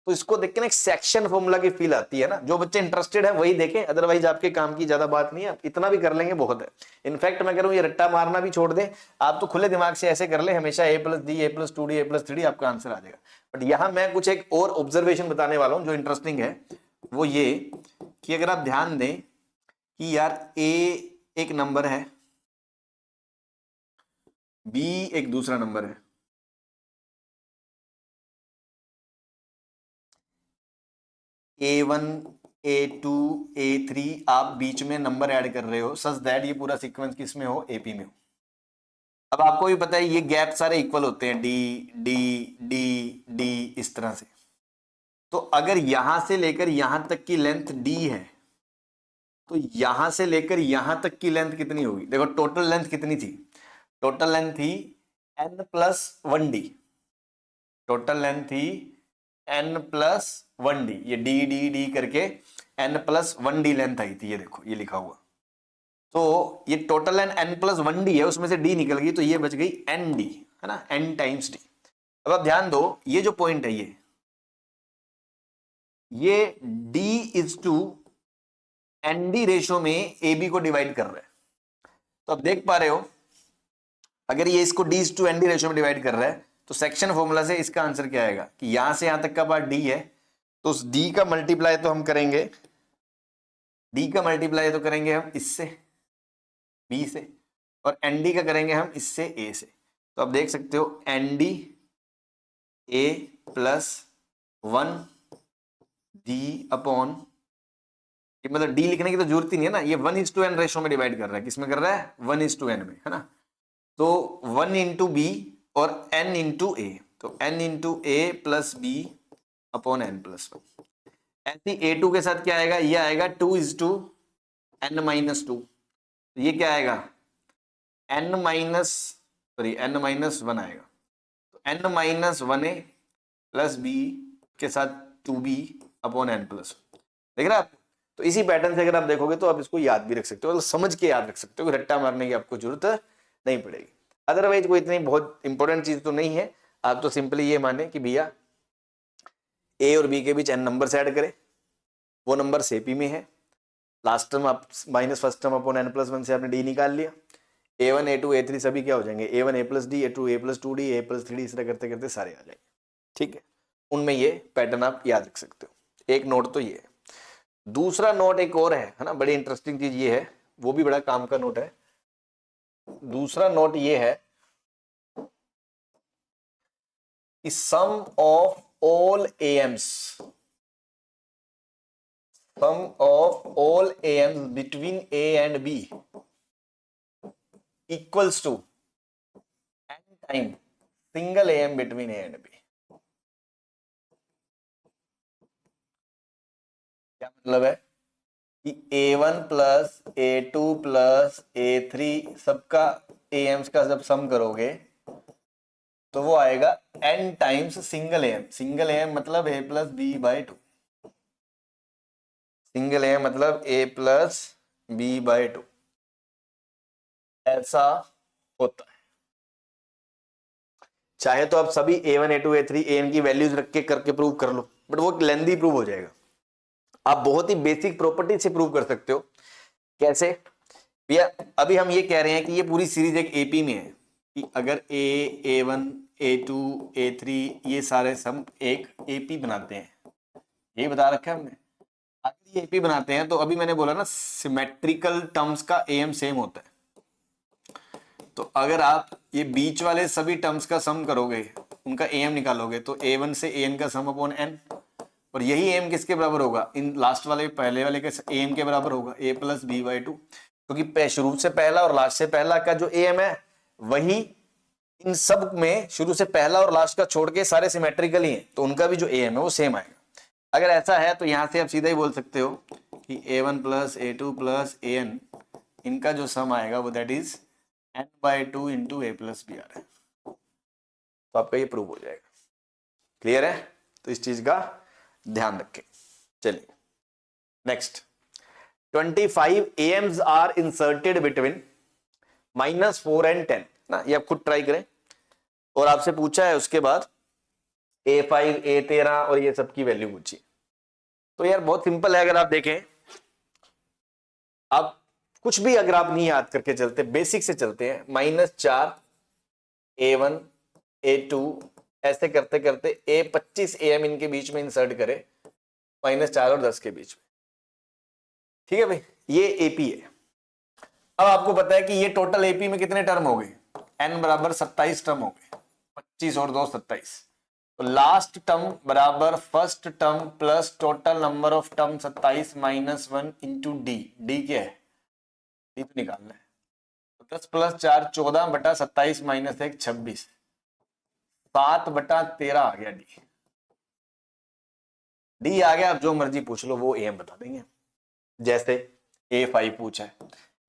तो इसको देख के ना एक सेक्शन फॉर्मूला की फील आती है ना, जो बच्चे इंटरेस्टेड है वही देखें, अदरवाइज आपके काम की ज्यादा बात नहीं है, आप इतना भी कर लेंगे बहुत है। इनफैक्ट मैं कह रहा हूं ये रट्टा मारना भी छोड़ दे, आप तो खुले दिमाग से ऐसे कर ले, हमेशा A plus D A plus 2D A plus 3D आपका आंसर आ जाएगा। बट यहां मैं कुछ एक और ऑब्जर्वेशन बताने वाला हूं जो इंटरेस्टिंग है, वो ये कि अगर आप ध्यान दें कि यार A एक नंबर है, B एक दूसरा नंबर है, A1 A2 A3 आप बीच में नंबर ऐड कर रहे हो सच दैट ये पूरा सीक्वेंस किस में हो, AP में हो, अब आपको भी पता है ये गैप सारे इक्वल होते हैं, डी डी डी डी, इस तरह से। तो अगर यहां से लेकर यहां तक की लेंथ डी है, तो यहां से लेकर यहां तक की लेंथ कितनी होगी? देखो टोटल लेंथ कितनी थी? टोटल लेंथ थी n plus 1d। Total length थी n प्लस 1d, ये डी डी डी करके n प्लस 1d लेंथ आई थी, ये देखो ये लिखा हुआ। तो ये total length n plus 1d है, उसमें से d निकल गई, तो ये बच गई nd, है ना, n टाइम्स d। अब आप ध्यान दो, ये जो पॉइंट है ये d is to nd ratio में ab को डिवाइड कर रहा है। तो आप देख पा रहे हो, अगर ये इसको d is to nd ratio में डिवाइड कर रहा है, तो सेक्शन फॉर्मूला से इसका आंसर क्या आएगा कि यहां से यहां तक का पार्ट d है, तो उस d का मल्टीप्लाई तो हम करेंगे, d का मल्टीप्लाई तो करेंगे हम इससे b से, और nd का करेंगे हम इससे a से। तो आप देख सकते हो nd a plus 1 d upon, मतलब d लिखने की तो जरूरत ही नहीं है ना, ये 1:n रेशो में डिवाइड कर रहा है, किसमें कर रहा है? 1:n में, है ना। तो 1 इंटू बी और n इंटू ए, तो n into A plus B upon n plus 1। ऐसे a2 के साथ क्या आएगा? ये आएगा 2:n माइनस 2। ये क्या आएगा? n माइनस 1 आएगा। तो n minus 1a plus b के साथ 2b अपॉन n प्लस 1। देख रहे हैं आप? तो इसी पैटर्न से अगर आप देखोगे तो आप इसको याद भी रख सकते हो, मतलब समझ के याद रख सकते हो, रट्टा मारने की आपको जरूरत नहीं पड़ेगी। अदरवाइज कोई इतनी बहुत इंपॉर्टेंट चीज तो नहीं है। आप तो सिंपली ये माने कि भैया ए और बी के बीच n नंबर ऐड करें, वो नंबर सेपी में है, लास्ट टर्म आप minus first term upon n plus 1 से आपने डी निकाल लिया, a1 a2 a3 सभी क्या हो जाएंगे? a1 a plus D, a2 a plus 2d, a plus 3d, इस तरह करते करते सारे आ जाएंगे। ठीक है, उनमें ये पैटर्न आप याद रख सकते हो। एक नोट तो ये है। दूसरा नोट एक और है ना, बड़ी इंटरेस्टिंग चीज ये है, वो भी बड़ा काम का नोट है। दूसरा नोट ये है कि sum of all AMs, sum of all AMs between A and B equals to n time single AM between A and B. क्या मतलब है कि a1 plus a2 plus a3 सबका एम्स का जब सम करोगे तो वो आएगा n times single m. Single m मतलब a plus B by 2, single m मतलब a प्लस बी बाई 2, ऐसा होता है। चाहे तो आप सभी a1 a2 a3 an की वैल्यूज रख के करके प्रूव कर लो, बट वो लेंथी प्रूव हो जाएगा। आप बहुत ही बेसिक प्रॉपर्टी से प्रूव कर सकते हो। कैसे भैया? अभी हम ये कह रहे हैं कि ये पूरी सीरीज एक एपी में है, कि अगर a1 a2 a3 ये सारे सम एक एपी बनाते हैं, ये बता रखा है हमने। अगर ये एपी बनाते हैं तो अभी मैंने बोला ना सिमेट्रिकल टर्म्स का एम सेम होता है। तो अगर आप ये बीच वाले सभी टर्म्स का सम करोगे, उनका एम निकालोगे, तो a1 से an का सम अपॉन n, और यही एम किसके बराबर होगा? इन लास्ट वाले पहले वाले के एम के बराबर होगा, a प्लस बी बाई 2, क्योंकि शुरू से पहला और लास्ट से पहला का जो एम है वही इन सब में शुरू से पहला और लास्ट का छोड़ के सारे सिमेट्रिकल ही हैं, तो उनका भी जो एम है वो सेम आएगा। अगर ऐसा है तो यहां से आप सीधा ही बोल सकते हो कि a1 plus a2 plus an इनका जो सम आएगा वो that is n by 2 into a plus B आ रहा है। तो आपका ये प्रूव हो जाएगा। क्लियर है? तो इस चीज का ध्यान रखें। चलिए next, 25 AMs are inserted between -4 and 10 ना, ये आप खुद ट्राई करें। और आपसे पूछा है उसके बाद a5 a13 और ये सब की वैल्यू पूछी। तो यार बहुत सिंपल है, अगर आप देखें, आप कुछ भी अगर आप नहीं याद करके चलते, बेसिक से चलते हैं, -4 a1 a2 ऐसे करते करते a25 am इनके बीच में इंसर्ट करे, -4 और 10 के बीच में। ठीक है भाई, ये एपी है। अब आपको पता है कि ये टोटल एपी में कितने टर्म हो गए? n बराबर 27 टर्म हो गए, 25 और 2 27। तो लास्ट टर्म बराबर first term plus total number of term 27 -1 into D. D क्या है? डी तो निकालना है। तो 10 प्लस 4 14 बटा 27 माइनस 1 26, 7 बटा 13 आ गया डी। डी आ गया, अब जो मर्जी पूछ लो वो एम बता देंगे। जैसे A5 पूछा है,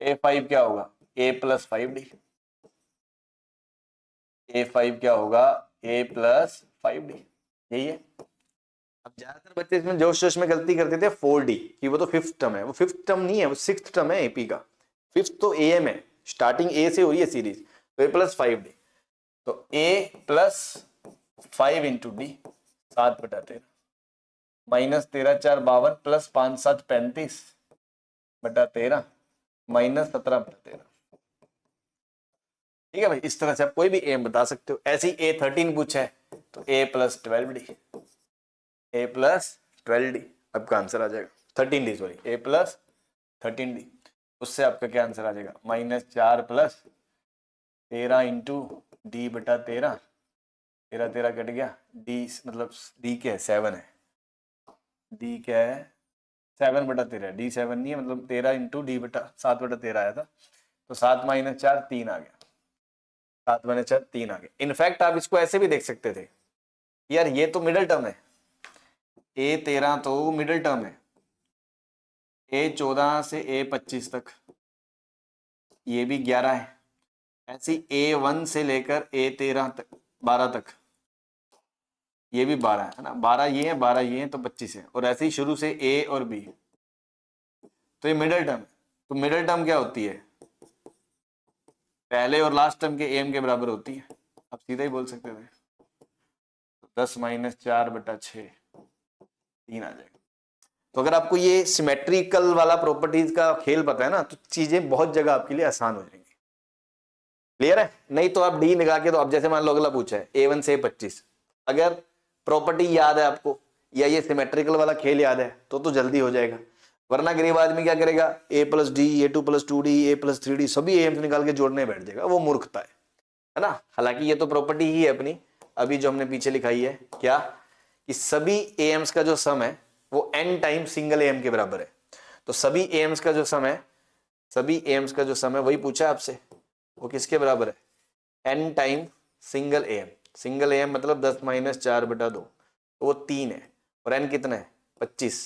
A5 क्या होगा A प्लस 5D, A5 क्या होगा A प्लस 5D, यही है। अब ज्यादातर बच्चे इसमें जोश जोश में गलती करते थे 4D कि वो तो फिफ्थ टर्म है, वो फिफ्थ टर्म नहीं है, वो सिक्स्थ टर्म है एपी का। फिफ्थ तो AM है, स्टार्टिंग A से हो रही है सीरीज, तो A प्लस 5D, तो A प्लस 5 इंटू डी, 7 बटा 13 माइनस 13 4 52 प्लस 5 7 35 बटा 13 माइनस 17 बटा 13। ठीक है भाई, इस तरह से आप कोई भी एम बता सकते हो। ऐसे ही A13 पूछा है तो A plus 12D, A plus 12D, आपका आंसर आ जाएगा 13D, sorry A plus 13D। उससे आपका क्या आंसर आ जाएगा माइनस 4 प्लस 13 इंटू डी बटा 13, 13 13 कट गया, डी मतलब डी क्या है 7 है, डी क्या है 7 बटा 13, डी 7 नहीं है, मतलब 13 इंटू डी बटा 7 बटा 13 आया था, तो 7 माइनस 4 3 आ गया, 7 माइनस 4 3 आ गया। इनफैक्ट आप इसको ऐसे भी देख सकते थे यार, ये तो मिडिल टर्म है, A13 तो मिडिल टर्म है, A14 से A25 तक ये भी 11 है, ऐसी A1 से लेकर A13 तक 12 तक ये भी 12 है ना, 12 ये है 12 ये है तो 25 है, और ऐसे ही शुरू से A और B, तो ये मिडिल टर्म है। तो मिडिल टर्म क्या होती है, पहले और लास्ट टर्म के एम के बराबर होती है, आप सीधा ही बोल सकते थे, 10 माइनस 4 बटा 6 3 आ जाएगा। तो अगर आपको ये सिमेट्रिकल वाला प्रॉपर्टीज का खेल पता है ना, तो चीजें बहुत जगह आपके लिए आसान हो जाएंगी। क्लियर है? नहीं तो आप डी निकाल के, तो अब जैसे मान लो अगला पूछा है A1 से A25, अगर प्रॉपर्टी याद है आपको या ये सिमेट्रिकल वाला खेल याद है तो जल्दी हो जाएगा, वरना गरीब आदमी क्या करेगा A plus D, A2 plus 2D, A plus 3D सभी एम्स निकाल के जोड़ने बैठ जाएगा, वो मूर्खता है ना। हालांकि ये तो प्रॉपर्टी ही है अपनी, अभी जो हमने पीछे लिखाई है क्या, कि सभी एम्स का जो सम है वो n टाइम सिंगल एम के बराबर है। तो सभी एम्स का जो सम है, सभी एम्स का जो सम है वही पूछा आपसे, वो किसके बराबर है n time single m. Single m मतलब 10 माइनस 4 बटा 2, तो वो 3 है, और n कितना है 25,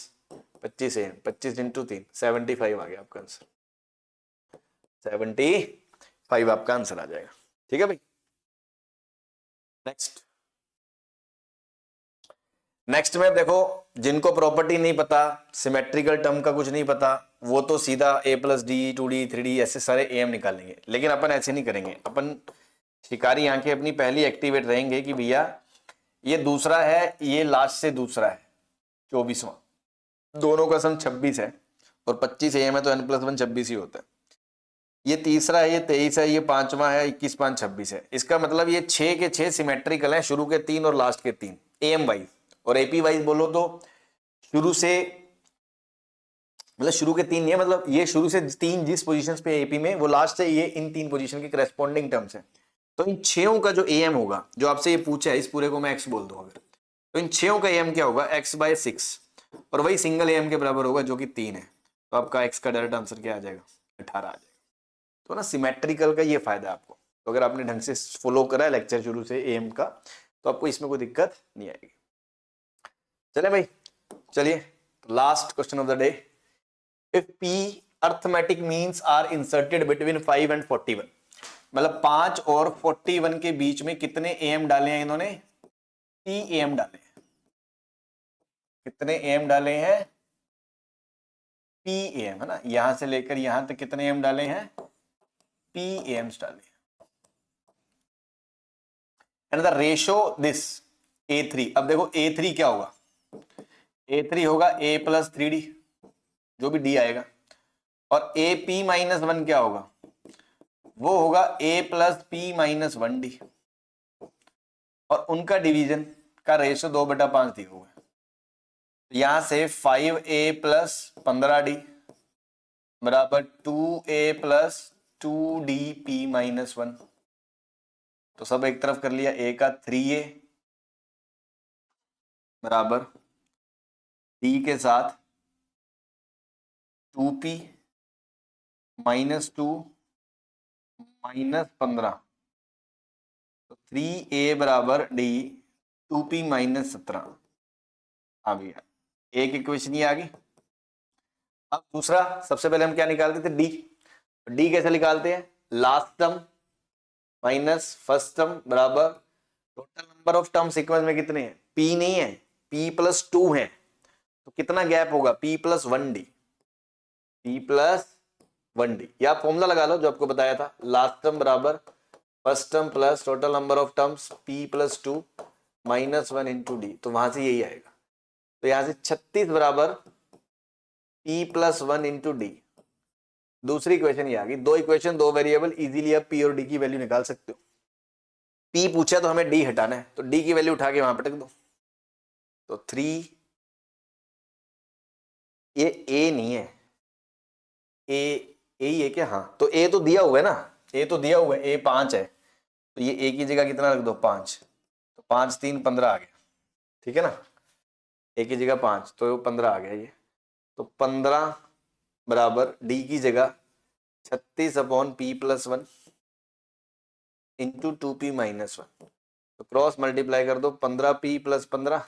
25 एम, 25 इंटू 3 75 आ गया आपका आंसर, 75 आपका आंसर आ जाएगा। ठीक है भाई, नेक्स्ट में देखो, जिनको प्रॉपर्टी नहीं पता, सिमेट्रिकल टर्म का कुछ नहीं पता, वो तो सीधा A plus D, 2D 3D ऐसे सारे एम निकालेंगे, लेकिन अपन ऐसे नहीं करेंगे। अपन शिकारी आंखें अपनी पहली एक्टिवेट रहेंगे कि भैया ये दूसरा है, ये लास्ट से दूसरा है 24वां, दोनों का सम 26 है और 25 एम है, तो n प्लस 1 26 ही होता है। ये तीसरा है, ये 23 है, ये पांचवा है, 21 5 26 है। इसका मतलब ये 6 के 6 सिमेट्रिकल हैं, शुरू के 3 और लास्ट के 3 एम वाइज, और एपी वाइज बोलो तो शुरू से, मतलब शुरू के 3 नहीं है, मतलब ये शुरू से 3 जिस पोजीशन पे एपी में, वो लास्ट से ये इन 3 पोजीशन के करेस्पॉन्डिंग टर्म्स है। तो इन 6 का जो एम होगा, जो आपसे ये पूछा है, इस पूरे को मैं एक्स बोल दूं अगर, तो इन 6 का एम क्या होगा x/6, और वही सिंगल एम के बराबर होगा जो कि 3 है, तो आपका एक्स का डायरेक्ट आंसर क्या आ जाएगा 18 आ जाएगा। तो ना सिमेट्रिकल का ये फायदा है आपको, तो अगर आपने ढंग से फॉलो करा है लेक्चर शुरू से एम का, तो आपको इसमें कोई दिक्कत नहीं आएगी। चले भाई, चलिए last question of the day, if P arithmetic means are inserted between 5 and 41, मतलब 5 और 41 के बीच में कितने एम डाले हैं इन्होंने, P एम डाले हैं, कितने एम डाले हैं P एम, है ना, यहां से लेकर यहां तक कितने एम डाले हैं P एम्स डाले हैं, and the ratio this A3। अब देखो A3 क्या होगा, A3 होगा A प्लस 3D, जो भी D आएगा, और AP माइनस 1 क्या होगा, वो होगा A plus P minus 1D, और उनका डिवीजन का रेशो 2/5 दिया हुआ है। यहां से 5A प्लस 15D बराबर 2A प्लस 2DP माइनस 1, तो सब एक तरफ कर लिया, A का 3A बराबर D के साथ 2P माइनस 2 -15, तो 3a बराबर d 2p -17 आ गया। एक इक्वेशन ये आ गई। अब दूसरा, सबसे पहले हम क्या निकालते थे, डी कैसे निकालते हैं, last term minus first term बराबर total number of term sequence में कितने हैं, p नहीं है, p + 2 है, तो कितना गैप होगा, p + 1d, p + 1d, या फॉर्मूला लगा लो जो आपको बताया था, लास्ट टर्म बराबर first term plus total number of terms p + 2 -1 × d, तो वहां से यही आएगा। तो यहां से 36 बराबर p + 1 × d। दूसरी इक्वेशन ये आ गई, दो इक्वेशन दो वेरिएबल, इजीली आप p और d की वैल्यू निकाल सकते हो। p पूछा तो हमें d हटाना है, तो d की वैल्यू उठा के वहां पटक दो, तो 3, ये a नहीं है, a ही है क्या, हाँ, तो a तो दिया हुआ है ना, a तो दिया हुआ है, a 5 है, तो ये a की जगह कितना रख दो, 5, तो 5 3 15 आ गया, ठीक है ना, a की जगह 5 तो 15 आ गया ये, तो 15 बराबर d की जगह 36/p + 1 × 2p - 1, तो क्रॉस मल्टीप्लाई कर दो, 15p + 15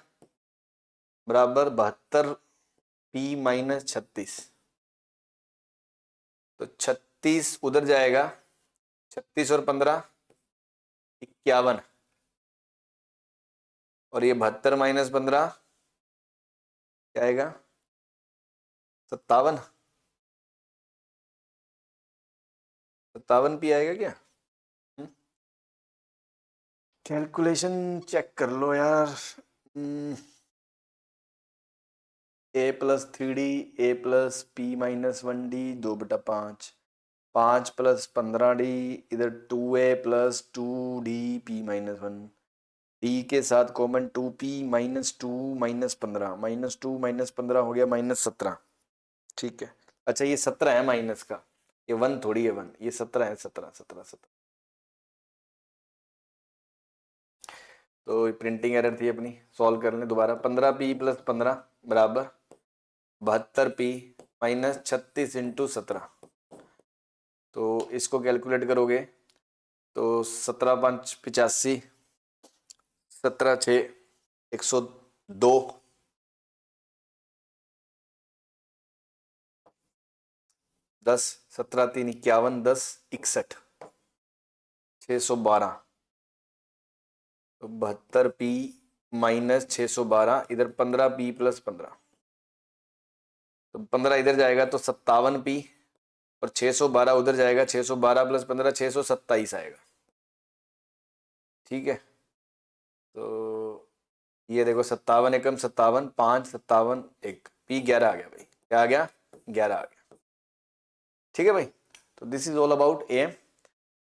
बराबर 72p - 36, तो 36 उधर जाएगा, 36 और 15 51, और ये 72 - 15 क्या आएगा, 57, 57p आएगा क्या, कैलकुलेशन चेक कर लो यार। a + 3d a + p - 1d 2/5, 5 + 15d, इधर 2a + 2d p - 1, d के साथ कॉमन 2p - 2 - 15, -2 - 15 हो गया -17, ठीक है। अच्छा ये 17 है माइनस का, ये 1 थोड़ी है 1, ये 17 है, 17 17 17, तो प्रिंटिंग एरर थी अपनी, सॉल्व कर लें दोबारा। 15p + 15 बराबर 72p - 36 × 17, तो इसको कैलकुलेट करोगे तो 17 5 85, 17 6 102, 10 17 3 51, 10 61, 612, तो 72p - 612, इधर 15p + 15, तो 15 इधर जाएगा तो 57p, और 612 उधर जाएगा, 612 + 15 627 आएगा, ठीक है। तो ये देखो 57 एकम 57, 5 57 1, p 11 आ गया भाई, क्या आ गया, 11 आ गया, ठीक है भाई। तो this is all about m,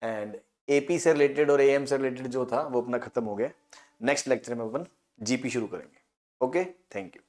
and AP से रिलेटेड और एएम से रिलेटेड जो था वो अपना खत्म हो गया। नेक्स्ट लेक्चर में अपन जीपी शुरू करेंगे। Okay, thank you.